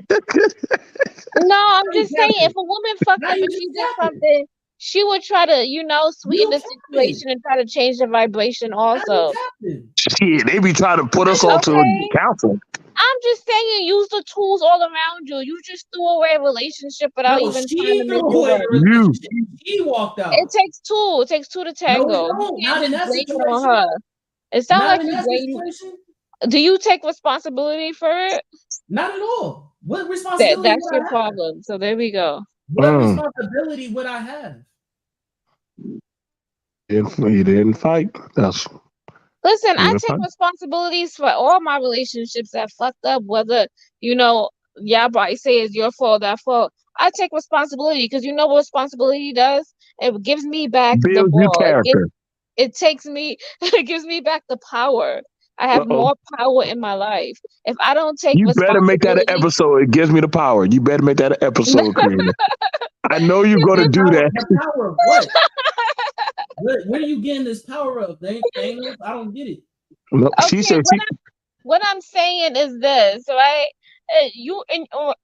No, I'm Now we just saying, if capping. a woman fucked Now up you and she just did capping. something, she would try to, sweeten You the capping. situation and try to change the vibration Now you also. capping. Shit, they be trying to put us on to Okay? counsel. I'm just saying, use the tools all around you. You just threw away a relationship without No, even trying she to make threw it away work. the You, relationship. She walked It out. takes two. It takes two to No, it tango. You don't. can't Not in just that blame it on situation. her. It sounds Not like in you that blame. situation. Do you take responsibility for it? Not at all. What responsibility That's would your I have? problem. So there we go. What responsibility would I have? you didn't fight. That's Listen, you I didn't take fight. responsibilities for all my relationships that fucked up, whether, you know, y'all probably say it's your fault, that fault. I take responsibility because you know what responsibility does? It gives me back the Build you ball. character. It takes me, it gives me back the power. I have Uh-oh. more power in my life. If I don't take You better make that an responsibility, episode. It gives me the power. You better make that an episode, creator. I know you're is going to it do that. The power of what? Where are you getting this power of? Thanos? I don't get it. No, she okay? said she. What I'm saying is this, right?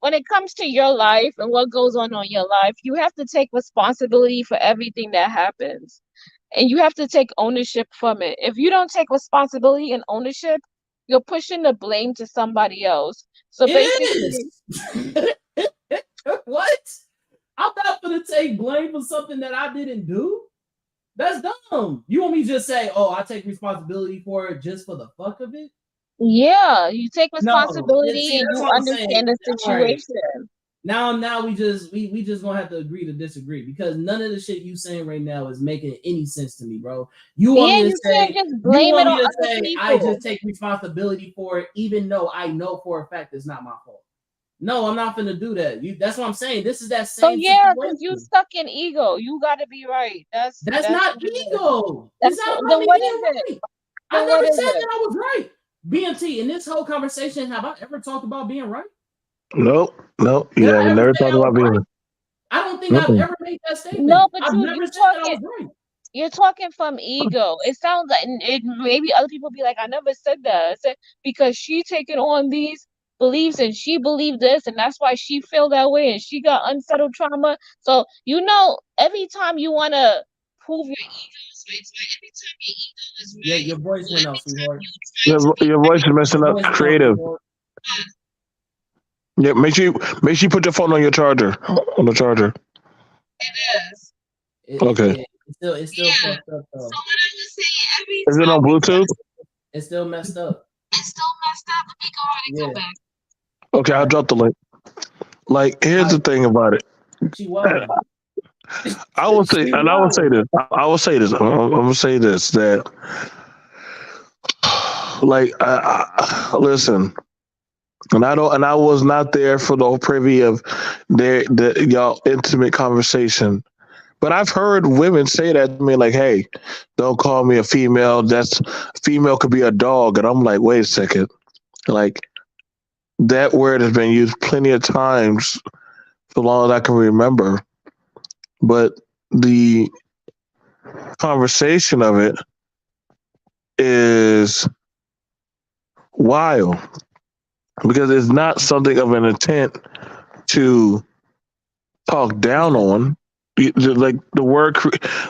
When it comes to your life and what goes on your life, you have to take responsibility for everything that happens, and you have to take ownership from it. If you don't take responsibility and ownership, you're pushing the blame to somebody else. So It basically, is. What? I'm not gonna take blame for something that I didn't do. That's dumb. You want me to just say, "Oh, I take responsibility for it just for the fuck of it"? yeah, you take No. responsibility See, and that's you what I'm saying. understand the All right. situation. Now we just gonna have to agree to disagree because none of the shit you saying right now is making any sense to me, bro. You want Yeah, me to you can't say just blame it on other I people. just take responsibility for it, even though I know for a fact it's not my fault. No, I'm not gonna do that. That's what I'm saying. This is that So same yeah, because you situation. stuck in ego. You got to be right. That's That's not what it is. ego. It's That's not then about me what being is it? right. I Then what never is said it? that I was right. BMT, in this whole conversation, have I ever talked about being right? Nope. Nope. Did You I haven't ever never say talked I was about right? being. I don't think I've Mm-mm. ever made that No, statement. but I've never you said that I talking was right. you're talking from ego. It sounds like it maybe other people be like, I never said that. I said because she taking on these beliefs and she believed this and that's why she feel that way and she got unsettled trauma. So every time you wanna prove your ego is right, so every time your ego is Yeah, right, your voice or went out, every time sweetheart. you try to be Your voice is Your messing up. voice went out, Creative. sweetheart. Yeah. Make sure you put your phone on your charger. On the charger. it is. Okay. Yeah, it's still Yeah. fucked up So though. what I was saying, every Is it on time you Bluetooth? It's still messed up. it's still messed up. Let me go ahead and come Yeah. back. Okay, All I'll right. drop the link. Like, here's All the right. thing about it. She wildin'. I will say, She and I will say wildin'. this. I will say this. I'm gonna say this that, like, listen. And I was not there for the whole privy of the y'all intimate conversation. But I've heard women say that to me, like, "Hey, don't call me a female. That's female could be a dog." And I'm like, "Wait a second. Like that word has been used plenty of times so long as I can remember." But the conversation of it is wild because it's not something of an intent to talk down on. Like the word,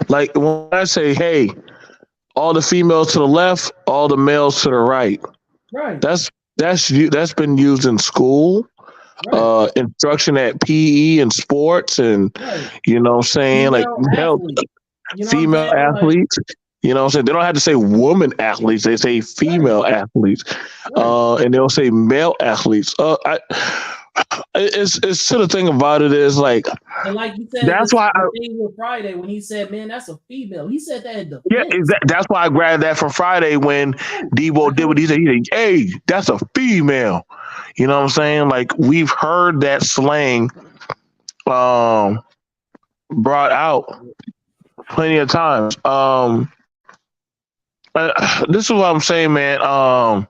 like when I say, "Hey, all the females to the left, all the males to the right," Right. that's been used in school, Right. instruction at PE and sports, and Right. you know what I'm saying, like Female hell, athlete. You know what I'm female saying? Like, athletes. You know what I'm saying? They don't have to say woman athletes, they say right. female athletes. Right. And they'll say male athletes. It's to the thing about it is like And like you said, that's this why the thing with Friday when he said, "Man, that's a female." He said that in yeah, defense. that's why I grabbed that from Friday when Right. Debo Like, did what he said. He said, "Hey, that's a female." You know what I'm saying? Like we've heard that slang um, brought out plenty of times. This is what I'm saying, man. I'm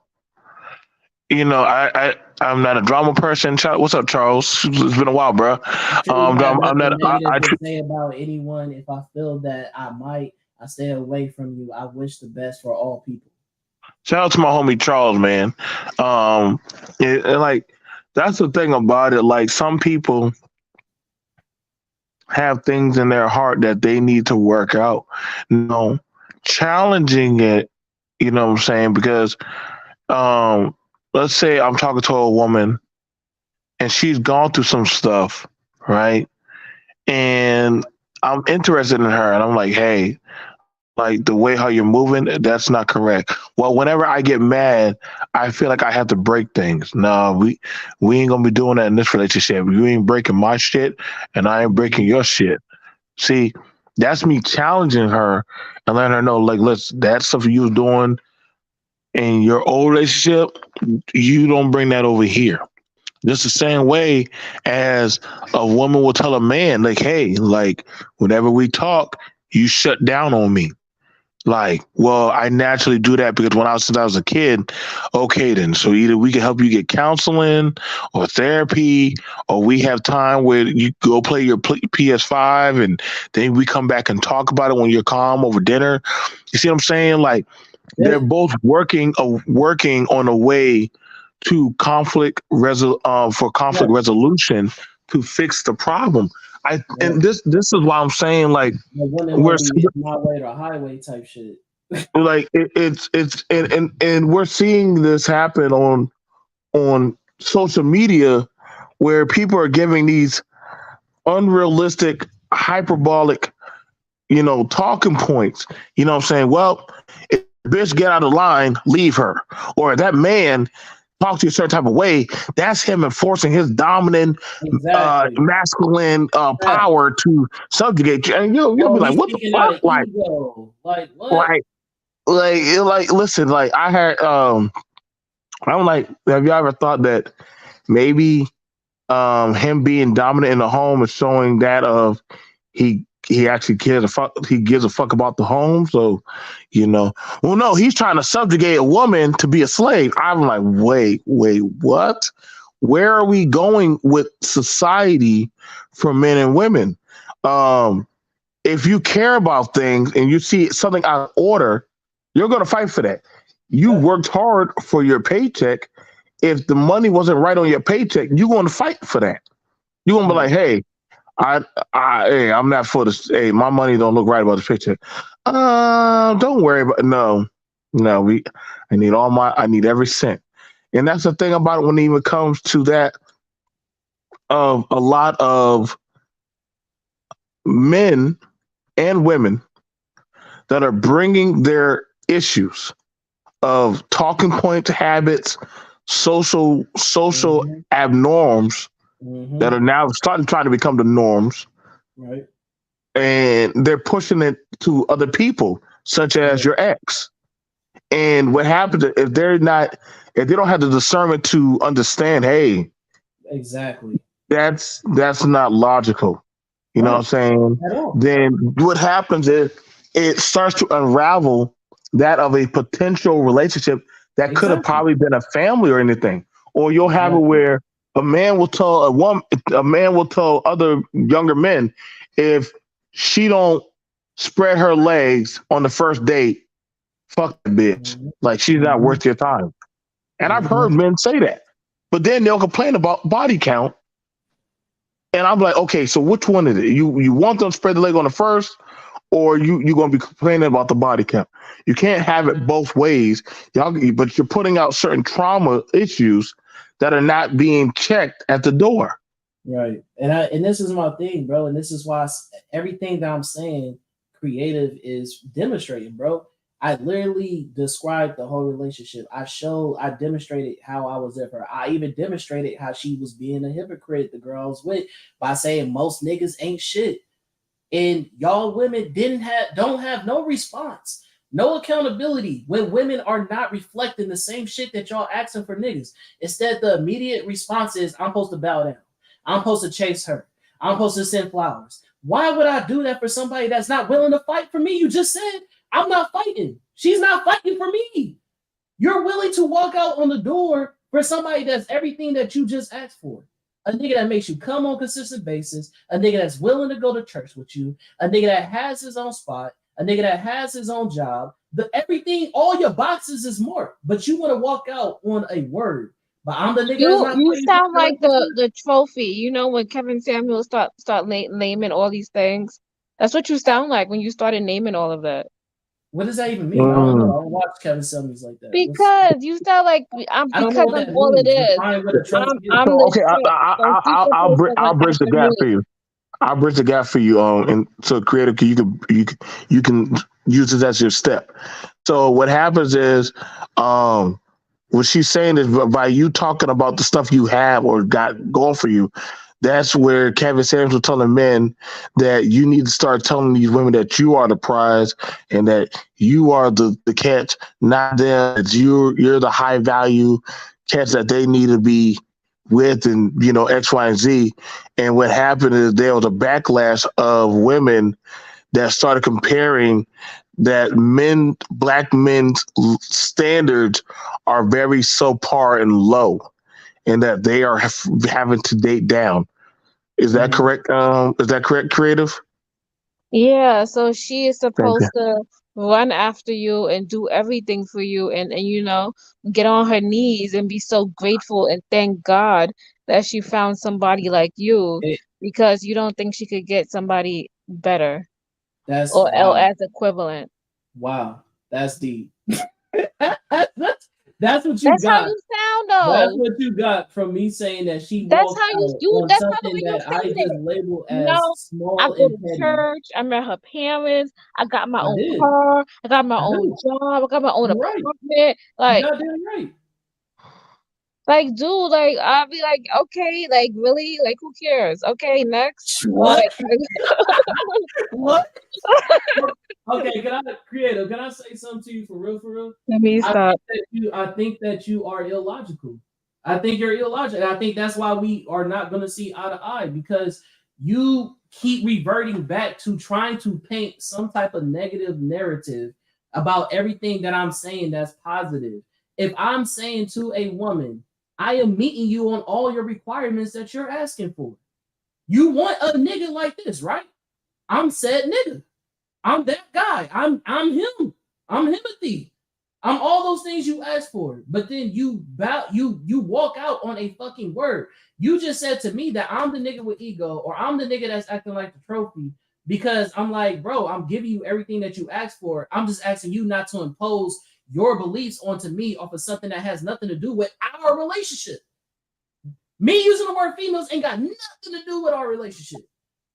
not a drama person. What's up, Charles? It's been a while, bro. I truly have I'm not. nothing negative to say about anyone. If I feel that I might, I stay away from you. I wish the best for all people. Shout out to my homie Charles, man. Um, and like that's the thing about it. Like some people have things in their heart that they need to work out. Challenging it. You know what I'm saying? Because um, let's say I'm talking to a woman and she's gone through some stuff, right? And I'm interested in her, and I'm like, hey, like the way how you're moving, that's not correct. Well, whenever I get mad, I feel like I have to break things. No, we ain't gonna be doing that in this relationship. You ain't breaking my shit, and I ain't breaking Mhm. your shit. See, that's me challenging her and letting her know, like, listen, that stuff you was doing in your old relationship, you don't bring that over here. Just the same way as a woman will tell a man, like, hey, like, whenever we talk, you shut down on me. Like, well, I naturally do that because since I was a kid, okay, then. So either we can help you get counseling or therapy, or we have time where you go play your PS5 and then we come back and talk about it when you're calm over dinner. You see what I'm saying? Like, they're Yeah. both working on a way to for conflict Right. resolution to fix the problem. Right. And this is why I'm saying like The women we're want to be it's my way or highway type shit. like it's and we're seeing this happen on social media where people are giving these unrealistic hyperbolic talking points. You know what I'm saying? Well, if bitch get out of line, leave her. Or that man talk to you a certain type of way, that's him enforcing his dominant Exactly. masculine Yeah. power to subjugate you. And you'll be Oh, like, he's what the speaking out fuck? of ego. Like what? Like, listen, like I had, I'm like, have you ever thought that maybe him being dominant in the home is showing that of he actually cares a fuck, he gives a fuck about the home. So, well, no, he's trying to subjugate a woman to be a slave. I'm like, wait, what? Where are we going with society for men and women? Um, if you care about things and you see something out of order, you're going to fight for that. You Yeah. worked hard for your paycheck. If the money wasn't right on your paycheck, you're going to fight for that. You're going to be like, Right. hey, hey, I'm not for this. Hey, my money don't look right about the paycheck. Don't worry about no. I need every cent. And that's the thing about it when it even comes to that of a lot of men and women that are bringing their issues of talking point habits, social Mm-hmm. abnorms that Mm-hmm. are now trying to become the norms, Right. and they're pushing it to other people, such as Right. your ex. And what happens if if they don't have the discernment to understand, hey, Exactly. that's not logical. You know what I'm Right. saying? At all. Then what happens is it starts to unravel that of a potential relationship that could have Exactly. probably been a family or anything. Or you'll have it Exactly. where a man will tell other younger men if she don't spread her legs on the first date, fuck that bitch. Mhm. Like she's not Mhm. worth your time. And I've heard Mhm. men say that. But then they'll complain about body count. And I'm like, okay, so which one is it? You want them to spread the leg on the first, or you gonna be complaining about the body count? You can't have it both ways. But you're putting out certain trauma issues that are not being checked at the door. Right. And this is my thing, bro. And this is why everything that I'm saying, creative is demonstrating, bro. I literally described the whole relationship. I demonstrated how I was there for her. I even demonstrated how she was being a hypocrite, the girl I was with, by saying most niggas ain't shit. And y'all women don't have no response, no accountability when women are not reflecting the same shit that y'all asking for niggas. Instead, the immediate response is I'm supposed to bow down. I'm supposed to chase her. I'm supposed to send flowers. Why would I do that for somebody that's not willing to fight for me? You just said I'm not fighting. She's not fighting for me. You're willing to walk out on the door for somebody that's everything that you just asked for. A nigga that makes you come on a consistent basis, a nigga that's willing to go to church with you, a nigga that has his own spot, a nigga that has his own job. The everything, all your boxes is marked, but you want to walk out on a word. But I'm the nigga that's not You fighting for sound the like relationship. the trophy. You know when Kevin Samuel naming all these things. That's what you sound like when you started naming all of that. What does that even mean? I don't know. Mm. I don't watch Kevin Summers like that. What's Because you sound like I don't know because what I'm that all it means. is. Define what a trophy is. I'm So the okay, shit. So secret person I'll what bridge the that gap means. for you. I'll bridge the gap for you. And so creative, you can use this as your step. So what happens is, um, what she's saying is by you talking about the stuff you have or got going for you, that's where Kevin Samuels was telling men that you need to start telling these women that you are the prize and that you are the catch, not them. That you're the high value catch that they need to be with, and X, Y, and Z. And what happened is there was a backlash of women that started comparing that black men's standards are very subpar and low, and that they are having to date down. Is that Mhm. correct? Is that correct, creative? Yeah, so she is Thank you. supposed to run after you and do everything for you and get on her knees and be so grateful and thank God that she found somebody like you It, because you don't think she could get somebody better that's or wow. as equivalent. Wow. That's deep. that's what you That's how got. you sound That's though. what you got from me saying that she That's walked how out you on that's how the something way you that I said just it. labeled as No, I small go and to petty. church. I met her parents. I got my I own did. car. I got my I own know. job. I got my own You're right. apartment. You Like, got damn right. dude, like, I'll be like, okay, like, really? Like, who cares? Okay, next. What? Like, What? Okay, can I creative? Can I say something to you for real? For real? let me stop. I think that you are illogical. I think you're illogical. And I think that's why we are not going to see eye to eye because you keep reverting back to trying to paint some type of negative narrative about everything that I'm saying that's positive. If I'm saying to a woman, I am meeting you on all your requirements that you're asking for. You want a nigga like this, right? I'm said nigga. I'm that guy. I'm him. I'm Timothy. I'm all those things you asked for. But then you walk out on a fucking word. You just said to me that I'm the nigga with ego, or I'm the nigga that's acting like the trophy. Because I'm like, bro, I'm giving you everything that you asked for. I'm just asking you not to impose your beliefs onto me off of something that has nothing to do with our relationship. Me using the word females ain't got nothing to do with our relationship.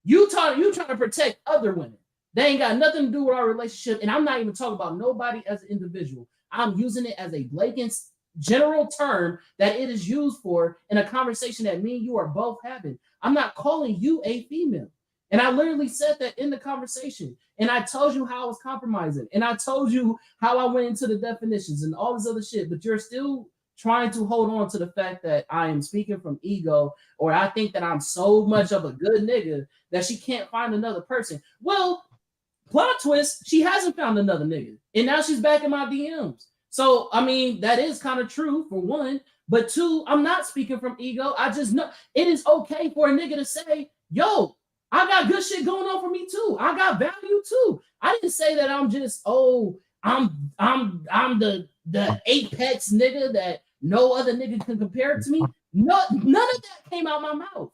You trying to protect other women. They ain't got nothing to do with our relationship. And I'm not even talking about nobody as an individual. I'm using it as a blatant general term that it is used for in a conversation that me and you are both having. I'm not calling you a female. And I literally said that in the conversation. And I told you how I was compromising. And I told you how I went into the definitions and all this other shit. But you're still trying to hold on to the fact that I am speaking from ego, or I think that I'm so much of a good nigga that she can't find another person. Well, plot twist, she hasn't found another nigga. And now she's back in my DMs. So, I mean, that is kind of true for one. But two, I'm not speaking from ego. I just know it is okay for a nigga to say, yo, I got good shit going on for me too. I got value too. I didn't say that I'm just, oh, I'm the apex nigga that no other nigga can compare it to me. No, none of that came out my mouth.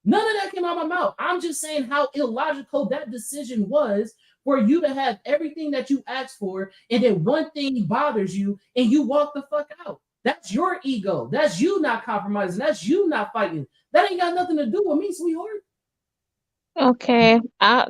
None of that came out my mouth. I'm just saying how illogical that decision was for you to have everything that you asked for, and then one thing bothers you, and you walk the fuck out. That's your ego. That's you not compromising. That's you not fighting. That ain't got nothing to do with me, sweetheart. Okay, I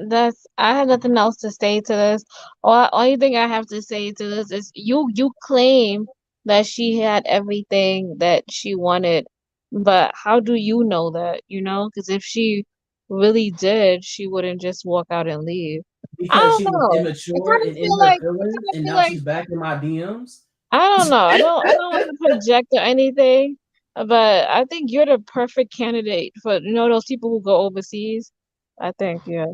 have nothing else to say to this. Only thing I have to say to this is you claim that she had everything that she wanted, but how do you know that, you know? Because if she really did, she wouldn't just walk out and leave. I Because don't she was know. I immature kind of and in feel her like I feelings, kind of and feel now like she's back in my DMs. I don't know. I don't want to project or anything, but I think you're the perfect candidate for, you know, those people who go overseas. I think, yeah.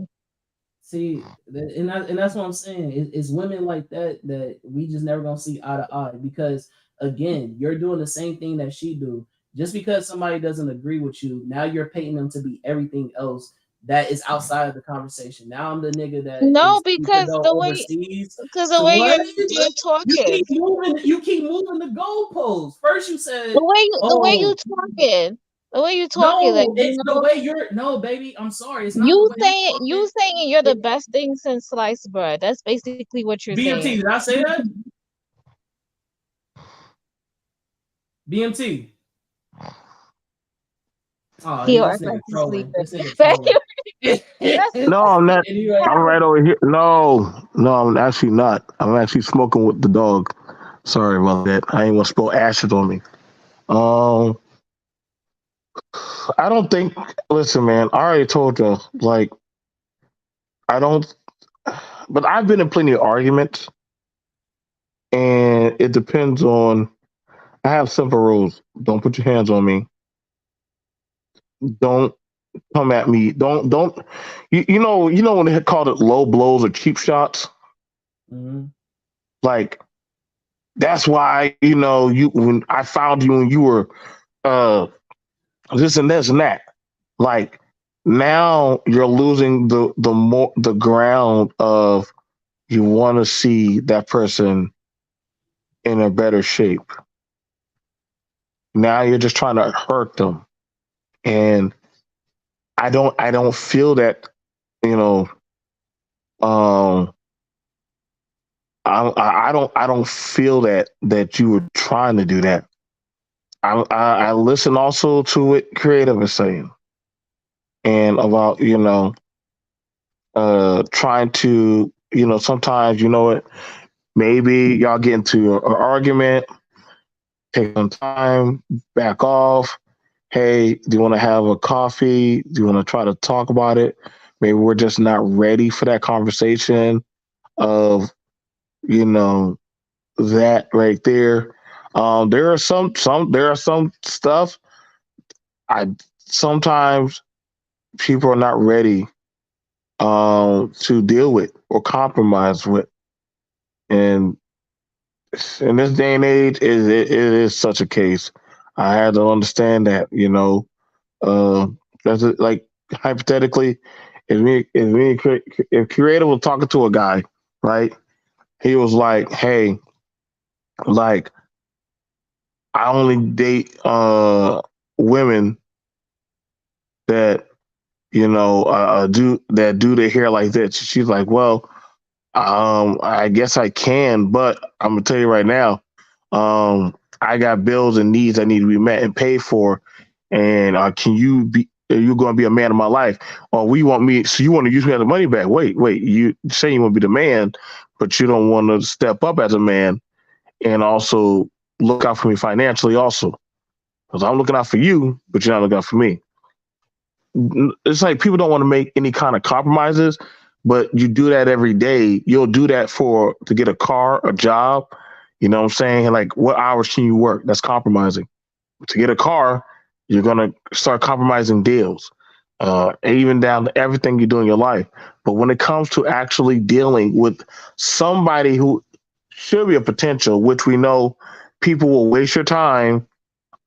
See, and that's what I'm saying. It's women like that that we just never gonna see eye to eye because again, you're doing the same thing that she do. Just because somebody doesn't agree with you, now you're painting them to be everything else that is outside of the conversation. Now I'm the nigga that No, is keeping because though overseas. because the So way what? you're talking, You keep moving the goalposts. First you said, the way "Oh you talking, the way you talking, like no, you it's the know, way you're." No, baby, I'm sorry. It's not the way I'm talking. you saying you're the It, best thing since sliced bread. That's basically what you're BMT, saying. did I say that? BMT. Oh, He this act nigga like he's trolling. sleeping. This nigga trolling. That's And No, I'm not. you like, I'm right over here. No, I'm actually not. I'm actually smoking with the dog. Sorry about that. I ain't want to spill acid on me. Um, I don't think. Listen, man. I already told you. Like, I don't. But I've been in plenty of arguments, and it depends on. I have simple rules. Don't put your hands on me. Don't come at me. Don't. You know when they called it low blows or cheap shots. mhm. Like that's why you when I found you when you were uh this and this and that. Like now you're losing the ground of you want to see that person in a better shape. Now you're just trying to hurt them, and I don't feel that you know um I don't feel that you were trying to do that. I listen also to what creative is saying and about trying to sometimes maybe y'all get into an argument, take some time, back off. Hey, do you want to have a coffee? Do you want to try to talk about it? Maybe we're just not ready for that conversation of you know that right there. There are some stuff I sometimes people are not ready to deal with or compromise with. And in this day and age, it is such a case. I had to understand that, uh, that's like hypothetically, if creative was talking to a guy, right? He was like, "Hey, like I only date women that do their hair like that." She's like, "Well, I guess I can, but I'm gonna tell you right now, I got bills and needs that need to be met and paid for. And can you be? Are you going to be a man of my life? Or we want me? So you want to use me as a money bag? Wait. You say you want to be the man, but you don't want to step up as a man and also look out for me financially, also, because I'm looking out for you, but you're not looking out for me. it's like people don't want to make any kind of compromises, but you do that every day. You'll do that to get a car, a job. You know what I'm saying? Like, what hours can you work? That's compromising. To get a car, you're gonna start compromising deals, even down to everything you do in your life. But when it comes to actually dealing with somebody who should be a potential, which we know people will waste your time,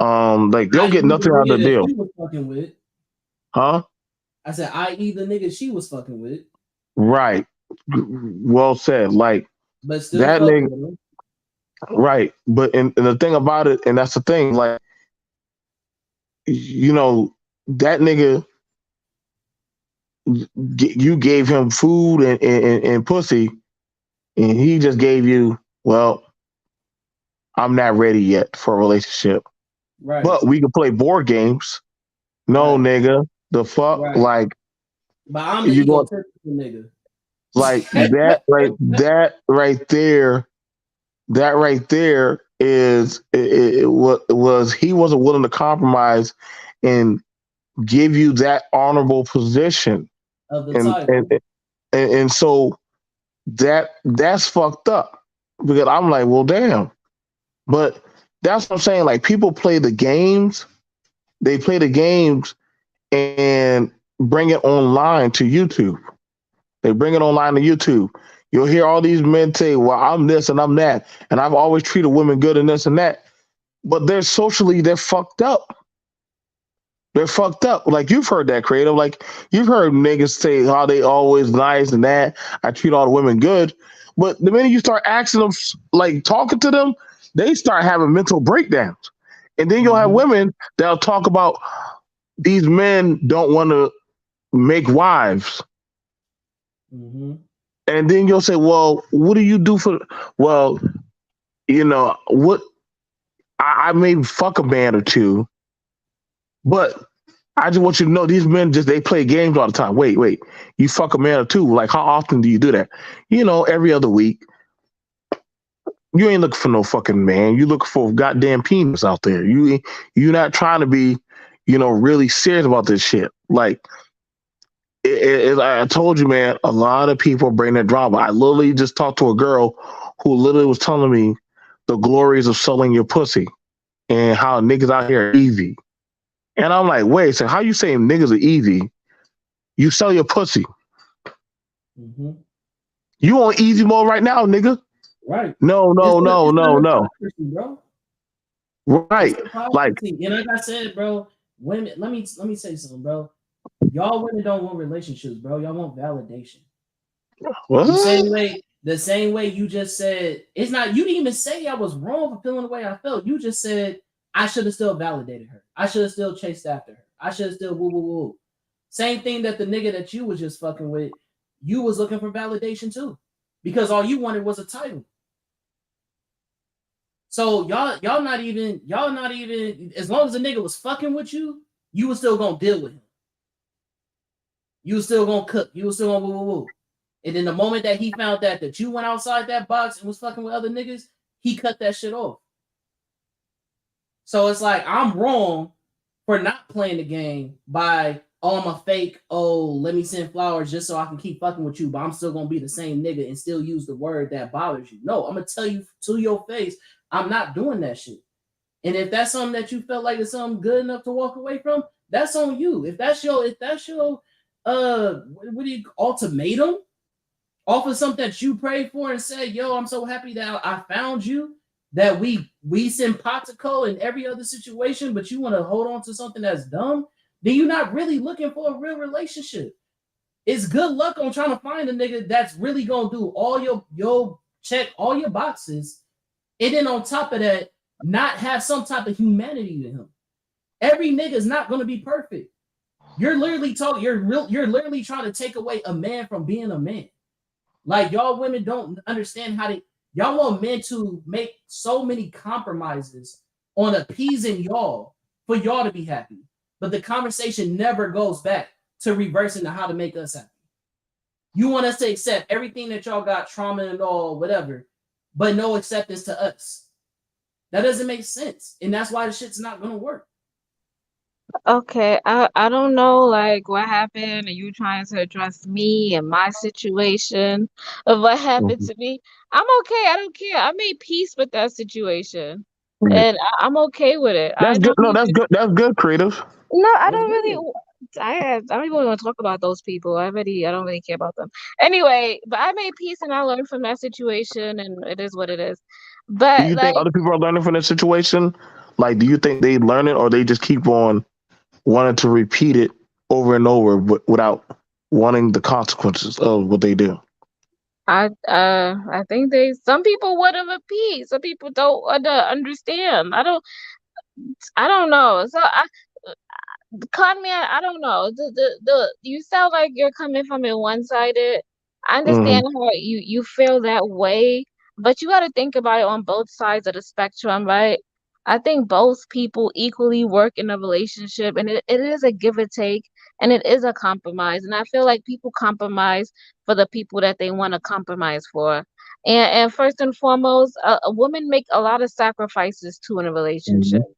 like they'll I.e. get the nothing out of nigga the that deal, she was fucking with. huh? I said, i.e. the nigga she was fucking with, Right. Well said. Like but still that fucking nigga, with him. right? But and the thing about it, and that's the thing, like you know, that nigga, you gave him food and pussy, and he just gave you, well, I'm not ready yet for a relationship, Right, but we can play board games. No, right, nigga, the fuck, right. like But I'm the you going egotistical nigga. like that right there is was he wasn't willing to compromise and give you that honorable position, Of the and title. and so that's fucked up because I'm like, well, damn, but that's what I'm saying. Like people play the games, they play the games and bring it online to YouTube. They bring it online to YouTube. You'll hear all these men say, well, I'm this and I'm that, and I've always treated women good and this and that. But they're fucked up. They're fucked up. Like you've heard that, creative. Like you've heard niggas say how they always nice and that I treat all the women good. But the minute you start asking them, like talking to them, they start having mental breakdowns. And then you'll have Mm-hmm. women that'll talk about these men don't want to make wives. Mm-hmm. And then you'll say, well, what do you do for, well, what, I may fuck a man or two, but I just want you to know these men they play games all the time. Wait, you fuck a man or two. Like, how often do you do that? Every other week. You ain't looking for no fucking man. You looking for a goddamn penis out there. You're not trying to be, really serious about this shit. Like, I told you, man, a lot of people bring that drama. I literally just talked to a girl who literally was telling me the glories of selling your pussy and how niggas out here are easy. And I'm like, wait, so how you saying niggas are easy? You sell your pussy. Mm-hmm. You on easy mode right now, nigga. Right. No, It's no, the, no, it's no, the no. hypocrisy, bro. It's Right. Like, hypocrisy. And like I said, bro, women, let me say something, bro. Y'all women don't want relationships, bro. Y'all want validation. what? The same way you just said, it's not, you didn't even say I was wrong for feeling the way I felt. You just said I should have still validated her. I should have still chased after her. I should have still woo woo woo. Same thing that the nigga that you was just fucking with, you was looking for validation too. Because all you wanted was a title. So y'all not even, as long as the nigga was fucking with you, you was still gonna deal with him. You was still gonna cook. You was still gonna woo woo woo. And then the moment that he found that you went outside that box and was fucking with other niggas, he cut that shit off. So it's like I'm wrong for not playing the game by, oh, I'm a fake, oh, let me send flowers just so I can keep fucking with you, but I'm still gonna be the same nigga and still use the word that bothers you. No, I'm gonna tell you to your face, I'm not doing that shit. And if that's something that you felt like is something good enough to walk away from, that's on you. If that's your what do you ultimatum off of something that you prayed for and said, yo, I'm so happy that I found you, that we simpatico in every other situation, but you want to hold on to something that's dumb, then you're not really looking for a real relationship. It's good luck on trying to find a nigga that's really gonna do all your check all your boxes, and then on top of that, not have some type of humanity to him. Every nigga is not gonna be perfect. You're literally you're literally trying to take away a man from being a man. Like y'all women don't understand how to, y'all want men to make so many compromises on appeasing y'all for y'all to be happy. But the conversation never goes back to reversing to how to make us happy. You want us to accept everything that y'all got, trauma and all, whatever, but no acceptance to us. That doesn't make sense. And that's why the shit's not gonna work. Okay, I don't know like what happened. Are you trying to address me and my situation of what happened Mhm. to me? I'm okay. I don't care. I made peace with that situation, Right. and I'm okay with it. I That's good. don't No, that's even. good. That's good, creative. No, I That's don't really. good. I don't even want to talk about those people. I don't really care about them. Anyway, but I made peace and I learned from that situation, and it is what it is. Do But you like, think other people are learning from this situation? Like, do you think they learn it, or they just keep on wanting to repeat it over and over without wanting the consequences of what they do? I think they some people would have repeat. Some people don't understand. I don't know. So cut me. I don't know. You sound like you're coming from it one sided. I Hmm. understand how you feel that way, but you got to think about it on both sides of the spectrum, right? I think both people equally work in a relationship, and it is a give and take, and it is a compromise. And I feel like people compromise for the people that they want to compromise for. And first and foremost, a woman make a lot of sacrifices too in a relationship. Hmm.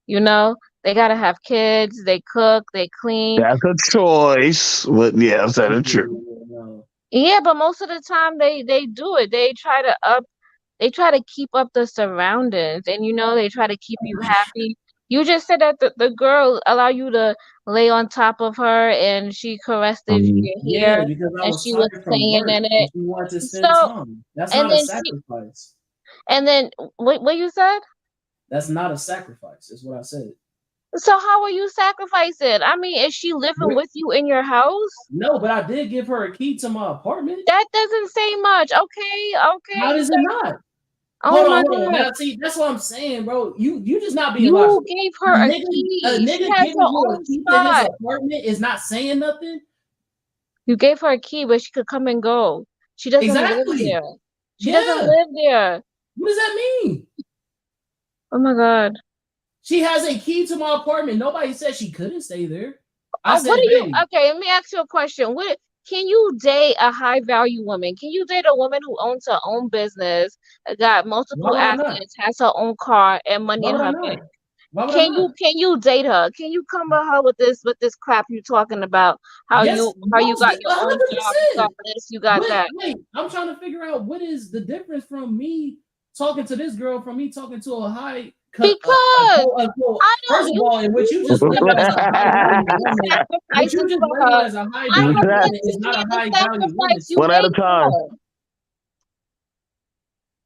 You know, they gotta have kids, they cook, they clean. That's a choice. But yes, that is true. Yeah, no. Yeah, but most of the time they do it. They try to keep up the surroundings and they try to keep you happy. You just said that the girl allow you to lay on top of her and she caressed Mhm. your Yeah, hair because I and was she was tired from playing work in and it. she wanted to spend So time. That's and not a then she sacrifice. and then what you said? That's not a sacrifice, is what I said. So how are you sacrificing? I mean, is she living Wait, with you in your house? no, but I did give her a key to my apartment. That doesn't say much. Okay, okay. How does it not? Oh my Hold on. God. Now, see, that's what I'm saying, bro. You just not being You logical. gave A her a nigga, a key. She nigga has her giving you a own key to his spot. apartment is not saying nothing. You gave her a key where she could come and go. She doesn't live Exactly. there. She doesn't Yeah. live there. What does that mean? Oh my God. She has a key to my apartment. Nobody said she couldn't stay there. I What said, do you, hey, okay, let me ask you a question. What can you date a high value woman? Can you date a woman who owns her own business, got why multiple would I not? assets, has her own car and money Why in would I her not? bank? Why would I not? Can you date her? Can you come at her with this crap you talking about? Yes, How you most got your a own hundred job, you got percent. this, you got What? that. Wait, I'm trying to figure out what is the difference from me talking to this girl from me talking to a high, Because I first don't of you all, and what you you just did labeled as a high value the woman, what you sacrifices just for labeled her. as a high I value have yet woman Exactly. to is not hear a the high value woman sacrifice to you One me. at a made for time. her.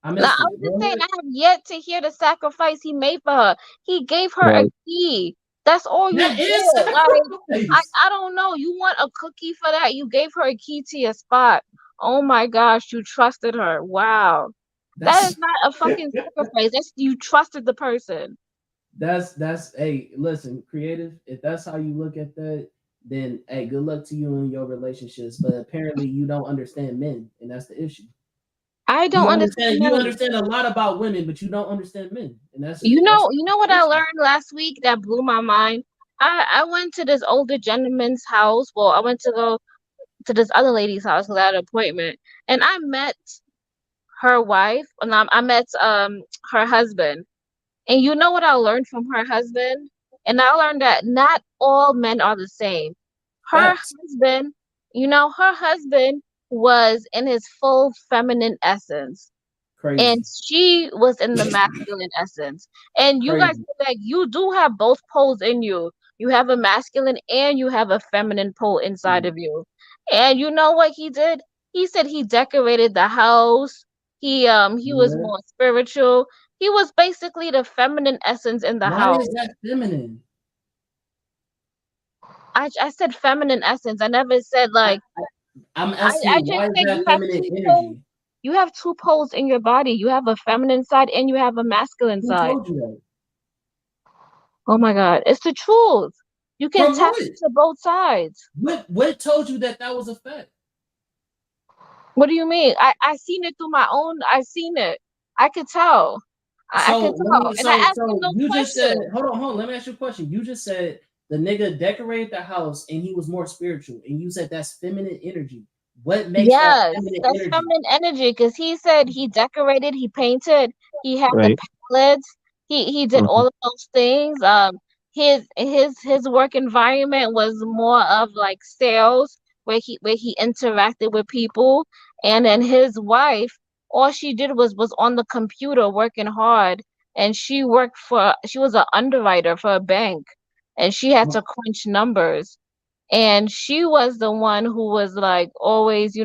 I Now, missed I it. was just Go saying, ahead. I have yet to hear the sacrifice he made for her. He gave her a Right. key. That's all you That is did. Like, sacrifice. I don't know. You want a cookie for that? You gave her a key to your spot. Oh my gosh, you trusted her. Wow. That is That's not a fucking sacrifice. That's you trusted the person. that's hey, listen, creative. If that's how you look at that, then hey, good luck to you in your relationships. But apparently you don't understand men, and that's the issue. I don't understand You men. understand a lot about women, but you don't understand men, and that's You know what the I issue. learned last week that blew my mind? I went to this older gentleman's house. Well, I went to go to this other lady's house because I had an appointment, and I met her wife, and I met her husband. And you know what I learned from her husband? And I learned that not all men are the same. Her Facts. husband, her husband was in his full feminine essence and Crazy. she was in the masculine essence. And you guys Crazy. feel like you do have both poles in you. You have a masculine and you have a feminine pole inside of you. And you know what he did? He said he decorated the house. He was Yeah. more spiritual. He was basically the feminine essence in the Why house. is that feminine? I said feminine essence. I never said I, like I'm I asking you, just why is said that you have feminine two poles. energy? You have two poles in your body. You have a feminine side and you have a masculine Who side. told you that? Oh my God, it's the truth. You can From tap what? into both sides. What told you that that was a fact? What do you mean? I seen it through my own. I seen it. I could tell. I So could let tell, me. and I asked him So those you just said, questions. hold on. Let me ask you a question. You just said the nigga decorated the house and he was more spiritual, and you said that's feminine energy. What makes that Yes, feminine that's energy? feminine energy. Because he said he decorated, he painted, he had the Right. palettes, he did Mhm. all of those things. his work environment was more of like sales, where he interacted with people. And then his wife, all she did was on the computer working hard, and she was an underwriter for a bank, and she had to crunch numbers. And she was the one who was like always,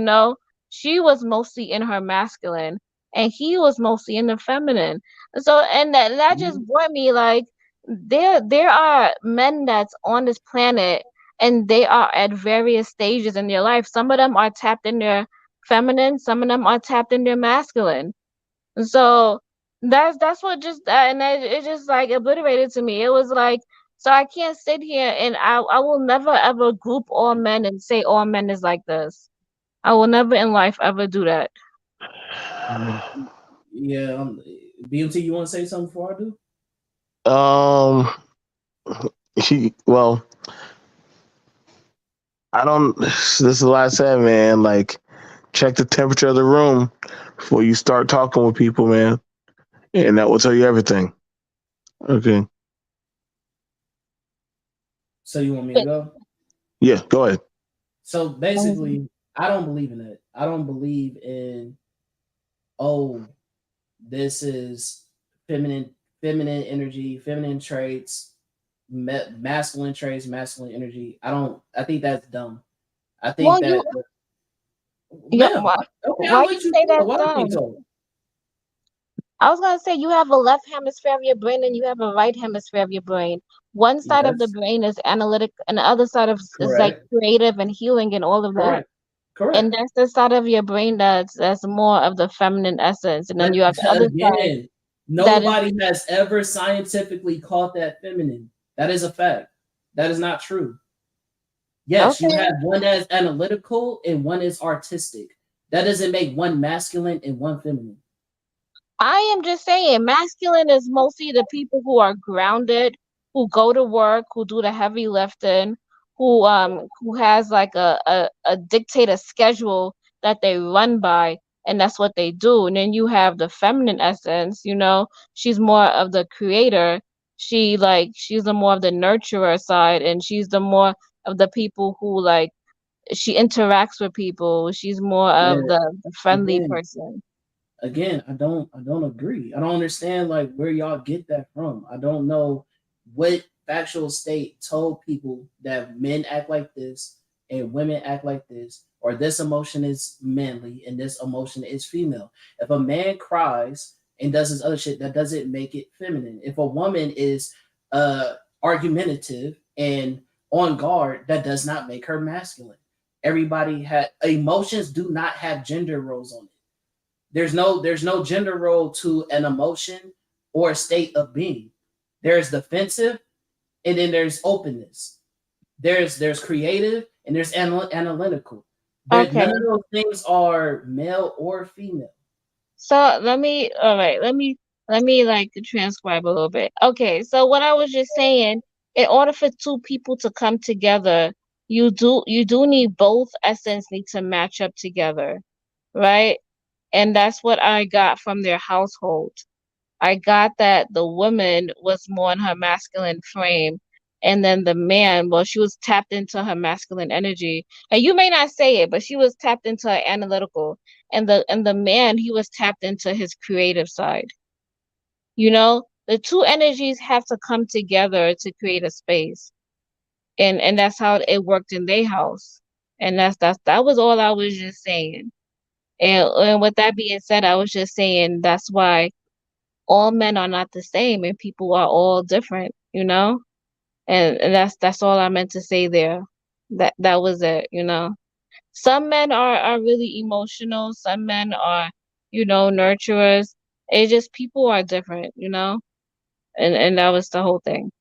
she was mostly in her masculine, and he was mostly in the feminine. So, and that just brought me like, there are men that's on this planet, and they are at various stages in their life. Some of them are tapped in their feminine, some of them are tapped in their masculine. So that's what just and it just like obliterated to me. It was like, so I can't sit here, and I will never ever group all men and say all men is like this. I will never in life ever do that. Yeah, BMT, you want to say something before I do? Um, well, I don't. This is what I said, man. Like, check the temperature of the room before you start talking with people, man, and that will tell you everything. Okay. So you want me to But, go? Yeah, go ahead. So basically, I don't believe in that. I don't believe in, oh, this is feminine energy, feminine traits, masculine traits, masculine energy. I think that's dumb. I think well, that, you ma'am, okay, I'll why you let you say talk. that's Why don't you dumb? talk? I was gonna say you have a left hemisphere of your brain and you have a right hemisphere of your brain. One side of the Yes, brain is analytic, and the other side of is like correct, creative and healing and all of that. correct, correct. And that's the side of your brain that's more of the feminine essence. And then But you have the other side again, that is nobody has ever scientifically called that feminine. That is a fact. That is not true. Yes, you okay. have one that is analytical and one is artistic. That doesn't make one masculine and one feminine. I am just saying, masculine is mostly the people who are grounded, who go to work, who do the heavy lifting, who has like a dictator schedule that they run by, and that's what they do. And then you have the feminine essence, she's more of the creator. She's the more of the nurturer side, and she's the more of the people who like she interacts with people. She's more Yeah, of the friendly again, person. I don't agree. I don't understand like where y'all get that from. I don't know what factual state told people that men act like this and women act like this, or this emotion is manly and this emotion is female. If a man cries and does this other shit, that doesn't make it feminine. If a woman is argumentative and on guard, that does not make her masculine. Everybody had emotions do not have gender roles on it. There's no gender role to an emotion or a state of being. There's defensive and then there's openness. There's creative and there's analytical. None Okay. of those things are male or female. So all right, let me like transcribe a little bit. Okay, so what I was just saying, in order for two people to come together, you do need both essence need to match up together, right? And that's what I got from their household. I got that the woman was more in her masculine frame, and then the man, well, she was tapped into her masculine energy. And you may not say it, but she was tapped into her analytical, and the man, he was tapped into his creative side. The two energies have to come together to create a space, and that's how it worked in their house. And that was all I was just saying. And with that being said, I was just saying that's why all men are not the same, and people are all different. And that's all I meant to say there. That was it. Some men are really emotional, some men are, nurturers. It's just people are different. And that was the whole thing.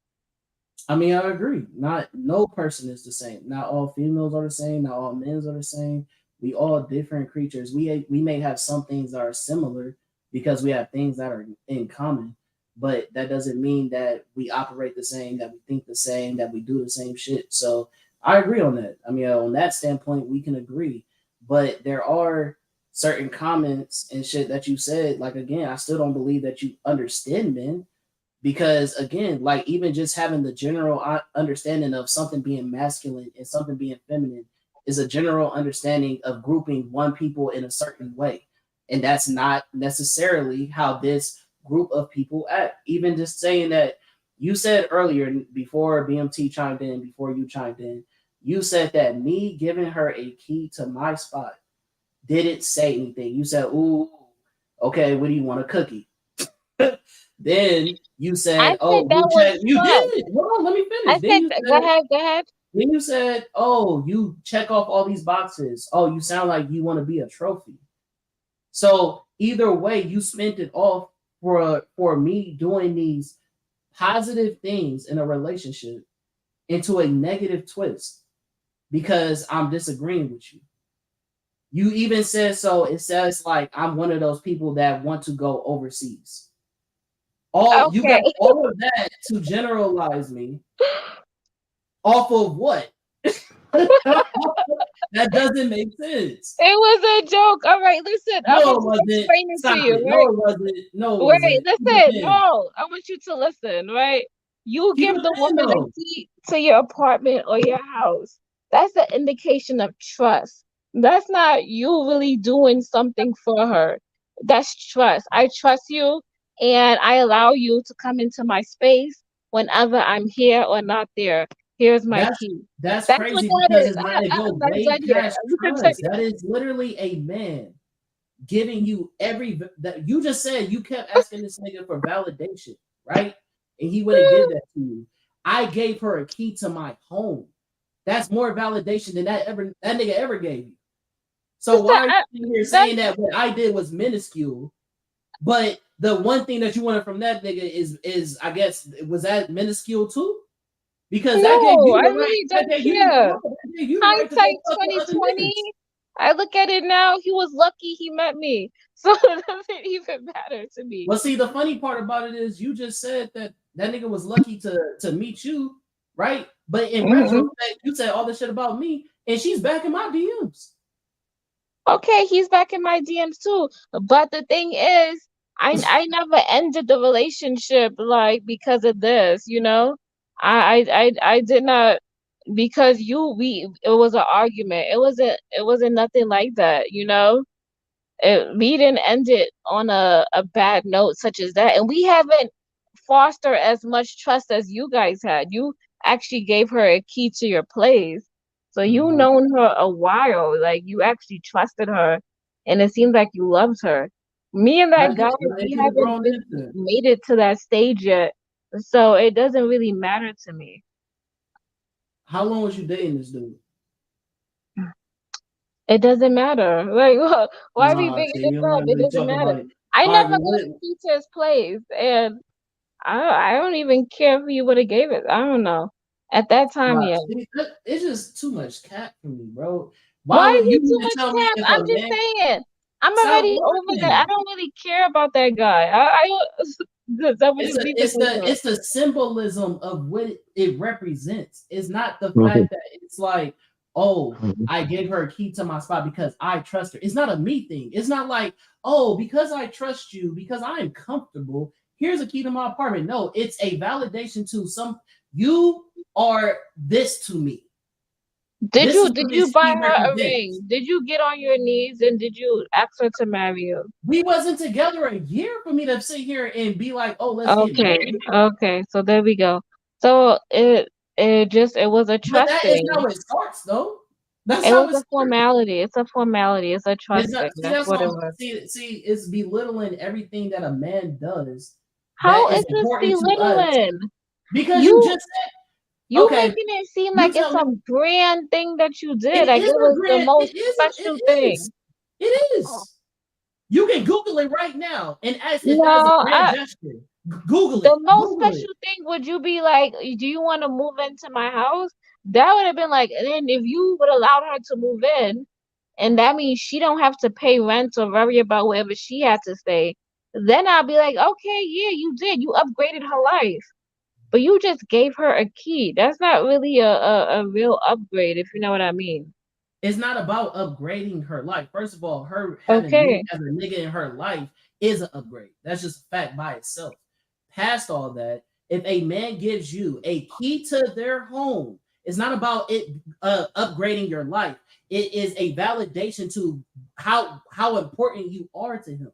I mean, I agree. Not no person is the same. Not all females are the same. Not all men are the same. We all different creatures. We may have some things that are similar because we have things that are in common, but that doesn't mean that we operate the same, that we think the same, that we do the same shit. So I agree on that. I mean, on that standpoint, we can agree. But there are certain comments and shit that you said. Like again, I still don't believe that you understand men Because again, like even just having the general understanding of something being masculine and something being feminine is a general understanding of grouping one people in a certain way. And that's not necessarily how this group of people act. Even just saying that you said earlier before BMT chimed in, before you chimed in, you said that me giving her a key to my spot didn't say anything. You said, "Ooh, okay, what do you want, a cookie?" Then you I said, said "Oh, that you was check." You trust. did. Hold on, let me I finish. said, go ahead, go ahead. Then you said, "Oh, you check off all these boxes. Oh, you sound like you want to be a trophy." So either way, you spent it off for me doing these positive things in a relationship into a negative twist because I'm disagreeing with you. You even said so. It says like I'm one of those people that want to go overseas. All you got Okay. all of that to generalize me off of what? That doesn't make sense. It was a joke. All right, listen, I'm No, going it to wasn't. explain it to Stop you, it. No, right? it wasn't. No, it Wait, wasn't. Keep it a listen, pin. no, I want you to listen, right? You Keep it give a the pin woman a though. key to your apartment or your house. That's an indication of trust. That's not you really doing something for her. That's trust. I trust you and I allow you to come into my space whenever I'm here or not there. Here's my That's key. that's That's what crazy that because is. it goes I'm not way done yet. past We can trust. That is literally a man giving you every that you just said you kept asking this nigga for validation, right? And he wouldn't give that to you. I gave her a key to my home. That's more validation than that nigga ever gave you. So Listen, why are you sitting here that saying that what I did was minuscule? But the one thing that you wanted from that nigga is I guess was that minuscule too? Because that gave no, you I the right. really That don't gave you the care. no, that gave you the right to go Hindsight fuck with other 2020. niggas. I look at it now, he was lucky he met me. So it doesn't even matter to me. Well, see, the funny part about it is you just said that that nigga was lucky to meet you, right? But in Hmm. retrospect, you said all this shit about me, and she's back in my DMs. Okay, he's back in my DMs too. But the thing is, I never ended the relationship like because of this, you know? I did not, because it was an argument. It wasn't nothing like that, you know? We didn't end it on a bad note such as that. And we haven't fostered as much trust as you guys had. You actually gave her a key to your place. So you Mhm. known her a while. Like you actually trusted her and it seems like you loved her. Me and I that did. guy, I we could have haven't grown really into it. made it to that stage yet. So it doesn't really matter to me. How long was you dating this dude? It doesn't matter. Like, why are we Nah, bringing see, this you don't up? want to It really doesn't talk matter. about it. I All right, never but gave a key to his place, and I don't even care if you would have gave it. I don't know. At that time, nah, yeah. see, it's just too much cap for me, bro. Why Why would is you it too need to much tell me cap? if I'm a just man saying. I'm stop already over that. I lying? don't really care about that guy. That would It's just a be the it's the concern. it's the symbolism of what it represents. It's not the Mhm. fact that it's like, oh, I gave her a key to my spot because I trust her. It's not a me thing. It's not like, oh, because I trust you, because I am comfortable, here's a key to my apartment. No, it's a validation to some you are this to me. Did This you is did what you this buy key her a represents. ring? Did you get on your knees and did you ask her to marry you? We wasn't together a year for me to sit here and be like, oh, let's get Okay, married. okay. So there we go. So it was a But trust that is thing. how it starts, though. That's It how was it a starts. formality. It's a formality. It's a It's trust not thing. see That's that's what all it I'm was. see it's belittling everything that a man does How that is is this important to us belittling? because you You just said you okay. making it seem You like it's tell me some grand thing that you did. it Like it is a was the grand. most It is. special thing. It is. You can Google it right now and ask if that is a No, grand gesture. Google the it. most Google it. special thing would you be like, do you want to move into my house? That would have been like, and then if you would allow her to move in, and that means she don't have to pay rent or worry about wherever she had to stay, then I'll be like, okay, yeah, you did. You upgraded her life. But you just gave her a key. That's not really a real upgrade, if you know what I mean. It's not about upgrading her life. First of all, her having me Okay. as a nigga in her life is an upgrade. That's just a fact by itself. past all that, if a man gives you a key to their home, it's not about it upgrading your life. It is a validation to how important you are to him.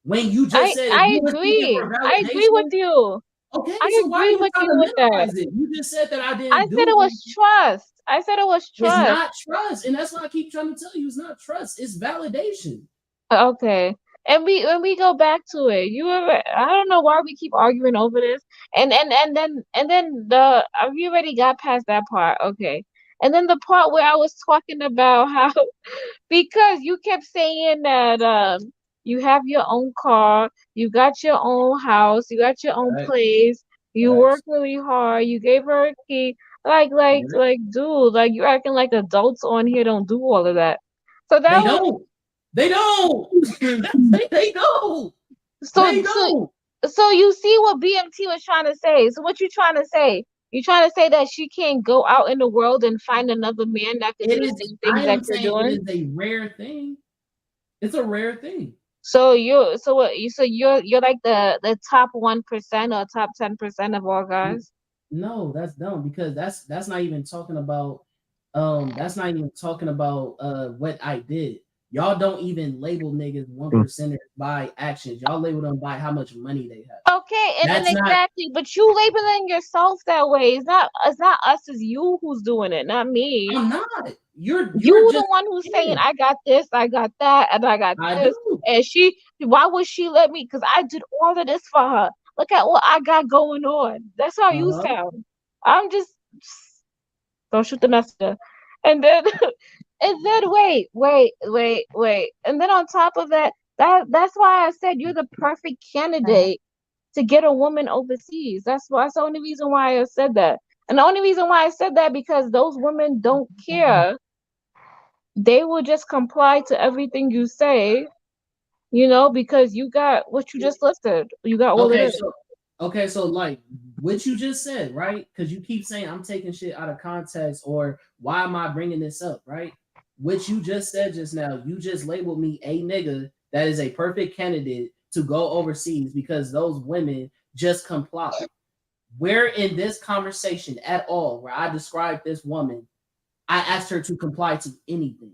When you just said if I you were seeking agree. for I agree with validation, you. okay, I so why are agree you with trying you to with that. minimize it? You just said that I I didn't said do it was anything. trust. I said it was It's trust. not trust, and that's why I keep trying to tell you it's not trust. It's validation. Okay. And we go back to it. I don't know why we keep arguing over this. And then we already got past that part. Okay. And then the part where I was talking about how because you kept saying that you have your own car, you got your own house, you got your own Right? place, you work Facts. really hard, you gave her a key. Dude, like you acting like adults on here don't do all of that. So that They was don't. They don't. They don't. so They so don't. so you see what BMT was trying to say. So what you trying to say? You trying to say that she can't go out in the world and find another man that could It do the is. same I things that am you're saying it doing? is a rare thing. It's a rare thing. So you're like the top 1% or top 10% of all guys. No, that's dumb because that's not even talking about what I did. Y'all don't even label niggas one Mm. percenters by actions. Y'all label them by how much money they have. Okay, and That's not. exactly, but you labeling yourself that way. It's not us, it's you who's doing it, not me. I'm not. You're You the just one who's saying yeah. I got this, I got that, and I got I this. do. And why would she let me? Because I did all of this for her. Look at what I got going on. That's how you Uh-huh. sound. I'm just don't shoot the messenger. And then and then wait. And then on top of that, that's why I said you're the perfect candidate to get a woman overseas. That's the only reason why I said that. And the only reason why I said that because those women don't care. They will just comply to everything you say, because you got what you just listed. You got all of Okay, it. so like what you just said, right? Because you keep saying I'm taking shit out of context, or why am I bringing this up, right? What you just said just now, you just labeled me a nigga that is a perfect candidate to go overseas because those women just comply. Where in this conversation at all, where I described this woman, I asked her to comply to anything.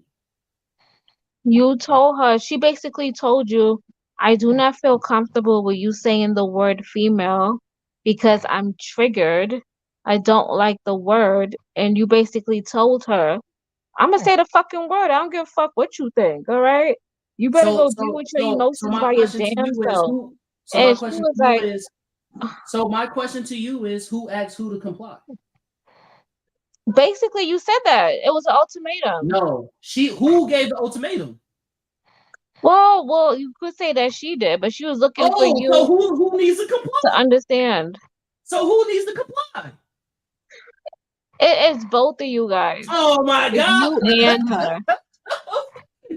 You told her, she basically told you, I do not feel comfortable with you saying the word female because I'm triggered. I don't like the word. And you basically told her, I'm gonna say the fucking word. I don't give a fuck what you think, all right? You better So go deal so with your so so emotions my by your question to damn you is self. who so my And she question to was you like, is so my question to you is who asked who to comply? basically, you said that. It was an ultimatum. No, she who gave the ultimatum? Well, you could say that she did, but she was looking for Oh, so you who needs to to comply? understand. So who needs to comply? It's both of you guys. Oh my It's god. you and her.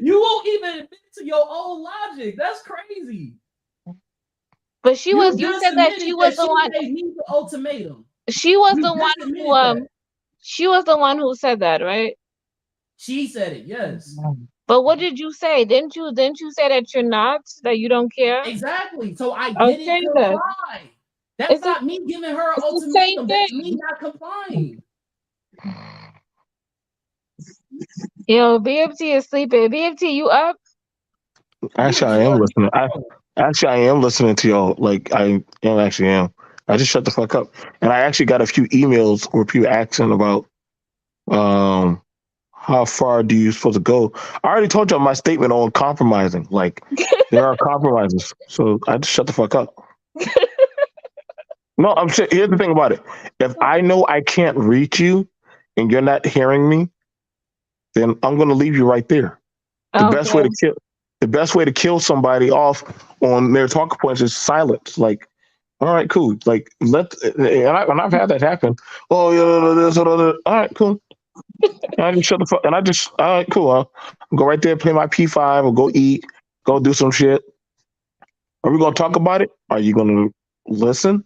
You won't even admit to your own logic. That's crazy. But You you just said that she admitted was that the she one. gave me the ultimatum. She was You the one just who admitted that. she was the one who said that, right? She said it, yes. But what did you say? Didn't you say that you're not, that you don't care? Exactly. So I didn't Okay then. comply. That's It's the not me giving her an it's the same ultimatum. That's me thing. not complying. Yo, BFT is sleeping. BFT, you up? You Actually, I am drunk. listening. I am listening to y'all. Like I am actually am. I just shut the fuck up. And I actually got a few emails where people asking about um how far do you supposed to go. I already told y'all my statement on compromising. Like there are compromises. So I just shut the fuck up. No, I'm saying here's the thing about it. If I know I can't reach you and you're not hearing me, then I'm gonna leave you right there. The best way Okay. to kill the best way to kill somebody off on their talking points is silence. Like, all right, cool. Like, and I've had that happen. Oh, yeah, this, all right, cool. And I just shut the fuck, and I just, all right, cool. I'll go right there, play my P5, or go eat, go do some shit. Are we gonna talk about it? Are you gonna listen?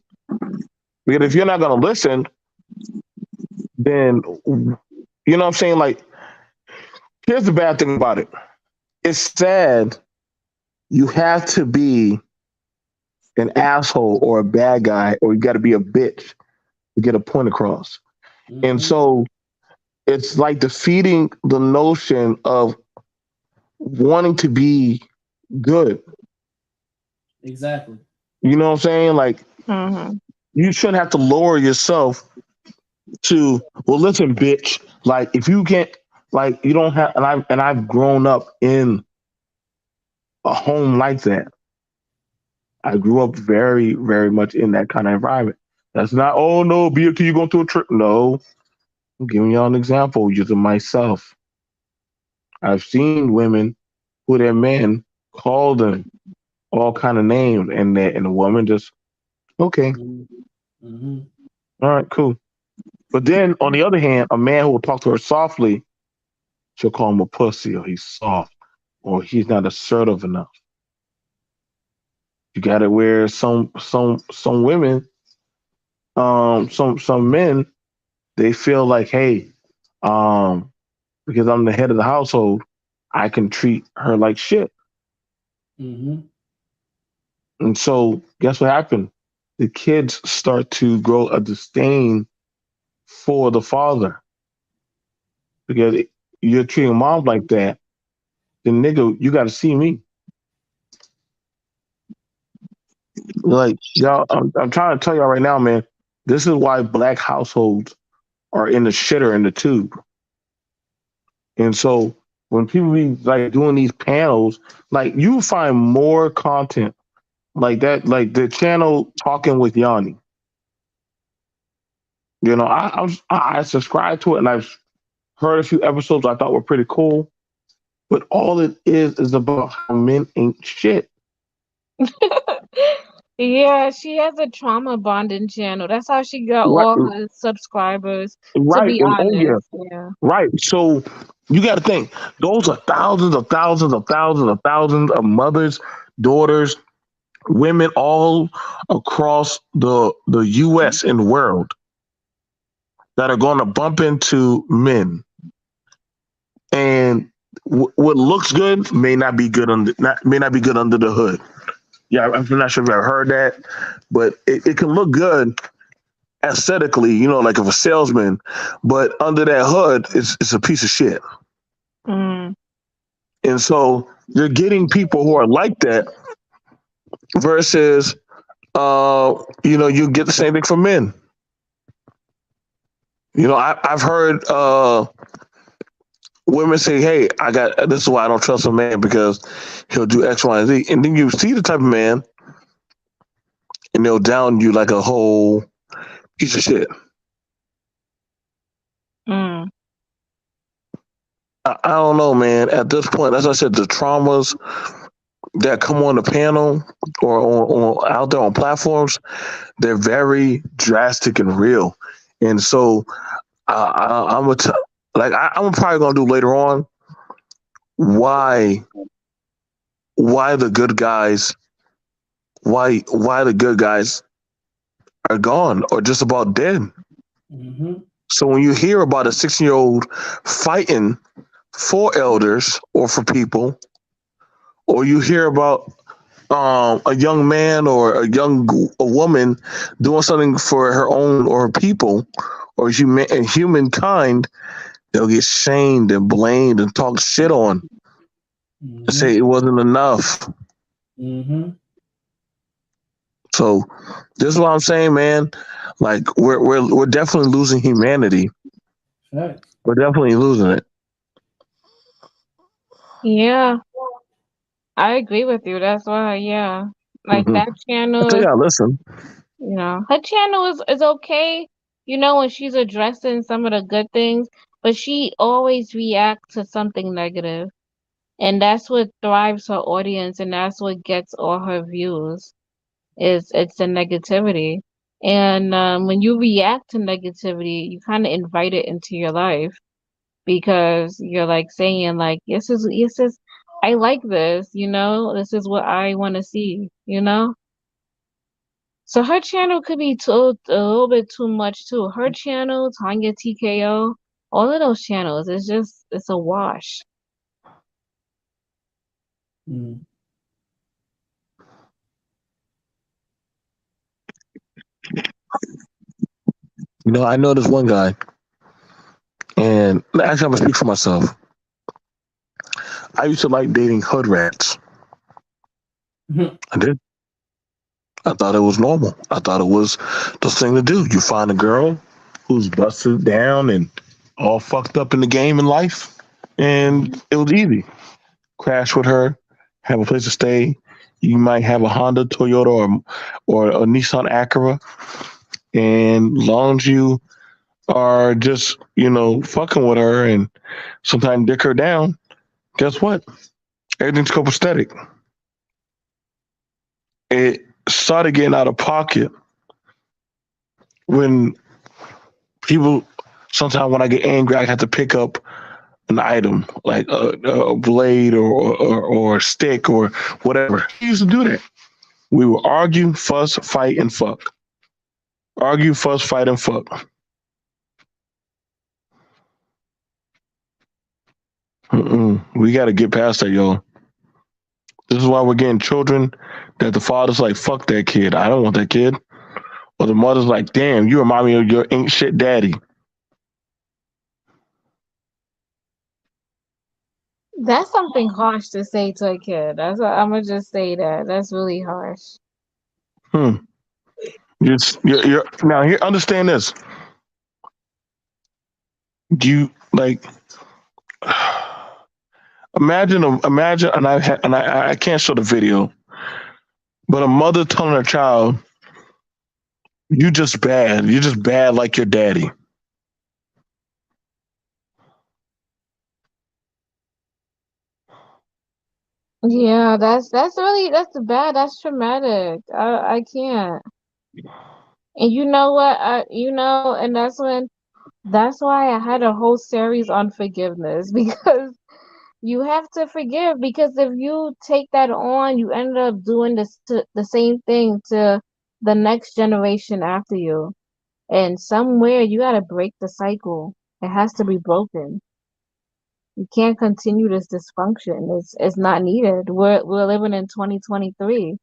Because if you're not gonna listen, then you know what I'm saying. Like, here's the bad thing about it. It's sad. You have to be an asshole or a bad guy, or you got to be a bitch to get a point across. And Mm-hmm. so it's like defeating the notion of wanting to be good. Exactly. You know what I'm saying? Like Mm-hmm. you shouldn't have to lower yourself to, well, listen, bitch. Like if you can't, like you don't have, and I've grown up in a home like that. I grew up very, very much in that kind of environment. That's not, oh no, BLT, you going to a trip. No, I'm giving y'all an example using myself. I've seen women who their men call them all kind of names, and the woman just, okay, Mm-hmm. all right, cool. But then on the other hand, a man who will talk to her softly, she'll call him a pussy, or he's soft, or he's not assertive enough. You got it where some women, some men, they feel like, hey, um, because I'm the head of the household, I can treat her like shit. Mm-hmm. And so, guess what happened? The kids start to grow a disdain for the father because you're treating mom like that. Then, nigga, you got to see me. Like, y'all, I'm trying to tell y'all right now, man, this is why black households are in the shitter in the tube. And so, when people be like doing these panels, like, you find more content like that, like the channel Talking with Yanni. You know, I subscribed to it and I've heard a few episodes I thought were pretty cool, but all it is about how men ain't shit. Yeah, she has a trauma bonding channel. That's how she got Right, all her subscribers, to right, be and oh yeah, honest. Yeah. right. So you got to think those are thousands of thousands of thousands of thousands of mothers, daughters, women all across the U.S. and world that are going to bump into men, and what looks good may not be good may not be good under the hood. Yeah, I'm not sure if you ever heard that, but it can look good aesthetically, you know, like of a salesman, but under that hood, it's a piece of shit. Mm. And so you're getting people who are like that versus, you know, you get the same thing from men. You know, I've heard women say, "Hey, I got this is why I don't trust a man because he'll do X, Y, and Z." And then you see the type of man, and they'll down you like a whole piece of shit. Mm. I don't know, man. At this point, as I said, the traumas that come on the panel or out there on platforms, they're very drastic and real. And so I'm gonna I'm probably gonna do later on why why the good guys why the good guys are gone or just about dead. Mm-hmm. So when you hear about a 6-year-old fighting for elders or for people, or you hear about a young man or a woman doing something for her own or her people or humankind, they'll get shamed and blamed and talked shit on and Mm-hmm. say it wasn't enough. Mm-hmm. So this is what I'm saying, man. Like we're definitely losing humanity. Facts. We're definitely losing it. Yeah, I agree with you. That's why, yeah. Like Hmm. that I channel tell is, y'all, listen. her channel is okay, when she's addressing some of the good things, but she always reacts to something negative. And that's what thrives her audience, and that's what gets all her views. Is it's the negativity. And when you react to negativity, you kind of invite it into your life because you're like saying like, this is, I like this, this is what I want to see. So her channel could be a little bit too much too. Her channel, Tanya TKO, all of those channels, it's a wash. Mm. I know this one guy, and actually, I'm gonna speak for myself. I used to like dating hood rats. I did. I thought it was normal. I thought it was the thing to do. You find a girl who's busted down and all fucked up in the game in life, and it was easy. Crash with her, have a place to stay. You might have a Honda, Toyota, or a Nissan Acura, and long as you are just fucking with her and sometimes dick her down, guess what? Everything's copacetic. It started getting out of pocket when people. Sometimes when I get angry, I have to pick up an item like a blade or a stick or whatever. We used to do that. We would argue, fuss, fight, and fuck. Argue, fuss, fight, and fuck. We got to get past that, y'all. This is why we're getting children that the father's like, fuck that kid. I don't want that kid. Or the mother's like, damn, you remind me of your ain't shit daddy. That's something harsh to say to a kid. That's what, I'm gonna just say that. That's really harsh. Hmm. You're now here. Understand this. You like imagine, and I can't show the video, but a mother telling her child, "You just bad. You're just bad like your daddy." Yeah, that's really that's bad. That's traumatic. I can't. And you know what? And that's why I had a whole series on forgiveness because you have to forgive because if you take that on, you end up doing the same thing to the next generation after you. And somewhere you got to break the cycle. It has to be broken. You can't continue this dysfunction. It's not needed. We're living in 2023.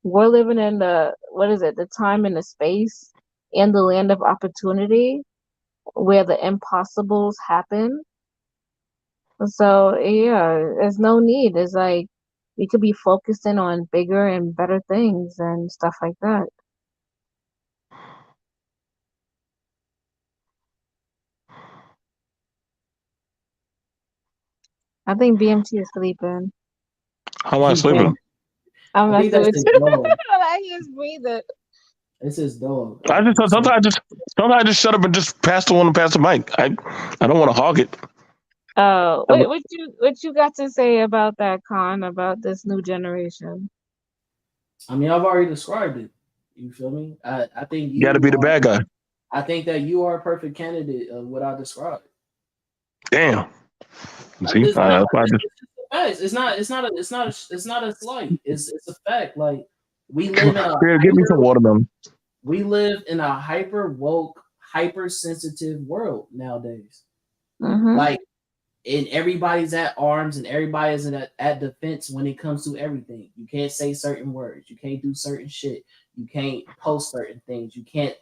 We're living in the what is it? The time and the space and the land of opportunity where the impossibles happen. So yeah, there's no need. It's like we could be focusing on bigger and better things and stuff like that. I think BMT is sleeping. How am I Bro, sleeping? I'm I think messing that's with his you. dog. I hear breathing. It's his dog. I just sometimes I just shut up and just pass the one and pass the mic. I don't want to hog it. Oh, what you got to say about that, Con, about this new generation? I mean, I've already described it. You feel me? I think You got to be you the are. bad guy. I think that you are a perfect candidate of what I described. Damn. You Like see, this, no, that's why I just it's just a fact. It's not. It's not. It's not a slight. It's a fact. Like we live in a here. Give me some hyper. watermelon. We live in a hyper woke, hypersensitive world nowadays. Mm-hmm. Like, and everybody's at arms and everybody's at defense when it comes to everything. You can't say certain words. You can't do certain shit. You can't post certain things. You can't.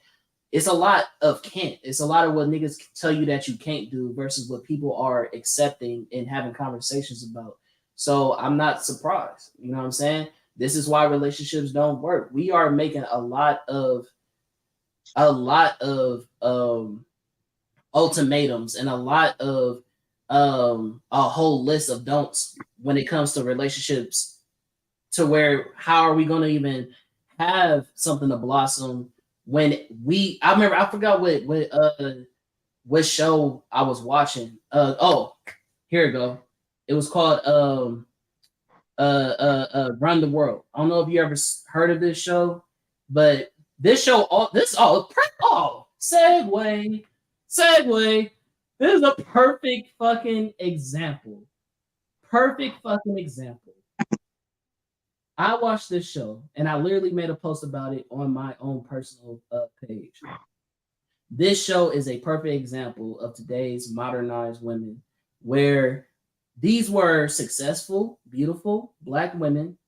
It's a lot of can't. It's a lot of what niggas tell you that you can't do versus what people are accepting and having conversations about. So I'm not surprised. You know what I'm saying? This is why relationships don't work. We are making a lot of ultimatums and a lot of a whole list of don'ts when it comes to relationships to where how are we going to even have something to blossom when I remember I forgot what show I was watching. Here we go. It was called Run the World. I don't know if you ever heard of this show, but this show segue. This is a perfect fucking example. Perfect fucking example. I watched this show and I literally made a post about it on my own personal page. This show is a perfect example of today's modernized women, where these were successful, beautiful black women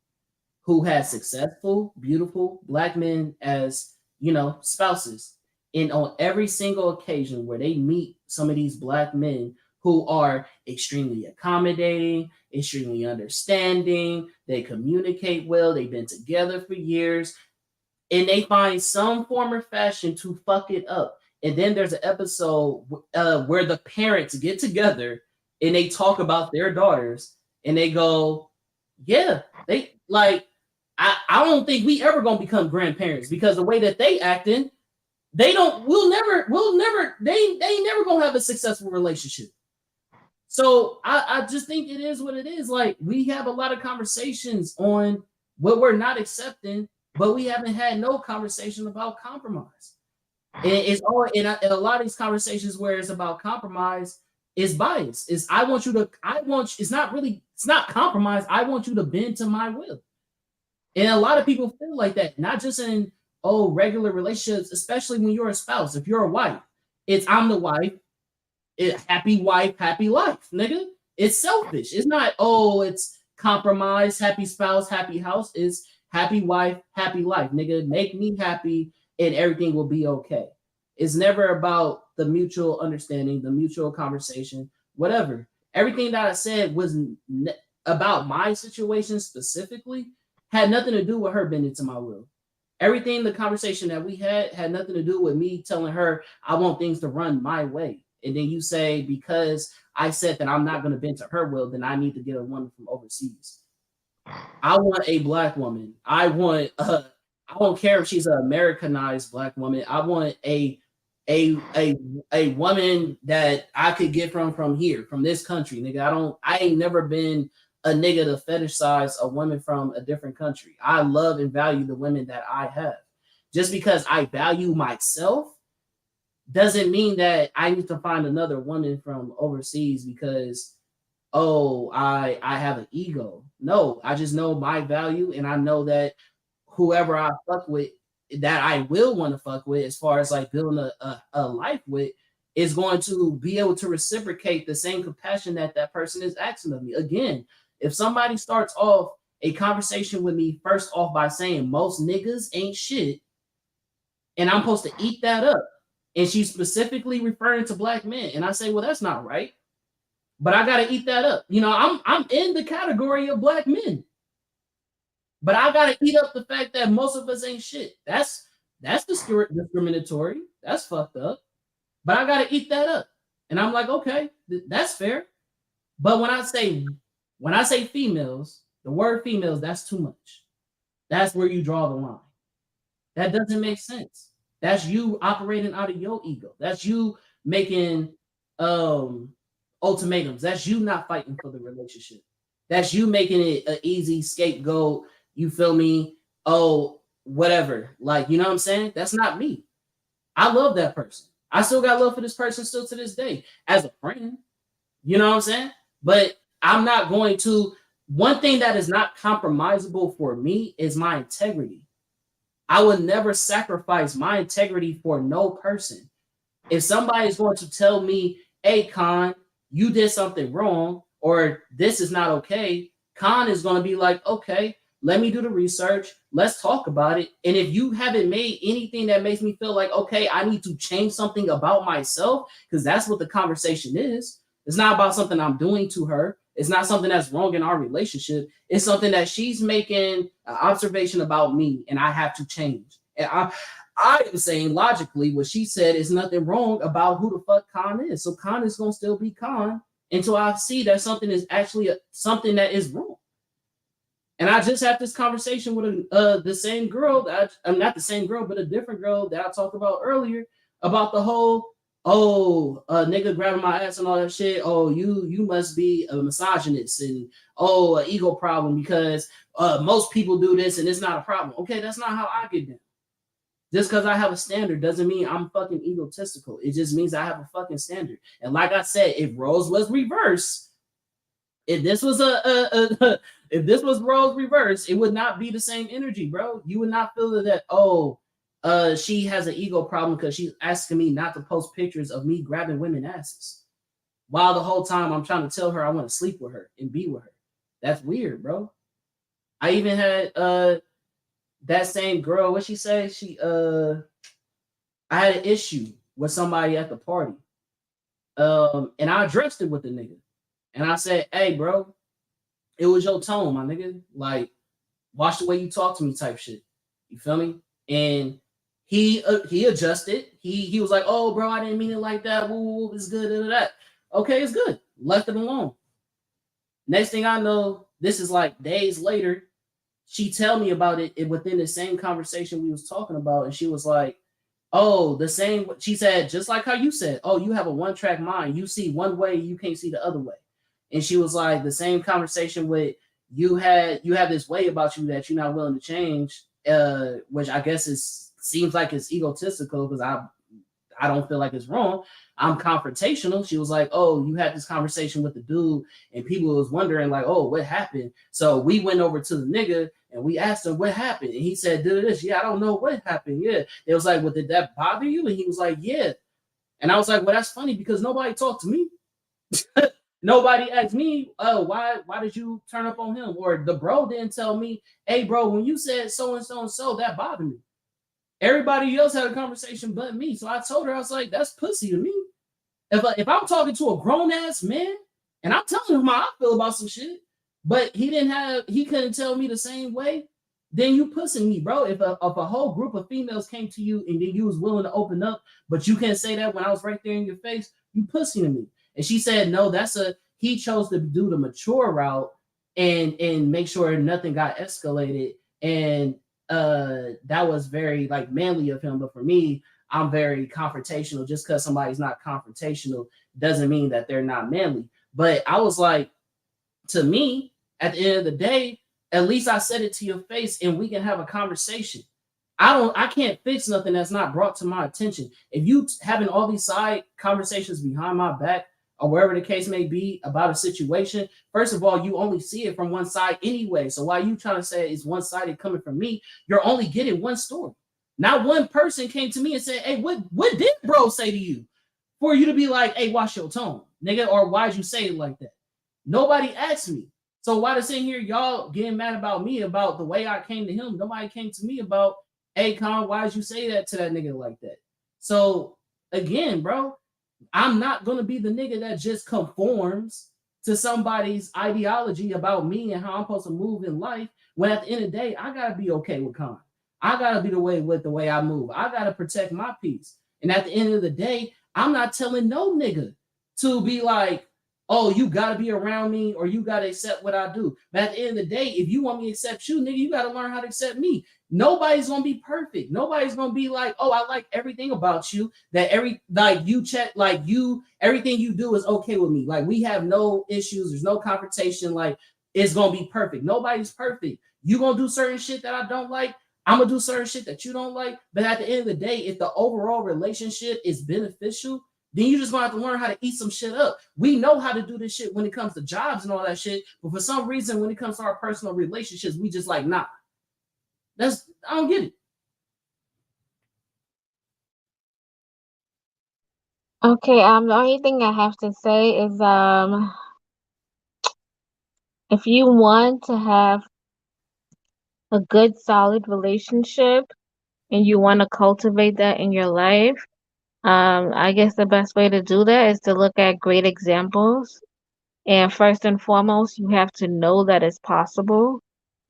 who had successful, beautiful black men as spouses, And on every single occasion where they meet some of these black men who are extremely accommodating, extremely understanding, they communicate well, they've been together for years, and they find some form or fashion to fuck it up. And then there's an episode where the parents get together and they talk about their daughters and they go, yeah, they like, I don't think we ever gonna become grandparents because the way that they acting, they ain't never gonna have a successful relationship. So I just think it is what it is. Like, we have a lot of conversations on what we're not accepting, but we haven't had no conversation about compromise. And it's all in a lot of these conversations where it's about compromise is bias. It's it's not compromise. I want you to bend to my will. And a lot of people feel like that, not just in regular relationships, especially when you're a spouse. If you're a wife, it's I'm the wife, happy wife, happy life, nigga. It's selfish. It's not, it's compromise, happy spouse, happy house. It's happy wife, happy life, nigga. Make me happy and everything will be okay. It's never about the mutual understanding, the mutual conversation, whatever. Everything that I said was about my situation specifically had nothing to do with her bending to my will. Everything, the conversation that we had nothing to do with me telling her I want things to run my way. And then you say, because I said that I'm not going to bend to her will, then I need to get a woman from overseas. I want a black woman. I don't care if she's an Americanized black woman. I want a woman that I could get from here, from this country, nigga. I ain't never been a nigga to fetishize a woman from a different country. I love and value the women that I have. Just because I value myself doesn't mean that I need to find another woman from overseas because, I have an ego. No, I just know my value, and I know that whoever I fuck with, that I will want to fuck with, as far as like building a life with, is going to be able to reciprocate the same compassion that person is asking of me. Again, if somebody starts off a conversation with me first off by saying most niggas ain't shit, and I'm supposed to eat that up, and she's specifically referring to black men, and I say, well, that's not right, but I gotta eat that up. I'm in the category of black men, but I gotta eat up the fact that most of us ain't shit. That's discriminatory. That's fucked up. But I gotta eat that up, and I'm like, okay, that's fair. But when I say females, the word females, that's too much. That's where you draw the line. That doesn't make sense. That's you operating out of your ego. That's you making ultimatums. That's you not fighting for the relationship. That's you making it an easy scapegoat. You feel me? Oh, whatever. Like, you know what I'm saying? That's not me. I love that person. I still got love for this person still to this day as a friend. You know what I'm saying? But I'm not going to. One thing that is not compromisable for me is my integrity. I would never sacrifice my integrity for no person. If somebody is going to tell me, hey, Khan, you did something wrong, or this is not okay, Khan is going to be like, okay, let me do the research. Let's talk about it. And if you haven't made anything that makes me feel like, okay, I need to change something about myself, because that's what the conversation is. It's not about something I'm doing to her. It's not something that's wrong in our relationship. It's something that she's making an observation about me, and I have to change. And I am saying logically what she said is nothing wrong about who the fuck Khan is. So Khan is going to still be Khan until I see that something is actually something that is wrong. And I just had this conversation with the same girl I'm not the same girl, but a different girl that I talked about earlier about the whole, nigga grabbing my ass and all that shit. Oh, you must be a misogynist and an ego problem because most people do this and it's not a problem. Okay, that's not how I get down. Just because I have a standard doesn't mean I'm fucking egotistical. It just means I have a fucking standard. And like I said, if roles was reversed, if this was if this was roles reversed, it would not be the same energy, bro. You would not feel that, she has an ego problem because she's asking me not to post pictures of me grabbing women asses. While the whole time I'm trying to tell her I want to sleep with her and be with her. That's weird, bro. I even had that same girl, what she say? I had an issue with somebody at the party. And I addressed it with the nigga. And I said, hey, bro, it was your tone, my nigga. Like, watch the way you talk to me, type shit. You feel me? And he adjusted. He was like, oh, bro, I didn't mean it like that. Woo, woo, it's good. That. Okay, it's good. Left it alone. Next thing I know, this is like days later. She tell me about it within the same conversation we was talking about, and she was like, oh, the same. She said, just like how you said, oh, you have a one-track mind. You see one way, you can't see the other way. And she was like, the same conversation with you have this way about you that you're not willing to change, which I guess seems like it's egotistical because I don't feel like it's wrong. I'm confrontational. She was like, oh, you had this conversation with the dude, and people was wondering, like, oh, what happened? So we went over to the nigga and we asked him what happened. And he said, did this. Yeah, I don't know what happened. Yeah. It was like, well, did that bother you? And he was like, yeah. And I was like, well, that's funny because nobody talked to me. Nobody asked me, oh, why did you turn up on him? Or the bro didn't tell me, hey, bro, when you said so and so and so, that bothered me. Everybody else had a conversation but me. So I told her, I was like, that's pussy to me. If I'm talking to a grown ass man and I'm telling him how I feel about some shit, but he couldn't tell me the same way, then you pussing me, bro. If a whole group of females came to you and then you was willing to open up, but you can't say that when I was right there in your face, you pussy to me. And she said, no, he chose to do the mature route and make sure nothing got escalated. And that was very like manly of him. But for me, I'm very confrontational. Just because somebody's not confrontational doesn't mean that they're not manly. But I was like, to me, at the end of the day, at least I said it to your face and we can have a conversation. I can't fix nothing that's not brought to my attention. If you having all these side conversations behind my back or wherever the case may be about a situation, first of all, you only see it from one side anyway. So while you trying to say it's one-sided coming from me, you're only getting one story. Not one person came to me and said, hey, what did bro say to you? For you to be like, hey, watch your tone, nigga, or why'd you say it like that? Nobody asked me. So why does in here y'all getting mad about me about the way I came to him? Nobody came to me about, hey, Con, why'd you say that to that nigga like that? So again, bro, I'm not gonna be the nigga that just conforms to somebody's ideology about me and how I'm supposed to move in life. When at the end of the day, I gotta be okay with Con. I gotta be the way I move. I gotta protect my peace. And at the end of the day, I'm not telling no nigga to be like, oh, you gotta be around me or you gotta accept what I do. But at the end of the day, if you want me to accept you, nigga, you gotta learn how to accept me. Nobody's gonna be perfect. Nobody's gonna be like, oh, I like everything about you. That everything you do is okay with me. Like we have no issues. There's no confrontation. Like it's gonna be perfect. Nobody's perfect. You gonna do certain shit that I don't like. I'm gonna do certain shit that you don't like. But at the end of the day, if the overall relationship is beneficial, then you just gonna have to learn how to eat some shit up. We know how to do this shit when it comes to jobs and all that shit, but for some reason, when it comes to our personal relationships, we just like, nah. I don't get it. Okay, the only thing I have to say is if you want to have a good solid relationship and you want to cultivate that in your life, I guess the best way to do that is to look at great examples. And first and foremost, you have to know that it's possible.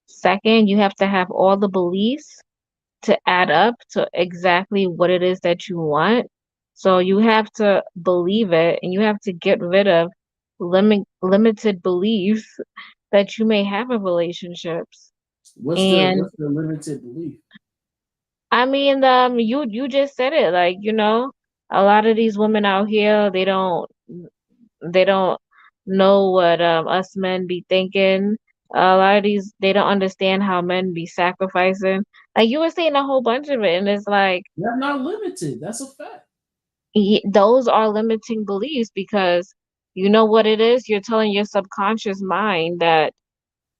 Second, you have to have all the beliefs to add up to exactly what it is that you want. So you have to believe it and you have to get rid of limited beliefs that you may have in relationships. And What's the limited belief? I mean, you just said it, like, a lot of these women out here, they don't know what us men be thinking. A lot of these they don't understand how men be sacrificing. Like you were saying a whole bunch of it, and it's like That's not limited. That's a fact. those are limiting beliefs because you know what it is. You're telling your subconscious mind that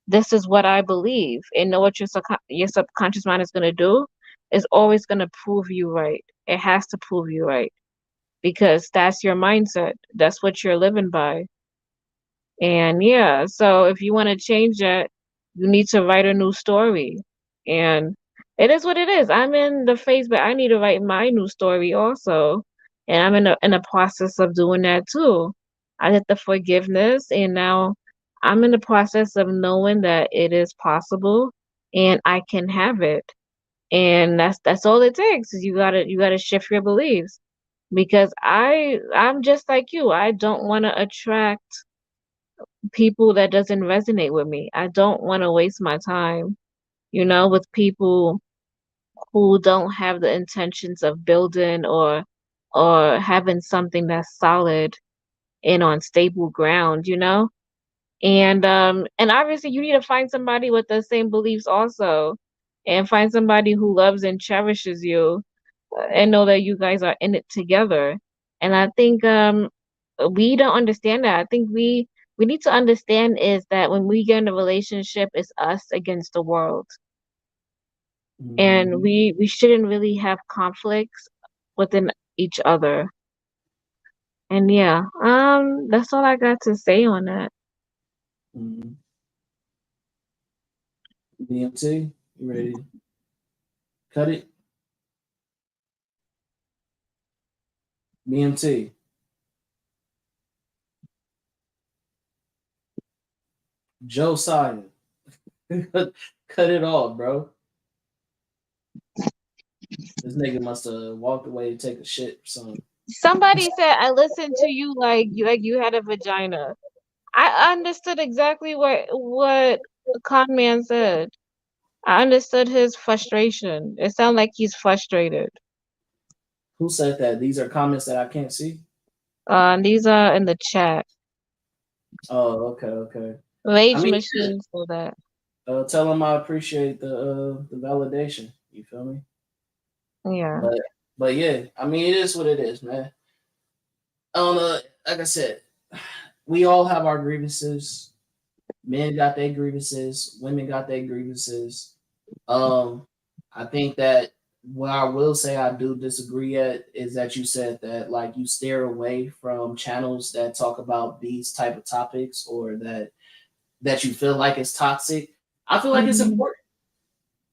this is what I believe, and know what your subconscious mind is gonna do is always gonna prove you right. It has to prove you right because that's your mindset. That's what you're living by. And yeah, so if you want to change that, you need to write a new story. And It is what it is. I'm in the phase where I need to write my new story also. And I'm in a process of doing that too. I did the forgiveness and now I'm in the process of knowing that it is possible and I can have it. And that's all it takes is you gotta shift your beliefs. Because I'm just like you. I don't want to attract people that doesn't resonate with me. I don't want to waste my time, with people who don't have the intentions of building or having something that's solid and on stable ground. And obviously you need to find somebody with the same beliefs also, and find somebody who loves and cherishes you, and know that you guys are in it together. And I think we don't understand that. I think we need to understand is that when we get in a relationship, it's us against the world, and Mm-hmm. we shouldn't really have conflicts within each other. And yeah, that's all I got to say on that. Mm-hmm. BMT, you ready to cut it? BMT, Josiah, cut it off, bro. This nigga must have walked away to take a shit or something. Somebody said I listened to you like you had a vagina. I understood exactly what the con man said. I understood his frustration. It sounded like he's frustrated. Who said that? These are comments that I can't see. These are in the chat. Oh, okay, okay. I Rage mean, machine for that. tell him I appreciate the validation. You feel me? Yeah. But yeah, I mean, it is what it is, man. Like I said, we all have our grievances. Men got their grievances. Women got their grievances. Um, I think that what I will say I do disagree at is that you said that like you steer away from channels that talk about these type of topics or that you feel like it's toxic. I feel like it's Mhm. important.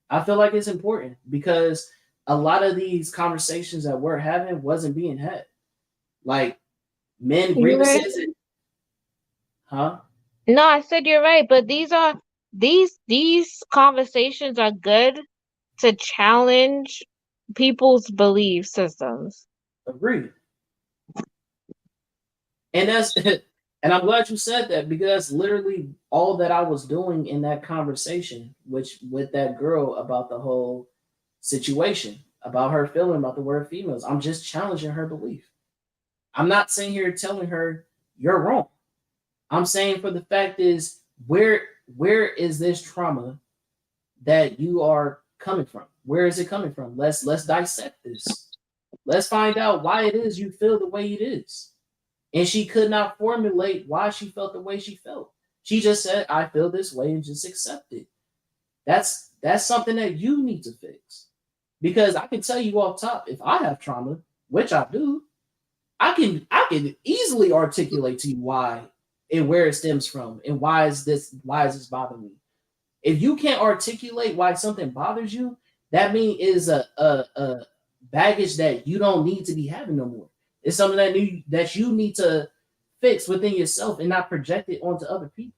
I feel like it's important because a lot of these conversations that we're having wasn't being had. Like men You're right. grievances, huh? No, I said you're right, but these conversations are good to challenge people's belief systems. Agreed. And that's and I'm glad you said that because that's literally all that I was doing in that conversation, which with that girl about the whole situation, about her feeling about the word females. I'm just challenging her belief. I'm not sitting here telling her you're wrong. I'm saying for the fact is where is this trauma that you are coming from? Where is it coming from? Let's dissect this. Let's find out why it is you feel the way it is. And she could not formulate why she felt the way she felt. She just said, I feel this way and just accept it. That's something that you need to fix. Because I can tell you off top, if I have trauma, which I do, I can easily articulate to you why and where it stems from and why is this bothering me. If you can't articulate why something bothers you, that means is a baggage that you don't need to be having no more. It's something that you need to fix within yourself and not project it onto other people.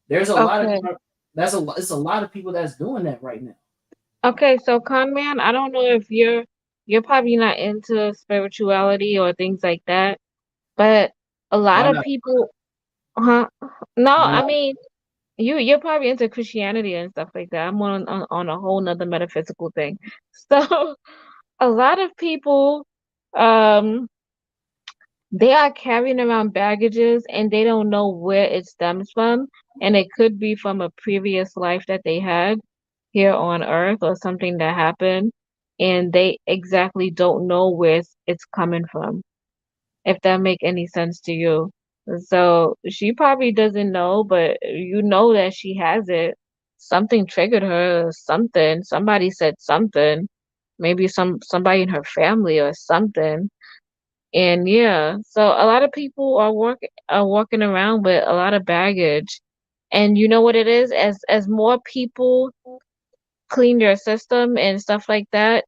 There's a lot of Okay. it's a lot of people that's doing that right now. Okay, so con man, I don't know if you're probably not into spirituality or things like that, but a lot Why of not? people, huh? No, Why I not? mean, you're probably into Christianity and stuff like that. I'm on a whole nother metaphysical thing. So a lot of people, um, they are carrying around baggages and they don't know where it stems from, and it could be from a previous life that they had here on Earth or something that happened, and they exactly don't know where it's coming from. If that make any sense to you. So she probably doesn't know, but you know that she has it. Something triggered her, or something. Somebody said something. Maybe somebody in her family or something. And yeah, so a lot of people are walking around with a lot of baggage. And you know what it is? As more people clean your system and stuff like that,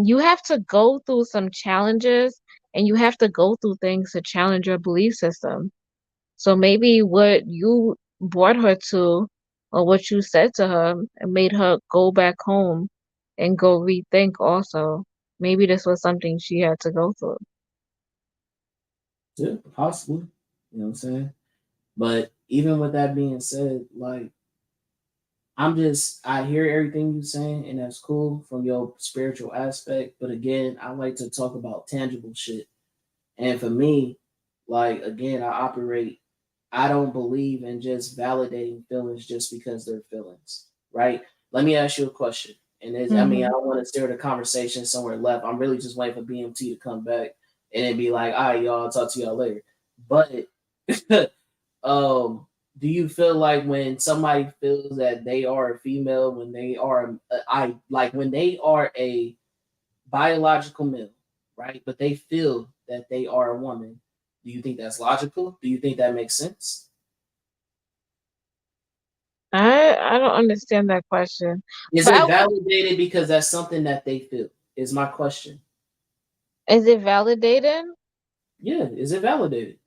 you have to go through some challenges and you have to go through things to challenge your belief system. So maybe what you brought her to or what you said to her made her go back home and go rethink also. Maybe this was something she had to go through. Yeah, possibly. You know what I'm saying? But even with that being said, like I hear everything you're saying, and that's cool from your spiritual aspect. But again, I like to talk about tangible shit. And for me, like again, I don't believe in just validating feelings just because they're feelings, right? Let me ask you a question. And I mean, I Hmm. don't want to steer the conversation somewhere left. I'm really just waiting for BMT to come back and then be like, all right, y'all, I'll talk to y'all later. But um, do you feel like when somebody feels that they are a female, when they are, when they are a biological male, right? But they feel that they are a woman. Do you think that's logical? Do you think that makes sense? I don't understand that question. Is But it validated because that's something that they feel? Is my question. is it validated? Yeah, is it validated?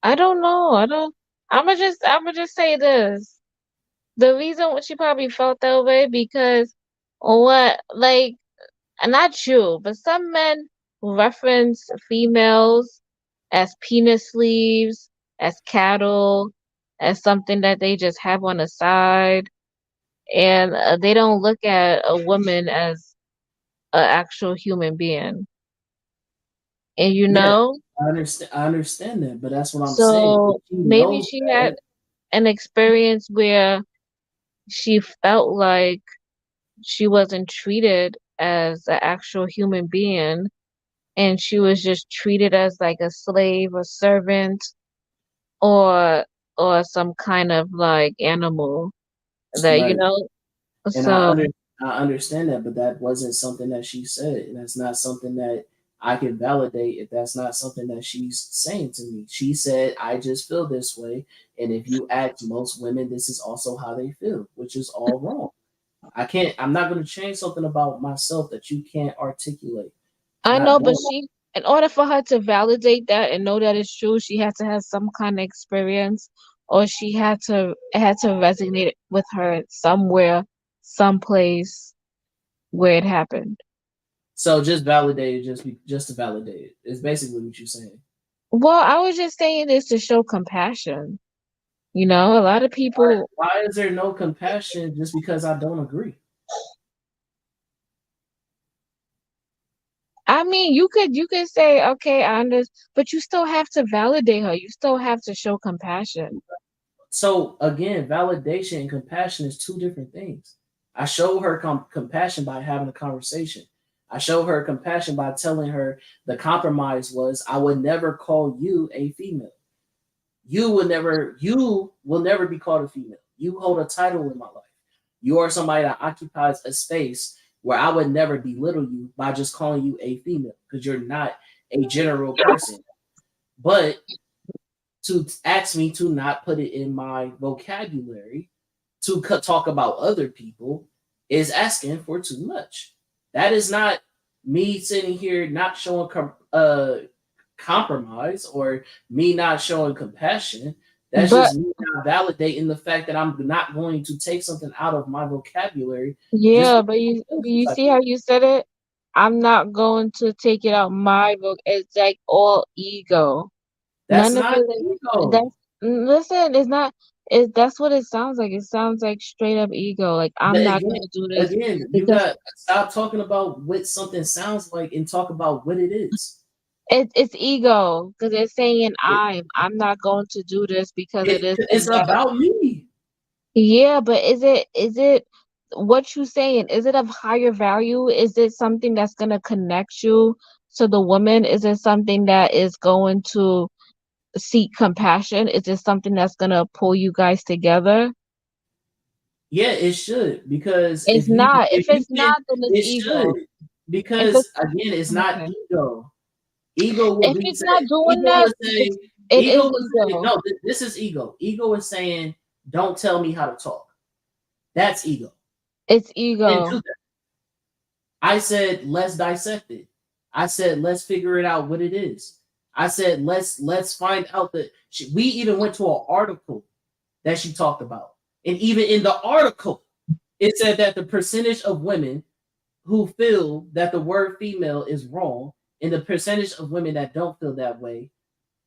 I don't know. I don't. I'm gonna just say this. The reason why she probably felt that way because what like not you, but some men reference females as penis sleeves, as cattle, as something that they just have on the side, and they don't look at a woman as an actual human being. And Yeah, I understand. I understand that, but that's what I'm saying. If so she maybe knows she had that, an experience where she felt like she wasn't treated as an actual human being and she was just treated as like a slave, a servant, or some kind of like animal that right? And so I understand that, but that wasn't something that she said, and that's not something that I can validate if that's not something that she's saying to me. She said, "I just feel this way," and if you ask most women, this is also how they feel, which is all wrong. I can't. I'm not going to change something about myself that you can't articulate. I Not know, but going. she, in order for her to validate that and know that it's true, she had to have some kind of experience, or she had to it had to resonate with her somewhere, someplace where it happened. So just validate it, just to validate it. It's basically what you're saying. Well, I was just saying this to show compassion. A lot of people. Why is there no compassion just because I don't agree? I mean, you could say, okay, I understand, but you still have to validate her. You still have to show compassion. So again, validation and compassion is two different things. I show her compassion by having a conversation. I show her compassion by telling her the compromise was I would never call you a female. You will never be called a female. You hold a title in my life. You are somebody that occupies a space where I would never belittle you by just calling you a female because you're not a general person. But to ask me to not put it in my vocabulary to talk about other people is asking for too much. That is not me sitting here not showing compromise or me not showing compassion. That's But just me not validating the fact that I'm not going to take something out of my vocabulary just yeah, because but I you feel some you type see of how way. you said it? I'm not going to take it out my book. It's like all ego. That's None of not it is ego. that's listen, it's not it that's what it sounds like. It sounds like straight up ego. Like I'm But not again, gonna do this again, you because got stop talking about what something sounds like and talk about what it is. it's ego. Because it's saying I'm not going to do this because it is It's and that. about me. Yeah, but is it what you saying? Is it of higher value? Is it something that's gonna connect you to the woman? Is it something that is going to seek compassion? Is it something that's gonna pull you guys together? Yeah, it should because It's not. If if you it's can, not, then it's it ego. should If it's because again, it's not okay. ego. Ego would If be it's not saying doing ego that, is it's saying it ego is is saying ego. no. This is ego. Ego is saying don't tell me how to talk. That's ego. It's I didn't do ego. that. I said let's dissect it. I said let's figure it out what it is. I said let's find out that we even went to an article that she talked about, and even in the article, it said that the percentage of women who feel that the word female is wrong and the percentage of women that don't feel that way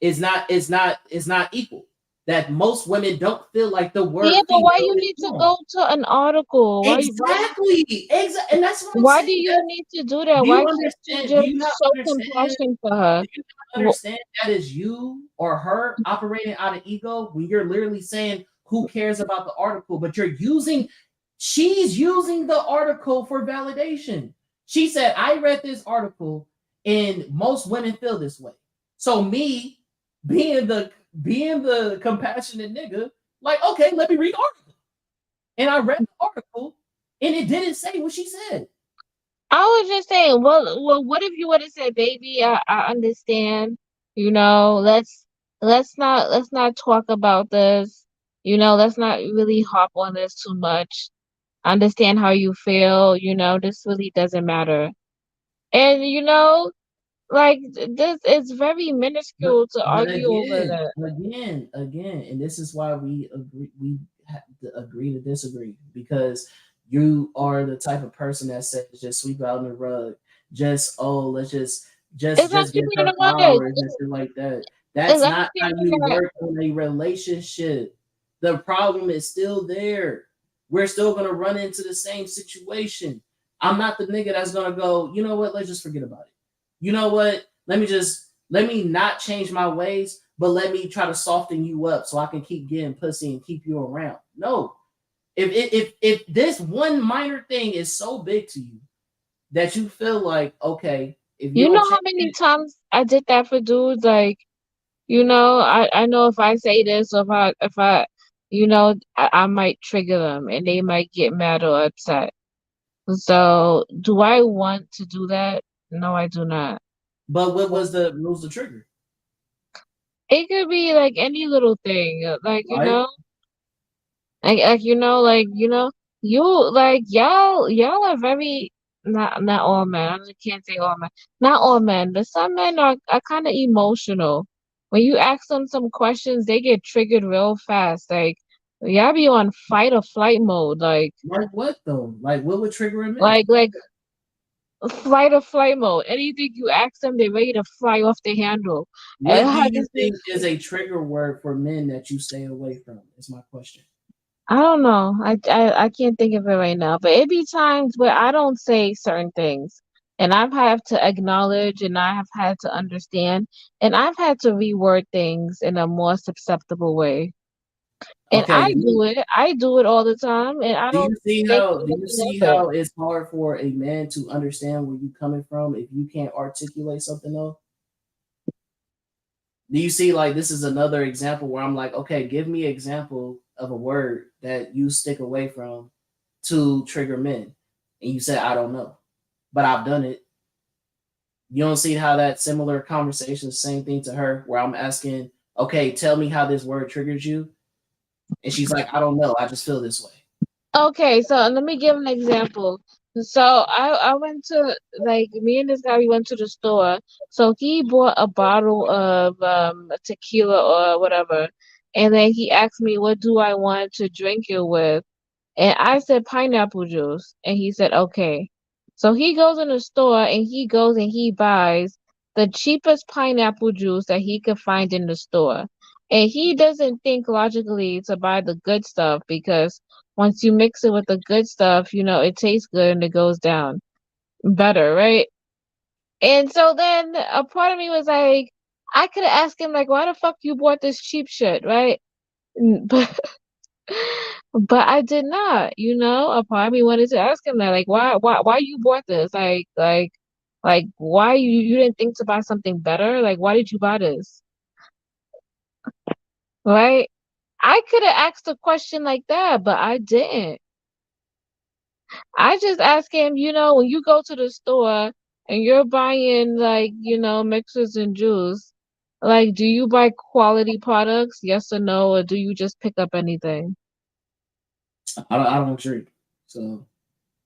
is not equal. That most women don't feel like the Yeah, word but why female you is need to wrong. go to an article? Exactly. And that's what I'm Why do saying. you need to do that? Do Why you can't you understand? Do just you not show understand? compassion for her? Do you not Wh- understand that is you or her operating out of ego when you're literally saying who cares about the article, but she's using the article for validation. She said, I read this article and most women feel this way. So me being the compassionate nigga, like, okay, let me read the article. And I read the article and it didn't say what she said. I was just saying, what if you would have said, "Baby, I understand. You know, let's not talk about this. You know, let's not really hop on this too much. I understand how you feel. You know, this really doesn't matter." And like this is very But minuscule to but argue over that. again, and this is why we have to agree to disagree because you are the type of person that says just sweep out on the rug, just let's just It's not just give sweeping her under the rug. flowers and shit like that. It's That's not how understanding you that. work in a relationship. The problem is still there. We're still gonna run into the same situation. I'm not the nigga that's gonna go, you know what, let's just forget about it. You know what? Let me not change my ways, but let me try to soften you up so I can keep getting pussy and keep you around. No. If this one minor thing is so big to you that you feel like, okay, if you You don't know how change many it, times I did that for dudes? Like, I know if I say this or if I I might trigger them and they might get mad or upset. So, do I want to do that? No, I do not. but what was the trigger? It could be like any little thing, like Right? you like y'all are very not all men. I just can't say all men. Not all men, but some men are kind of emotional. When you ask them some questions, they get triggered real fast. Like y'all be on fight or flight mode. Like what though? Like what would trigger a man? Like flight or flight mode. Anything you ask them, they're ready to fly off the handle. And What do I you just think is a trigger word for men that you stay away from? Is my question. I don't know. I can't think of it right now. But it be times where I don't say certain things. And I've had to acknowledge and I have had to understand and I've had to reword things in a more susceptible way. And Okay, I do it all the time and I do don't you see think how do you anything of see it. how it's hard for a man to understand where you're coming from if you can't articulate something though? Do you see like this is another example where I'm like, okay, give me an example of a word that you stick away from to trigger men. And you said, I don't know. But I've done it. You don't see how that similar conversation, same thing to her, where I'm asking, okay, tell me how this word triggers you. And she's like, I don't know. I just feel this way. Okay, so let me give an example. So I went to like me and this guy we went to the store. So he bought a bottle of tequila or whatever, and then he asked me what do I want to drink it with. And I said pineapple juice. And he said, okay. So he goes in the store and he goes and he buys the cheapest pineapple juice that he could find in the store. And he doesn't think logically to buy the good stuff because once you mix it with the good stuff, it tastes good and it goes down better, right? And so then a part of me was like, I could have asked him like, why the fuck you bought this cheap shit, right? But But I did not, a part of me wanted to ask him that, like, why you bought this? Like, why you didn't think to buy something better? Like, why did you buy this? Right? I could have asked a question like that, but I didn't. I just asked him, when you go to the store and you're buying like, mixers and juice, like, do you buy quality products? Yes or no, or do you just pick up anything? I don't drink. So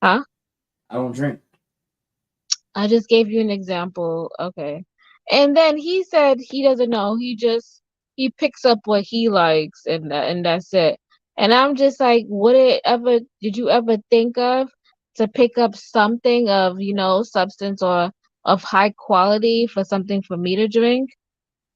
Huh? I don't drink. I just gave you an example. Okay. And then he said he doesn't know. He picks up what he likes and that's it. And I'm just like, did you ever think of to pick up something of, substance or of high quality for something for me to drink?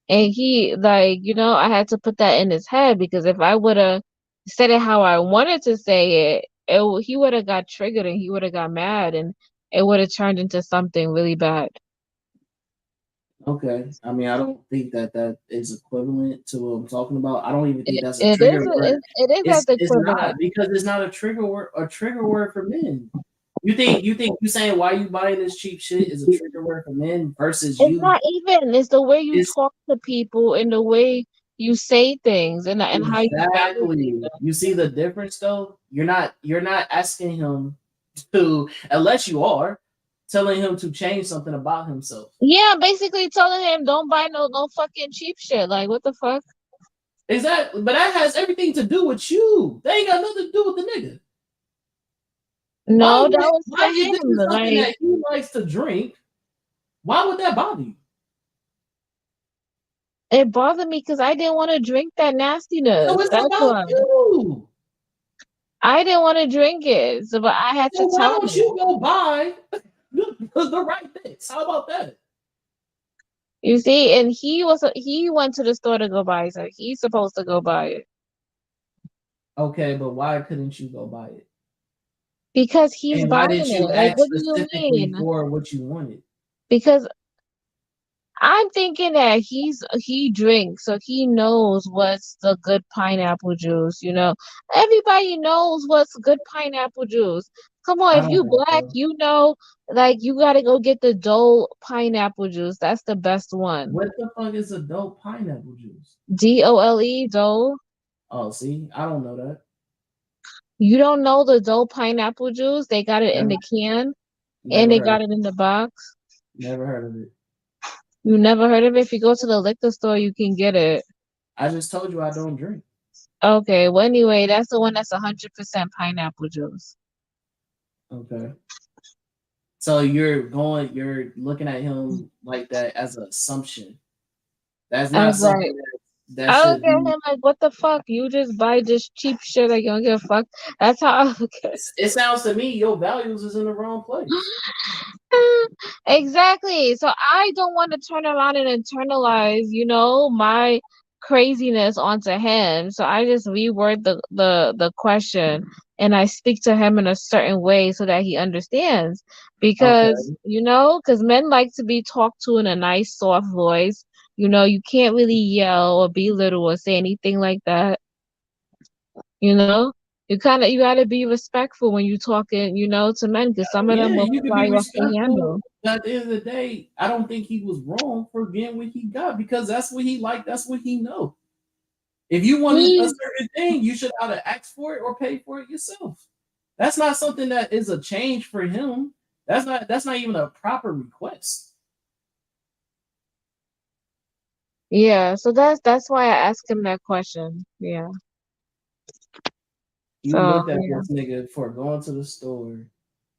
And he like, I had to put that in his head because if I would have said it how I wanted to say he would have got triggered and he would have got mad and it would have turned into something really bad. Okay. I mean, I don't think that is equivalent to what I'm talking about. I don't even think It, that's a it is trigger word. it is as It's not equivalent because it's not a trigger word. A trigger word for men. You saying why you buying this cheap shit is a trigger word for men versus it's you not even it's the way you is talk to people and the way you say things and how you validate exactly. them. You see the difference though. You're not asking him to unless you are telling him to change something about himself. Yeah, basically telling him don't buy no fucking cheap shit. Like what the fuck? Exactly. But that has everything to do with you. They ain't got nothing to do with the nigga. No, that was for Why is this him. something Like that he likes to drink? Why would that bother you? it bothered me because I didn't want to drink that So nastiness. it's That's about why you. I didn't want to drink it. So, but I had So to why tell don't him. you go buy the right mix? How about that? You see, and he went to the store to go buy it. So he's supposed to go buy it Okay, but why couldn't you go buy it? because he's And why buying didn't you it. Like, ask what do you specifically mean? for what you wanted? Because I'm thinking that he drinks, so he knows what's the good pineapple juice. Everybody knows what's good pineapple juice. Come on, I if don't you think black, so. like you gotta go get the Dole pineapple juice. That's the best one. What the fuck is adult pineapple juice? Dole, Dole. Oh, see, I don't know that. You don't know the Dole pineapple juice? They got it in Never, the can and never they heard, got it in the box. never heard of it. You never heard of it? If you go to the liquor store, you can get it. I just told you I don't drink. Okay, well anyway, that's the one that's 100% pineapple juice. Okay. So you're looking at him like that as an assumption. That's not I'm like, something that I look should at be. him like, what the fuck? You just buy this cheap shit like you don't give a fuck. That's how I look at It sounds to me your values is in the wrong place. it. Exactly. So I don't want to turn around and internalize, my craziness onto him. So I just reword the question and I speak to him in a certain way so that he understands. Because, Okay. because men like to be talked to in a nice, soft voice. You can't really yell or belittle or say anything like that. You know, you gotta be respectful when you talking, to men, because some of them Yeah, will you can fly be you off the respectful. handle. But at the end of the day, I don't think he was wrong for getting what he got because that's what he liked. That's what he know. If you wanted a He, certain thing, you should either ask for it or pay for it yourself. That's not something that is a change for him. That's not even a proper request. yeah. So that's why I asked him that question. Yeah. You So looked at yeah, this nigga for going to the store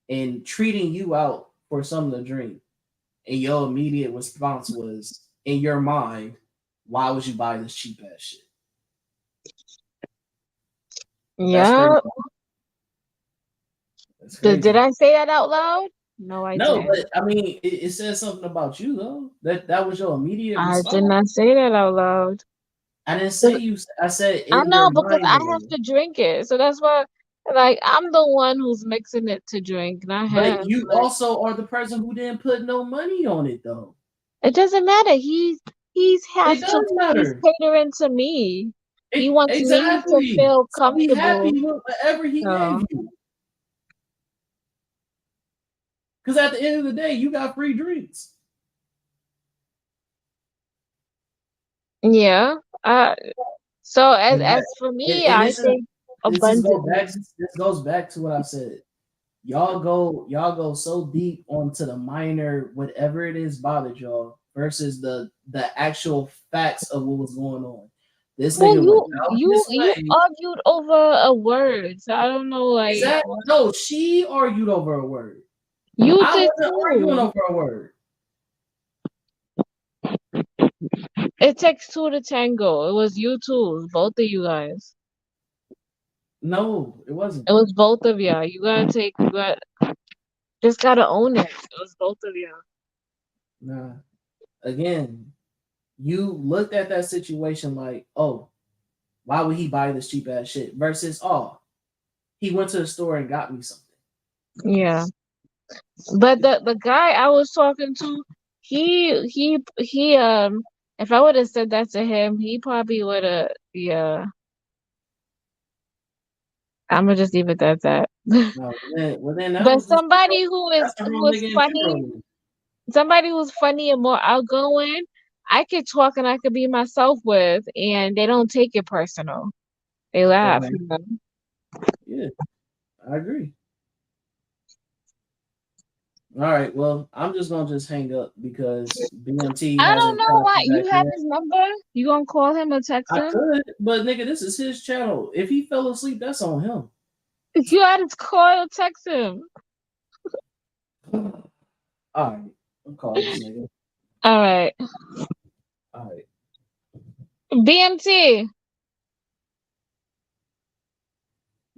and treating you out for something to drink, and your immediate response was, in your mind, why would you buy this cheap ass shit? That's crazy. yeah. That's Did crazy. I say that out loud? No, I No, didn't. but I mean, it says something about you though. That was your immediate I did response. not say that out loud. I didn't say 'Cause you. I said I in your know because mind I though. have to drink it, so that's why. Like I'm the one who's mixing it to drink, not But him. you Like also are the person who didn't put no money on it though. it doesn't matter. He's It has to. does He's matter. catering to me. He wants me to Exactly. feel So be comfortable. happy with whatever he gave So you. Because at the end of the day, you got free drinks. yeah. So as And, that, as for and, me, and I think this is go abundantly. back. This goes back to what I said. Y'all go so deep onto the minor whatever it is bothered y'all versus the actual facts of what was going on. This Well, nigga went out his you way. argued over a word, so I don't know. Is Like that no? She argued over a word. you I did wasn't arguing too. over a word. It takes two to tango. It was you two, both of you guys. No, it wasn't. It was both of y'all. You gotta take. You got just gotta own it. It was both of y'all. Nah. Again, you looked at that situation like, oh, why would he buy this cheap ass shit? Versus, oh, he went to the store and got me something. Yeah, but the guy I was talking to, he. If I would have said that to him, he probably would have. Yeah, I'm gonna just leave it at that. No, well then that But was just that's the who wrong is nigga in funny, funeral. somebody who's funny and more outgoing, I could talk and I could be myself with, and they don't take it personal. They So laugh. man, You know? yeah, I agree. All right, well, I'm just gonna just hang up because BMT I don't hasn't know why contacted you back have yet. his number. You gonna call him or text I him? could, but nigga, this is his channel. If he fell asleep, that's on him. If you had his call or text him. All right, I'm calling this nigga. All right, All right, BMT.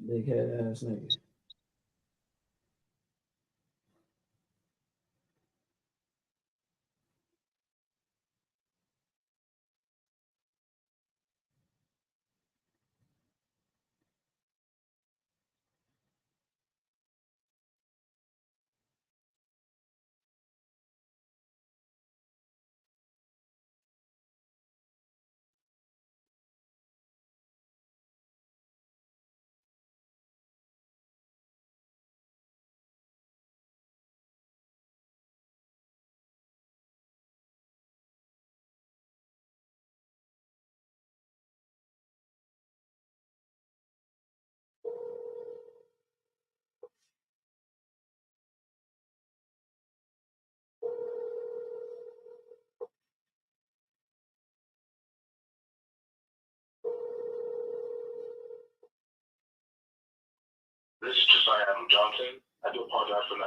big head ass nigga. This is Josiah Adam Johnson. I do apologize for that.